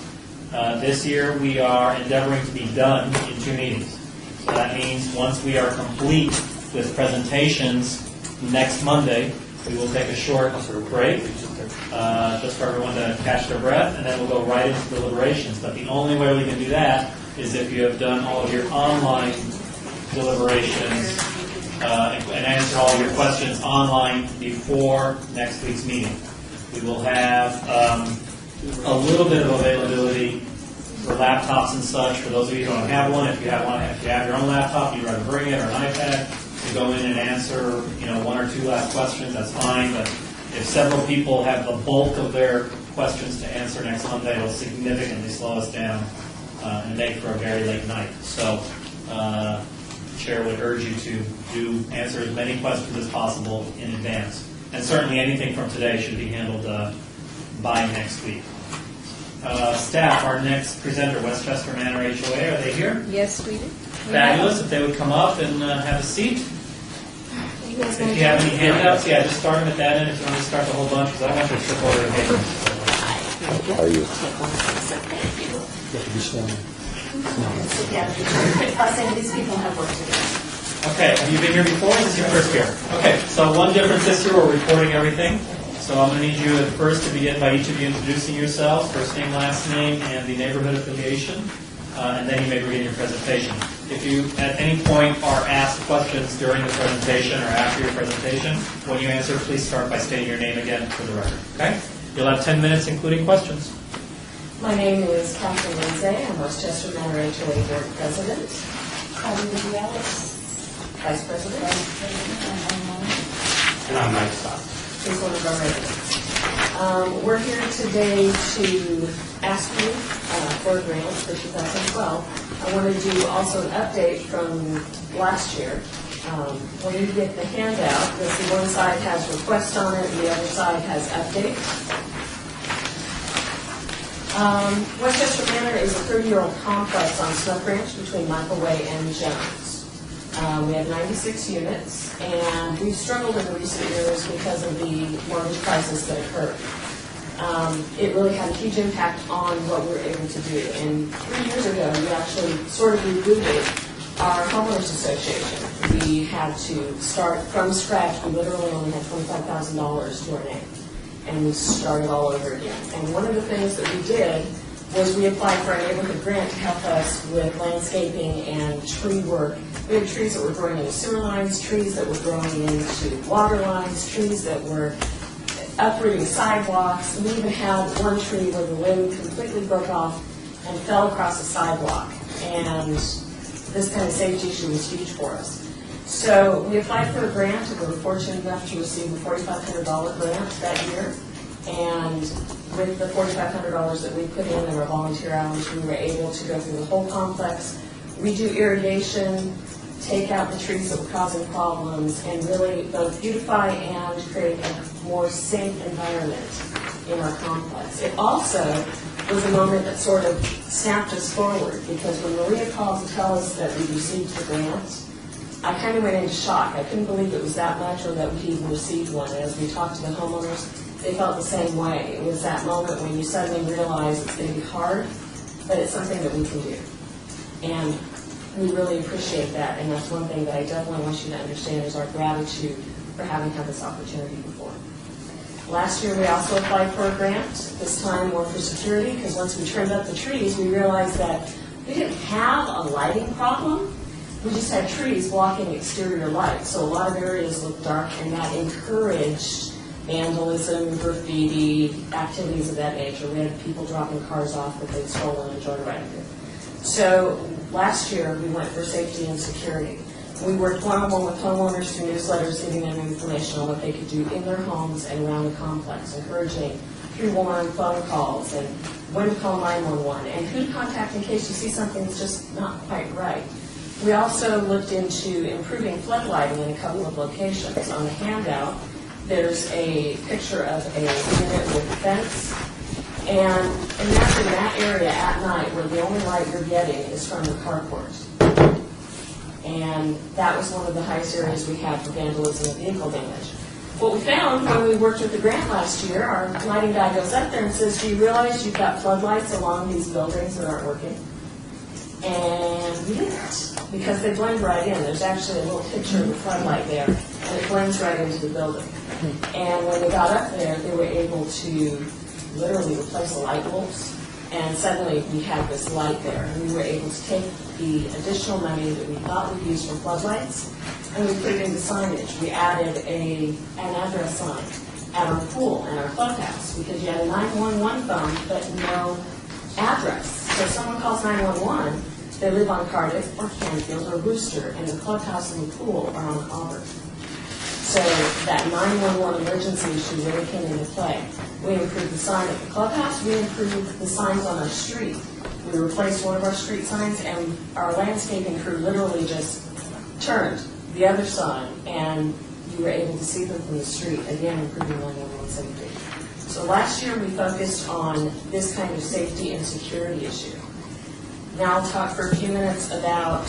Speaker 6: This year, we are endeavoring to be done in 2 meetings. So that means once we are complete with presentations next Monday, we will take a short break, just for everyone to catch their breath, and then we'll go right into deliberations. But the only way we can do that is if you have done all of your online deliberations and answer all of your questions online before next week's meeting. We will have a little bit of availability for laptops and such. For those of you who don't have one, if you have your own laptop, you'd rather bring it, or an iPad, to go in and answer, 1 or 2 last questions, that's fine. But if several people have the bulk of their questions to answer next Monday, it'll significantly slow us down and make for a very late night. So, the chair would urge you to answer as many questions as possible in advance. And certainly anything from today should be handled by next week. Staff, our next presenter, Westchester Manor HOA, are they here?
Speaker 1: Yes, we do.
Speaker 6: Fabulous. If they would come up and have a seat. If you have any handouts, just start them at that end if you want to start the whole bunch, because I want you to trip over the paper.
Speaker 12: How are you?
Speaker 13: These people have work to do.
Speaker 6: Okay, have you been here before? This is your first year. Okay, so one difference this year, we're recording everything. So I'm going to need you at first to begin by each of you introducing yourselves, first name, last name, and the neighborhood affiliation, and then you may begin your presentation. If you at any point are asked questions during the presentation or after your presentation, when you answer, please start by stating your name again for the record. Okay? You'll have 10 minutes, including questions.
Speaker 15: My name is Catherine Lindsay. I'm Westchester Manor HOA Board President. Libby Ellis, Vice President.
Speaker 18: And I'm Mike Stock.
Speaker 15: He's one of our residents. We're here today to ask you for a grant for 2012. I want to do also an update from last year. When you get the handout, you'll see one side has request on it, and the other side has update. Westchester Manor is a 30-year-old complex on Snuff Ranch between Michael Way and Jones. We have 96 units, and we've struggled in recent years because of the mortgage crisis that occurred. It really had a huge impact on what we were able to do. And 3 years ago, we actually sort of rebooted our homeowners association. We had to start from scratch. We literally only had $25,000 to our name, and we started all over again. And one of the things that we did was we applied for a neighborhood grant to help us with landscaping and tree work. We had trees that were growing into sewer lines, trees that were growing into water lines, trees that were uprooting sidewalks. We even had one tree where the limb completely broke off and fell across the sidewalk. And this kind of safety issue was huge for us. So we applied for a grant, and we were fortunate enough to receive a $4,500 grant that year. And with the $4,500 that we put in our volunteer hours, we were able to go through the whole complex, redo irrigation, take out the trees that were causing problems, and really both beautify and create a more safe environment in our complex. It also was a moment that sort of snapped us forward, because when Maria called to tell us that we received the grant, I kind of went into shock. I couldn't believe it was that much, or that we even received one. And as we talked to the homeowners, they felt the same way. It was that moment when you suddenly realize it's going to be hard, but it's something that we can do. And we really appreciate that, and that's one thing that I definitely want you to understand is our gratitude for having had this opportunity before. Last year, we also applied for a grant, this time more for security, because once we trimmed up the trees, we realized that we didn't have a lighting problem. We just had trees blocking exterior light, so a lot of areas looked dark, and that encouraged vandalism, graffiti, activities of that nature. We had people dropping cars off that they'd stolen and joyriding it. So last year, we went for safety and security. We worked one-on-one with homeowners through newsletters, giving them information on what they could do in their homes and around the complex, encouraging pre-warned phone calls and when to call 911 and who to contact in case you see something that's just not quite right. We also looked into improving flood lighting in a couple of locations. On the handout, there's a picture of a unit with a fence. And imagine that area at night where the only light you're getting is from the carport. And that was one of the highest areas we had for vandalism and vehicle damage. What we found when we worked with the grant last year, our lighting guy goes up there and says, do you realize you've got floodlights along these buildings that aren't working? And we didn't, because they blend right in. There's actually a little picture of the floodlight there, and it blends right into the building. And when they got up there, they were able to literally replace the light bulbs, and suddenly we had this light there. And we were able to take the additional money that we thought we'd use for floodlights, and we put it into signage. We added an address sign at our pool and our clubhouse, because you had a 911 phone, but no address. So if someone calls 911, they live on Cardiff or Canfield or Worcester, and the clubhouse and the pool are on Auburn. So that 911 emergency issue really came into play. We improved the sign at the clubhouse. We improved the signs on our street. We replaced one of our street signs, and our landscaping crew literally just turned the other sign, and you were able to see them from the street, again, improving 911 safety. So last year, we focused on this kind of safety and security issue. Now I'll talk for a few minutes about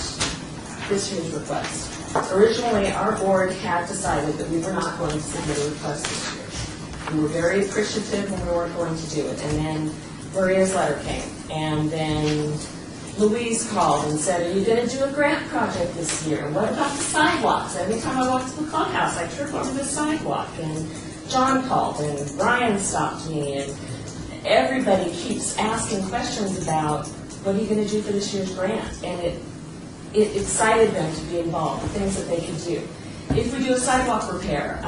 Speaker 15: this year's request. Originally, our board had decided that we were not going to submit a request this year. We were very appreciative when we weren't going to do it. And then Maria's letter came. And then Louise called and said, are you going to do a grant project this year? And what about the sidewalks? Every time I walk to the clubhouse, I trip over the sidewalk. And John called, and Brian stopped me, and everybody keeps asking questions about what are you going to do for this year's grant? And it excited them to be involved, the things that they could do. If we do a sidewalk repair,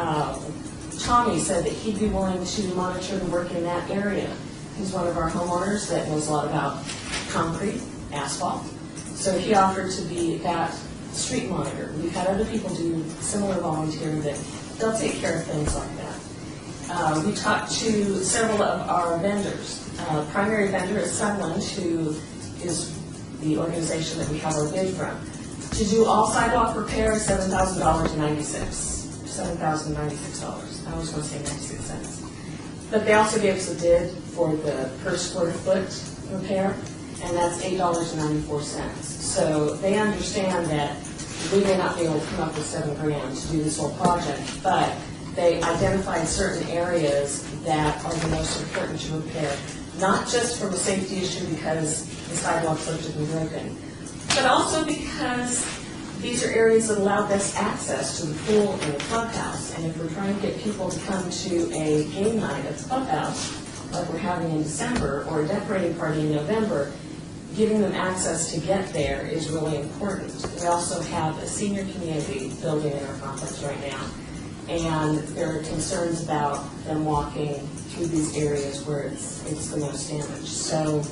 Speaker 15: Tommy said that he'd be willing to monitor the work in that area. He's one of our homeowners that knows a lot about concrete, asphalt. So he offered to be that street monitor. We've had other people do similar volunteer that they'll take care of things like that. We talked to several of our vendors. Primary vendor is Sunland, who is the organization that we have our bid from. To do all sidewalk repair is $7,096. I was going to say 96 cents. But they also gave us a bid for the per square foot repair, and that's $8.94. So they understand that we may not be able to come up with $7,000 to do this whole project, but they identified certain areas that are the most important to repair, not just from a safety issue because the sidewalks have been broken, but also because these are areas that allow best access to the pool and the clubhouse. And if we're trying to get people to come to a game night at the clubhouse, like we're having in December, or a decorating party in November, giving them access to get there is really important. We also have a senior community building in our complex right now, and there are concerns about them walking through these areas where it's the most damage. So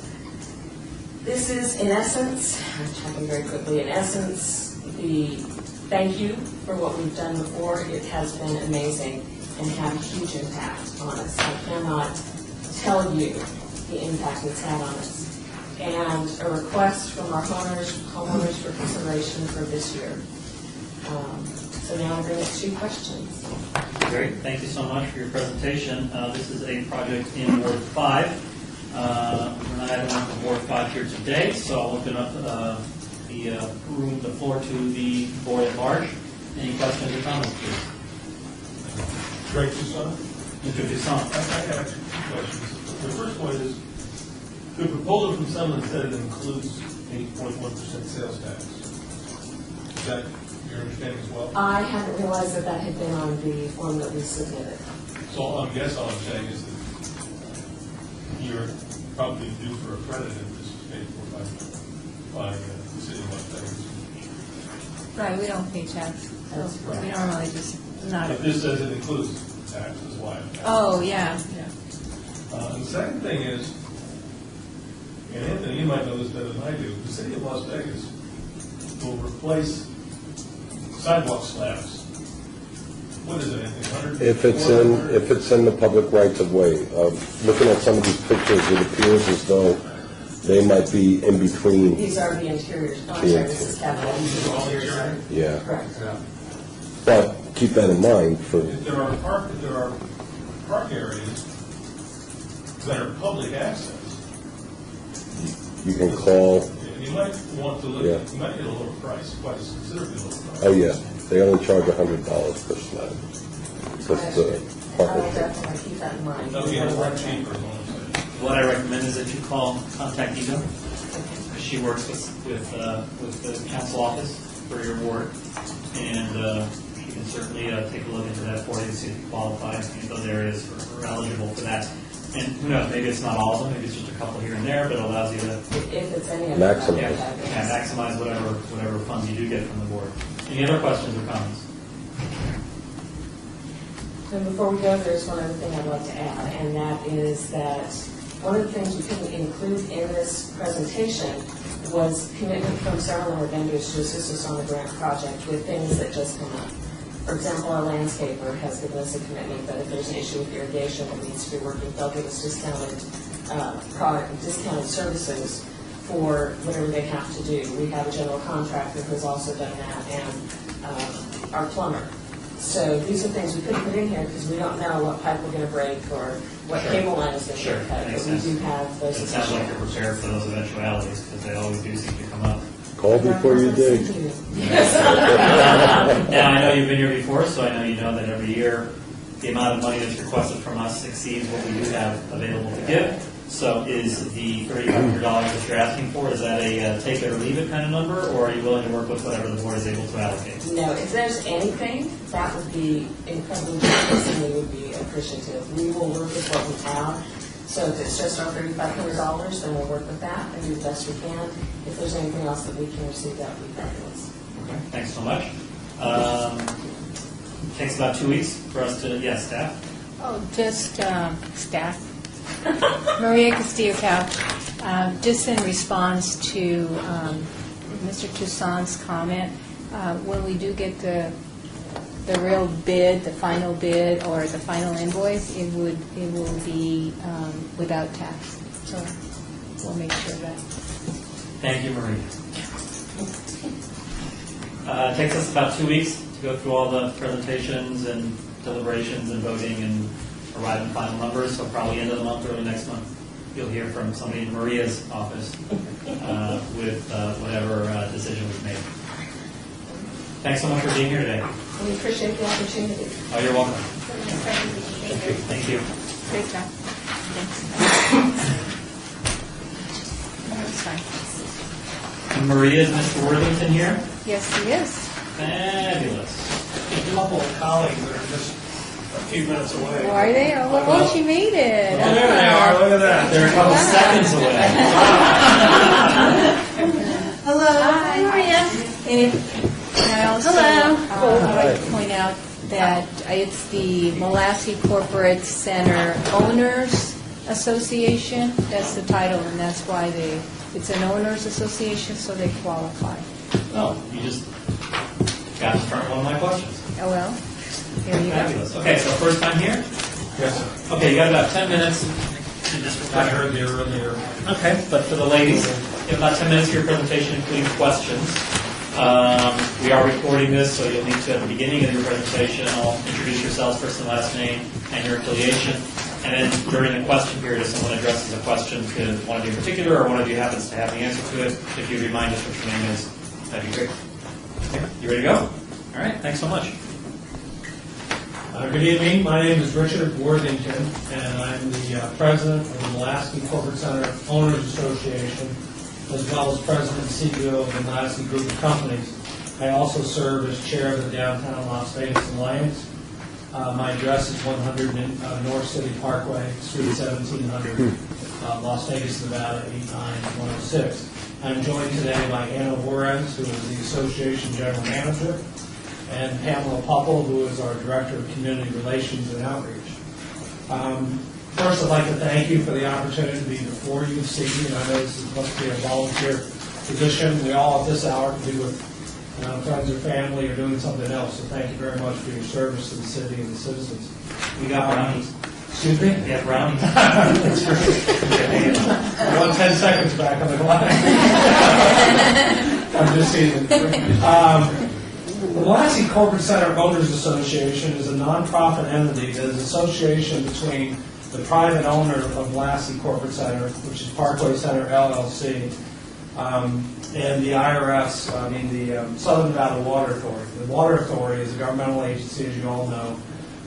Speaker 15: this is, in essence, I'm talking very quickly, in essence, the thank you for what we've done before. It has been amazing and had a huge impact on us. I cannot tell you the impact it's had on us. And a request from our homeowners for consideration for this year. So now I'm bringing it to questions.
Speaker 6: Great, thank you so much for your presentation. This is a project in Ward 5. We're not having one from Ward 5 here today, so I'll open up the floor to the board at large. Any questions or comments, please?
Speaker 11: Greg Toussaint?
Speaker 6: Mr. Toussaint.
Speaker 11: I have two questions. The first one is, the proposal from someone said it includes 8.1% sales tax. Is that your understanding as well?
Speaker 15: I hadn't realized that that had been on the form that we submitted.
Speaker 11: So I guess all I'm saying is that you're probably due for a credit if this is paid for by the city of Las Vegas.
Speaker 1: Right, we don't pay tax.
Speaker 15: That's
Speaker 1: We
Speaker 15: correct.
Speaker 1: normally just not.
Speaker 11: But this says it includes tax, is why I'm asking.
Speaker 1: Oh, yeah, yeah.
Speaker 11: And the second thing is, and Anthony, you might know this better than I do, the city of Las Vegas will replace sidewalk slabs. What is it, Anthony, 100?
Speaker 12: If it's in the public rights of way, looking at some of these pictures, it appears as though they might be in between.
Speaker 15: These are the interiors. Oh, I'm sorry, this is capital. These are the interiors.
Speaker 12: Yeah,
Speaker 15: Correct.
Speaker 12: but keep that in mind for,
Speaker 11: There are park areas that are public access.
Speaker 12: you can call,
Speaker 11: And you might want to look,
Speaker 12: Yeah.
Speaker 11: you might get a lower price, quite a considerably lower price.
Speaker 12: oh yeah, they only charge $100 per slab. Just the
Speaker 15: I will
Speaker 12: partnership.
Speaker 15: definitely keep that in mind.
Speaker 11: They'll get a lot cheaper, is what I'm saying.
Speaker 6: What I recommend is that you contact Eva. She works with the council office for your ward, and she can certainly take a look into that for you, see if you qualify in those areas or are eligible for that. And who knows, maybe it's not all of them, maybe it's just a couple here and there, but it allows you to
Speaker 15: If it's any of them.
Speaker 12: Maximize.
Speaker 6: maximize whatever funds you do get from the board. Any other questions or comments?
Speaker 15: And before we go, there's one other thing I'd like to add, and that is that one of the things we couldn't include in this presentation was commitment from several of our vendors to assist us on the grant project with things that just come up. For example, our landscaper has given us a commitment that if there's an issue with irrigation that needs to be working, they'll give us discounted services for whatever they have to do. We have a general contractor who's also done that, and our plumber. So these are things we couldn't put in here because we don't know what pipe we're going to break or what cable line is going to get cut. But we do have those.
Speaker 6: It sounds like you're prepared for those eventualities, because they always do seem to come up.
Speaker 12: Call before you dig.
Speaker 6: Now, I know you've been here before, so I know you know that every year, the amount of money that's requested from us exceeds what we do have available to give. So is the $3,500 that you're asking for, is that a take it or leave it kind of number, or are you willing to work with whatever the board is able to allocate?
Speaker 15: No, if there's anything, that would be incredibly generous and we would be appreciative. We will work with what we have. So if it's just our $3,500, then we'll work with that and do the best we can. If there's anything else that we can receive, that would be fabulous.
Speaker 6: Okay, thanks so much. Takes about 2 weeks for us to, yes, staff?
Speaker 1: Oh, just staff. Maria Castillo-Cow, just in response to Mr. Toussaint's comment, when we do get the real bid, the final bid, or the final invoice, it will be without tax. So we'll make sure of that.
Speaker 6: Thank you, Marie. It takes us about 2 weeks to go through all the presentations and deliberations and voting and arrive at final numbers, so probably end of the month, early next month, you'll hear from somebody in Maria's office with whatever decision was made. Thanks so much for being here today.
Speaker 15: We appreciate the opportunity.
Speaker 6: Oh, you're welcome. Thank you.
Speaker 1: Great job. Thanks. That's fine.
Speaker 6: And Maria, is Mr. Worthington here?
Speaker 1: Yes, he is.
Speaker 6: Fabulous.
Speaker 16: A couple of colleagues that are just a few minutes away.
Speaker 1: Oh, are they? Oh, well, she made it.
Speaker 16: Oh, there they are, look at that.
Speaker 6: They're a couple seconds away.
Speaker 1: Hello. Hi, Maria. And I also would like to point out that it's the Molassie Corporate Center Owners Association. That's the title, and that's why it's an owners association, so they qualify.
Speaker 6: Oh, you just got to start one of my questions.
Speaker 1: Oh, well, here you go.
Speaker 6: Fabulous. Okay, so first time here?
Speaker 11: Yes, sir.
Speaker 6: Okay, you got about 10 minutes.
Speaker 11: I heard the earlier.
Speaker 6: Okay, but for the ladies, you have about 10 minutes for your presentation, including questions. We are recording this, so you'll need to, at the beginning of your presentation, all introduce yourselves, first and last name, and your affiliation. And then during the question period, if someone addresses a question to one of you in particular, or one of you happens to have the answer to it, if you remind us what your name is, that'd be great. Okay, you ready to go? All right, thanks so much.
Speaker 18: Good evening. My name is Richard Worthington, and I'm the president of the Mulaski Corporate Center Owners Association, as well as president and CEO of the Mulaski Group of Companies. I also serve as chair of the Downtown Las Vegas Alliance. My address is 100 North City Parkway, Suite 1700, Las Vegas, Nevada, 89106. I'm joined today by Anna Juarez, who is the association general manager, and Pamela Popple, who is our Director of Community Relations and Outreach. First, I'd like to thank you for the opportunity to be before you this evening. I know this must be a volunteer position. We all at this hour can be with friends or family or doing something else, so thank you very much for your service to the city and the citizens.
Speaker 6: We got brownies.
Speaker 18: Excuse me?
Speaker 6: We have brownies.
Speaker 18: That's great. I want 10 seconds back on the clock. I'm just teasing. The Mulaski Corporate Center Owners Association is a nonprofit entity that is an association between the private owner of Mulaski Corporate Center, which is Parkway Center LLC, and the IRS, the Southern Nevada Water Authority. The Water Authority is a governmental agency, as you all know.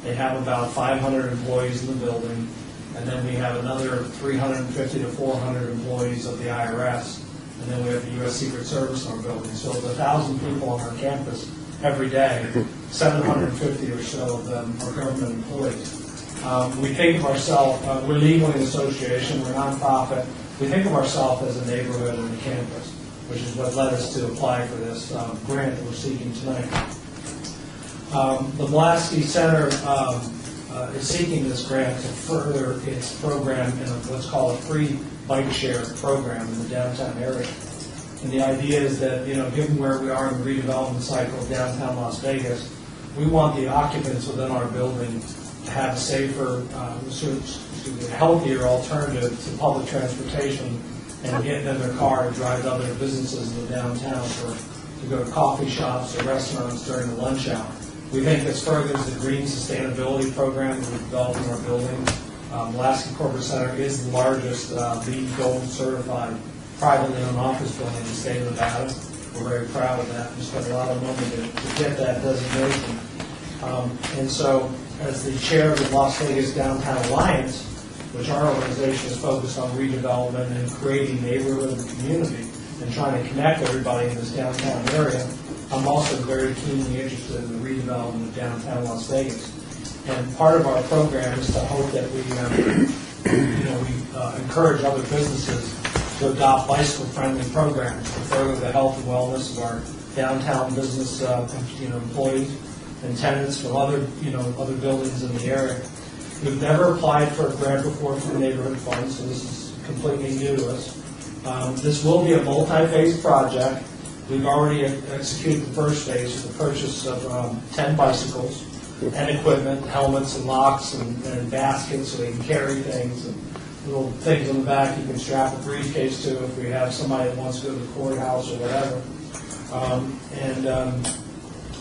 Speaker 18: They have about 500 employees in the building, and then we have another 350 to 400 employees of the IRS, and then we have the U.S. Secret Service in our building. So there's 1,000 people on our campus every day. 750 or so of them are government employees. We think of ourselves, we're legally an association, we're a nonprofit. We think of ourselves as a neighborhood and a campus, which is what led us to apply for this grant that we're seeking tonight. The Mulaski Center is seeking this grant to further its program in what's called a free bike share program in the downtown area. And the idea is that, given where we are in the redevelopment cycle of downtown Las Vegas, we want the occupants within our building to have a safer, healthier alternative to public transportation and get in their car and drive to other businesses in the downtown or to go to coffee shops or restaurants during the lunch hour. We think this furthers the green sustainability program that we're developing in our building. Mulaski Corporate Center is the largest LEED Gold certified privately owned office building in the state of Nevada. We're very proud of that. We spent a lot of money to get that designation. And so, as the chair of the Las Vegas Downtown Alliance, which our organization is focused on redevelopment and creating neighborhood and community and trying to connect everybody in this downtown area, I'm also very keenly interested in the redevelopment of downtown Las Vegas. And part of our program is to hope that we encourage other businesses to adopt bicycle-friendly programs to further the health and wellness of our downtown business employees and tenants from other buildings in the area. We've never applied for a grant before from the neighborhood fund, so this is completely new to us. This will be a multi-phase project. We've already executed the first phase with the purchase of 10 bicycles and equipment, helmets and locks and baskets so they can carry things and little things on the back you can strap a briefcase to if we have somebody that wants to go to the courthouse or whatever.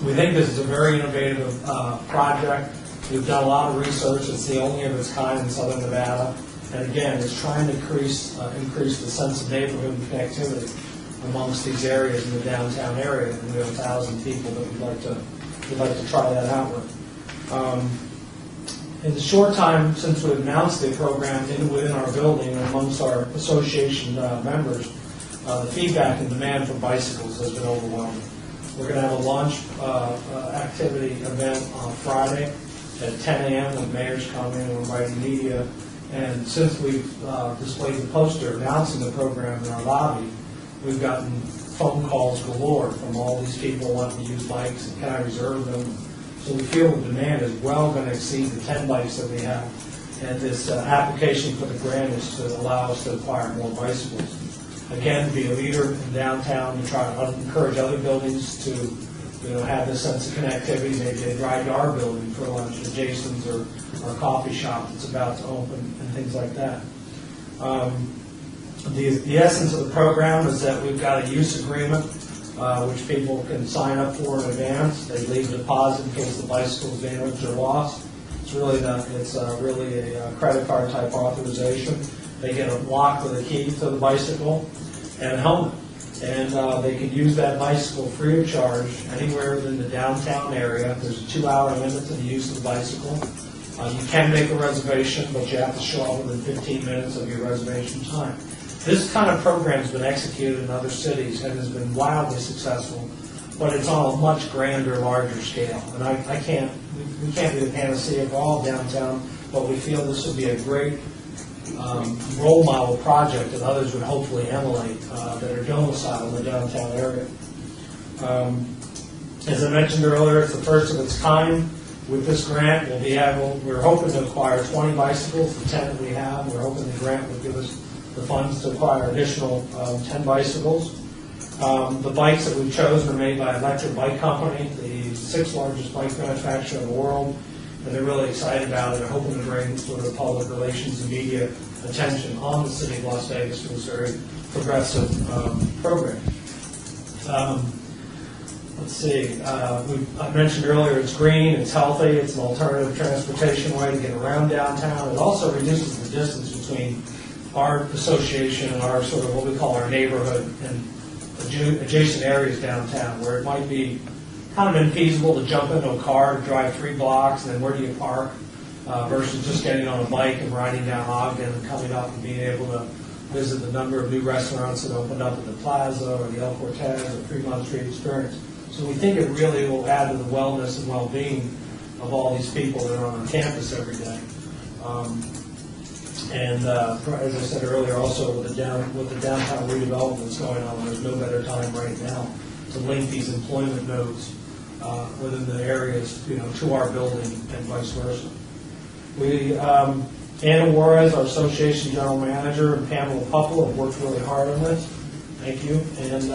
Speaker 18: We think this is a very innovative project. We've done a lot of research. It's the only of its kind in Southern Nevada. And again, it's trying to increase the sense of neighborhood and connectivity amongst these areas in the downtown area. And we have 1,000 people that we'd like to try that out with. In the short time since we've announced the program within our building and amongst our association members, the feedback and demand for bicycles has been overwhelming. We're going to have a launch activity event on Friday at 10 a.m. when mayors come in and we're inviting media. And since we've displayed the poster announcing the program in our lobby, we've gotten phone calls galore from all these people wanting to use bikes and can I reserve them. So we feel the demand is well going to exceed the 10 bikes that we have. And this application for the grant is to allow us to acquire more bicycles. Again, to be a leader in downtown, to try to encourage other buildings to have this sense of connectivity. Maybe they drive to our building for lunch, or Jason's or our coffee shop that's about to open, and things like that. The essence of the program is that we've got a use agreement which people can sign up for in advance. They leave a deposit in case the bicycle is damaged or lost. It's really a credit card type authorization. They get a lock with a key to the bicycle and a helmet. And they can use that bicycle free of charge anywhere within the downtown area. There's a 2-hour limit to the use of the bicycle. You can make a reservation, but you have to show up within 15 minutes of your reservation time. This kind of program has been executed in other cities and has been wildly successful, but it's on a much grander, larger scale. And we can't be the panacea for all downtown, but we feel this would be a great role model project that others would hopefully emulate that are domiciled in the downtown area. As I mentioned earlier, it's the first of its kind. With this grant, we're hoping to acquire 20 bicycles, the 10 that we have. We're hoping the grant will give us the funds to acquire additional 10 bicycles. The bikes that we've chosen are made by Electric Bike Company, the 6th largest bike manufacturer in the world, and they're really excited about it. They're hoping to bring sort of public relations and media attention on the city of Las Vegas to this very progressive program. Let's see, I mentioned earlier it's green, it's healthy, it's an alternative transportation way to get around downtown. It also reduces the distance between our association and our sort of what we call our neighborhood and adjacent areas downtown, where it might be kind of infeasible to jump into a car, drive 3 blocks, and then where do you park, versus just getting on a bike and riding down Ogden and coming up and being able to visit the number of new restaurants that opened up at the Plaza or the El Cortez or Fremont Street Experience. So we think it really will add to the wellness and well-being of all these people that are on campus every day. As I said earlier, also with the downtown redevelopment that's going on, there's no better time right now to link these employment nodes within the areas, to our building and vice versa. Anna Juarez, our association general manager, and Pamela Puppel have worked really hard on this. Thank you. And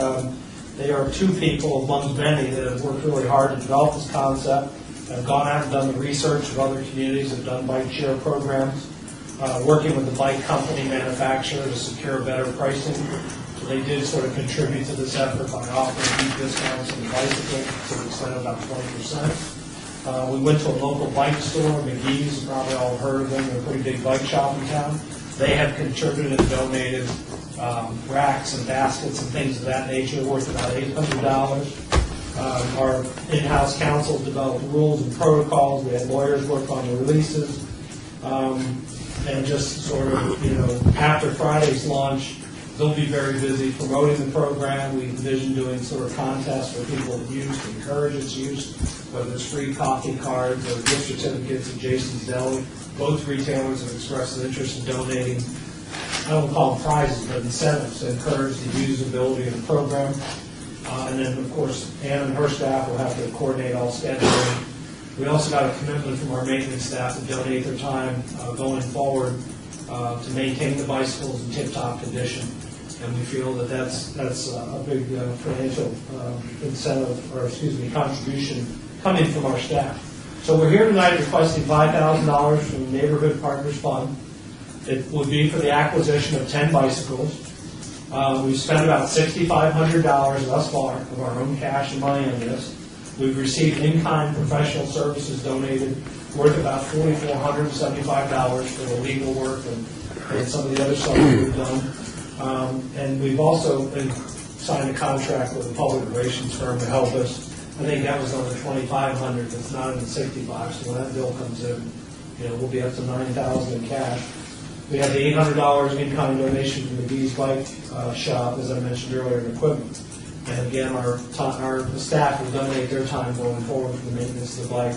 Speaker 18: they are 2 people among many that have worked really hard to develop this concept, have gone out and done the research of other communities, have done bike share programs, working with the bike company manufacturer to secure better pricing. So they did sort of contribute to this effort by offering deep discounts on the bicycle to the extent of about 20%. We went to a local bike store, McGee's, you probably all heard of them, they're a pretty big bike shop in town. They have contributed and donated racks and baskets and things of that nature worth about $800. Our in-house counsel developed rules and protocols. We had lawyers work on the releases. And just sort of, after Friday's launch, they'll be very busy promoting the program. We envision doing sort of contests for people to use, to encourage its use, whether it's free coffee cards or gift certificates at Jason's Deli. Both retailers have expressed an interest in donating, I don't call them prizes, but incentives to encourage the usability of the program. And then, of course, Anna and her staff will have to coordinate all scheduling. We also got a commitment from our maintenance staff to donate their time going forward to maintain the bicycles in tip-top condition. And we feel that that's a big financial incentive, or contribution coming from our staff. So we're here tonight requesting $5,000 from the Neighborhood Partners Fund. It would be for the acquisition of 10 bicycles. We've spent about $6,500 thus far of our own cash and money on this. We've received in-kind professional services donated worth about $4,475 for the legal work and some of the other stuff that we've done. And we've also signed a contract with a public relations firm to help us. I think that was on the $2,500. That's not in the $65. So when that bill comes in, we'll be up to $9,000 in cash. We have the $800 in-kind donation from the McGee's Bike Shop, as I mentioned earlier, in equipment. And again, our staff will donate their time going forward for the maintenance of the bike.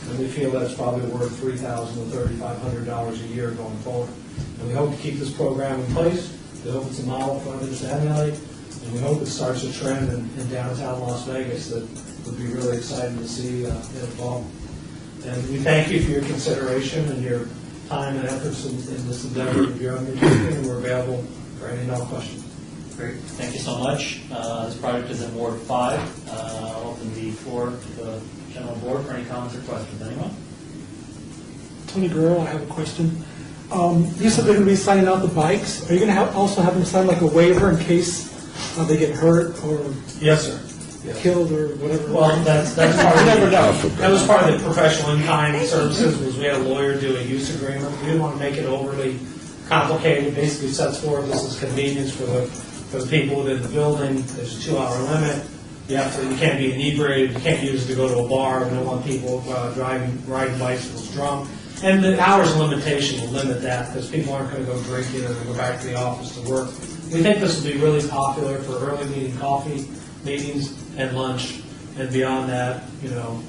Speaker 18: And we feel that's probably worth $3,000 to $3,500 a year going forward. And we hope to keep this program in place. We hope it's a model for others to emulate. And we hope it starts a trend in downtown Las Vegas that would be really exciting to see it evolve. And we thank you for your consideration and your time and efforts in this endeavor of your undertaking, and we're available for any and all questions.
Speaker 6: Great, thank you so much. This project is in Ward 5. I'll open the floor to the general board for any comments or questions. Anyone?
Speaker 4: Tony Guerrero, I have a question. You said they're going to be signing out the bikes. Are you going to also have them sign like a waiver in case they get hurt or?
Speaker 18: Yes, sir.
Speaker 4: killed or whatever.
Speaker 18: Well, that's part
Speaker 4: You never
Speaker 18: of
Speaker 4: know.
Speaker 18: that was part of the professional in-kind services, was we had a lawyer do a use agreement. We didn't want to make it overly complicated. Basically sets forth this is convenience for the people within the building. There's a 2-hour limit. You can't be inebriated. You can't use it to go to a bar. We don't want people riding bicycles drunk. And the hours limitation will limit that because people aren't going to go drinking or go back to the office to work. We think this will be really popular for early meeting coffee meetings and lunch. And beyond that,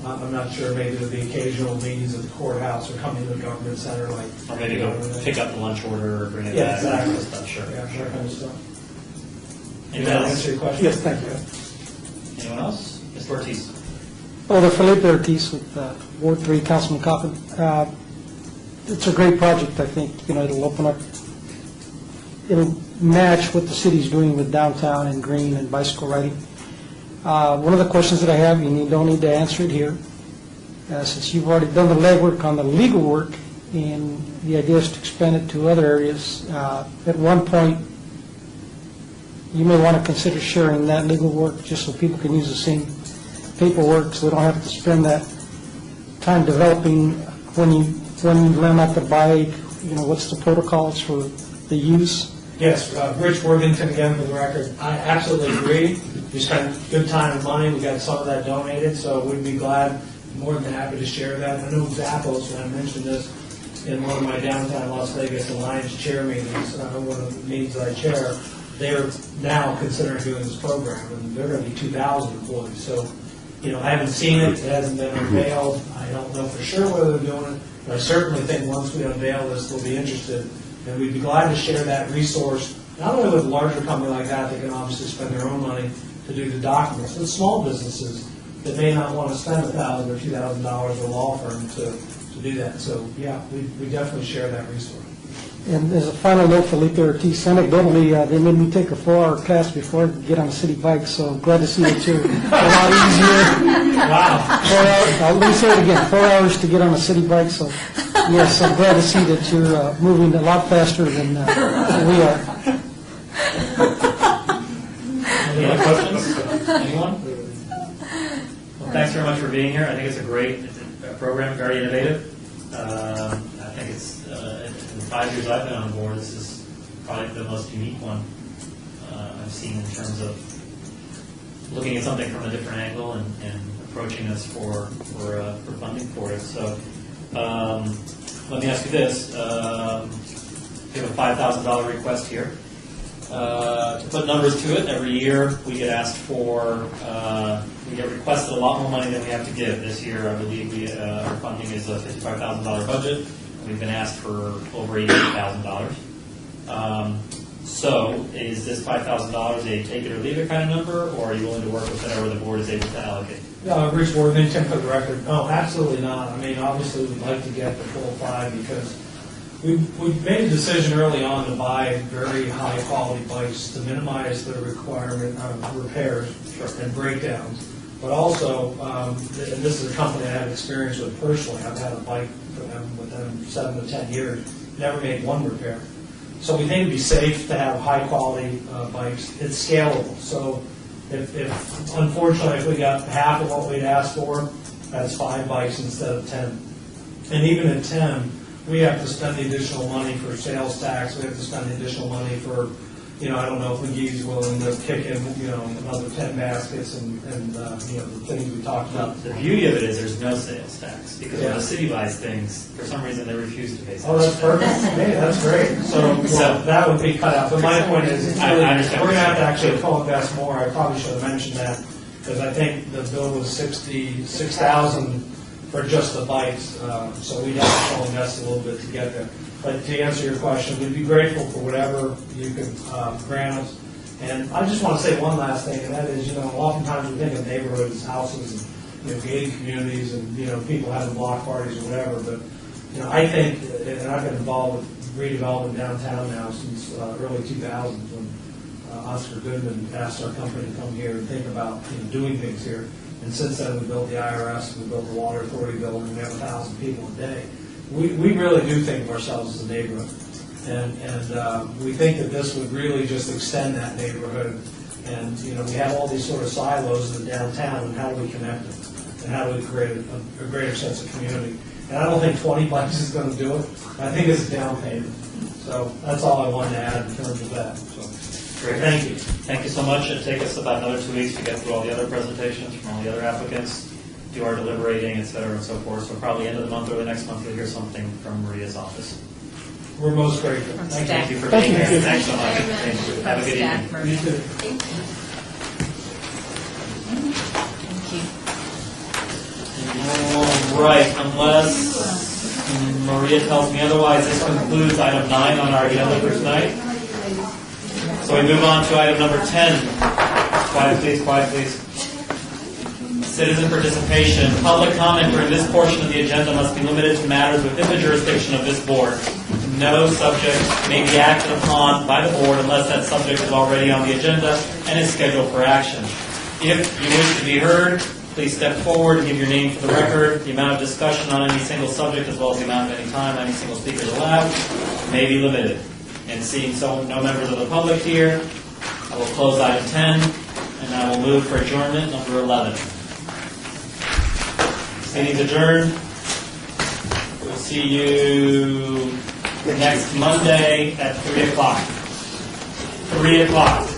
Speaker 18: I'm not sure, maybe there'll be occasional meetings at the courthouse or coming to the government center like.
Speaker 6: Or maybe go pick up the lunch order or bring it
Speaker 18: Yeah,
Speaker 6: back.
Speaker 18: exactly.
Speaker 6: Stuff, sure.
Speaker 18: Yeah, that kind of stuff.
Speaker 6: Anyone
Speaker 18: Did that
Speaker 6: else?
Speaker 18: answer your question?
Speaker 4: Yes, thank you.
Speaker 6: Anyone else? Mr. Ortiz?
Speaker 9: Well, Felipe Ortiz with Ward 3, Councilman Coppin. It's a great project, I think. It'll open up, it'll match what the city's doing with downtown and green and bicycle riding. One of the questions that I have, you don't need to answer it here, since you've already done the legwork on the legal work, and the idea is to expand it to other areas. At one point, you may want to consider sharing that legal work just so people can use the same paperwork, so they don't have to spend that time developing when you lend out the bike, what's the protocols for the use?
Speaker 18: Yes, Rich Worthington again for the record. I absolutely agree. We spent good time and money. We got some of that donated, so we'd be glad, more than happy to share that. I know Zappos, and I mentioned this in one of my downtown Las Vegas Alliance chair meetings, one of the meetings that I chair, they're now considering doing this program, and they're going to be 2,000 employees. So, I haven't seen it. It hasn't been unveiled. I don't know for sure whether they're doing it, but I certainly think once we unveil this, they'll be interested. And we'd be glad to share that resource, not only with a larger company like that can obviously spend their own money to do the documents, but small businesses that may not want to spend $1,000 or $2,000 with a law firm to do that. So, yeah, we definitely share that resource.
Speaker 9: And as a final note, Felipe Ortiz, anecdotally, they made me take a 4-hour class before I could get on a city bike, so glad to see that you're a lot easier.
Speaker 18: Wow.
Speaker 9: 4 hours, let me say it again, 4 hours to get on a city bike, so yes, I'm glad to see that you're moving a lot faster than we are.
Speaker 6: Any other questions? Anyone? Well, thanks very much for being here. I think it's a great program, very innovative. I think it's, in the 5 years I've been on board, this is probably the most unique one I've seen in terms of looking at something from a different angle and approaching us for funding for it. So let me ask you this. We have a $5,000 request here. To put numbers to it, every year we get asked for, we get requested a lot more money than we have to give. This year, I believe our funding is a $55,000 budget. We've been asked for over $88,000. So is this $5,000 a take it or leave it kind of number, or are you willing to work with whatever the board is able to allocate?
Speaker 18: Rich Worthington for the record. No, absolutely not. I mean, obviously, we'd like to get the full 5 because we made a decision early on to buy very high-quality bikes to minimize the requirement of repairs and breakdowns. But also, and this is a company I have experience with personally. I've had a bike for them within 7 to 10 years, never made one repair. So we think it'd be safe to have high-quality bikes. It's scalable. So if unfortunately, if we got half of what we'd asked for, that's 5 bikes instead of 10. And even at 10, we have to spend the additional money for sales tax. We have to spend the additional money for, I don't know if McGee's willing to kick in, another 10 baskets and the things we talked about.
Speaker 6: The beauty of it is there's no sales tax, because when the city buys things, for some reason they refuse to pay sales tax.
Speaker 18: Oh, that's perfect. Hey, that's great. So that would be cut out. But my point is, it's really,
Speaker 6: I understand.
Speaker 18: we're going to have to actually co-invest more. I probably should have mentioned that, because I think the bill was $66,000 for just the bikes, so we'd have to co-invest a little bit to get there. But to answer your question, we'd be grateful for whatever you could grant us. And I just want to say one last thing, and that is, oftentimes we think of neighborhoods, houses, and gated communities, and people having block parties or whatever. But I think, and I've been involved with redevelopment downtown now since early 2000s, when Oscar Goodman asked our company to come here and think about doing things here. And since then, we built the IRS, we built the Water Authority building, we have 1,000 people a day. We really do think of ourselves as a neighborhood. And we think that this would really just extend that neighborhood And, you know, we have all these sort of silos in the downtown, and how do we connect them? And how do we create a greater sense of community? And I don't think 20 bucks is going to do it. I think it's a down payment. So that's all I wanted to add in terms of that. So,
Speaker 6: Great.
Speaker 18: thank you.
Speaker 6: Thank you so much. It'll take us about another 2 weeks to get through all the other presentations from all the other applicants, do our deliberating, et cetera, and so forth. So probably end of the month or the next month, you'll hear something from Maria's office.
Speaker 18: We're most grateful.
Speaker 6: Thank you for
Speaker 18: Thank
Speaker 6: being
Speaker 18: you.
Speaker 6: here. Thanks so much. Thank you. Have a good
Speaker 1: Staff,
Speaker 6: evening.
Speaker 1: Maria.
Speaker 18: You too.
Speaker 1: Thank you.
Speaker 6: All right, unless Maria tells me otherwise, this concludes item 9 on our agenda for tonight. So we move on to item number 10. Quiet, please, quiet, please. Citizen participation. Public comment during this portion of the agenda must be limited to matters within the jurisdiction of this board. No subject may be acted upon by the board unless that subject is already on the agenda and is scheduled for action. If you wish to be heard, please step forward and give your name for the record. The amount of discussion on any single subject, as well as the amount of any time any single speaker is allowed, may be limited. And seeing no members of the public here, I will close item 10, and I will move for adjournment number 11. Meeting's adjourned. We'll see you next Monday at 3 o'clock. 3 o'clock.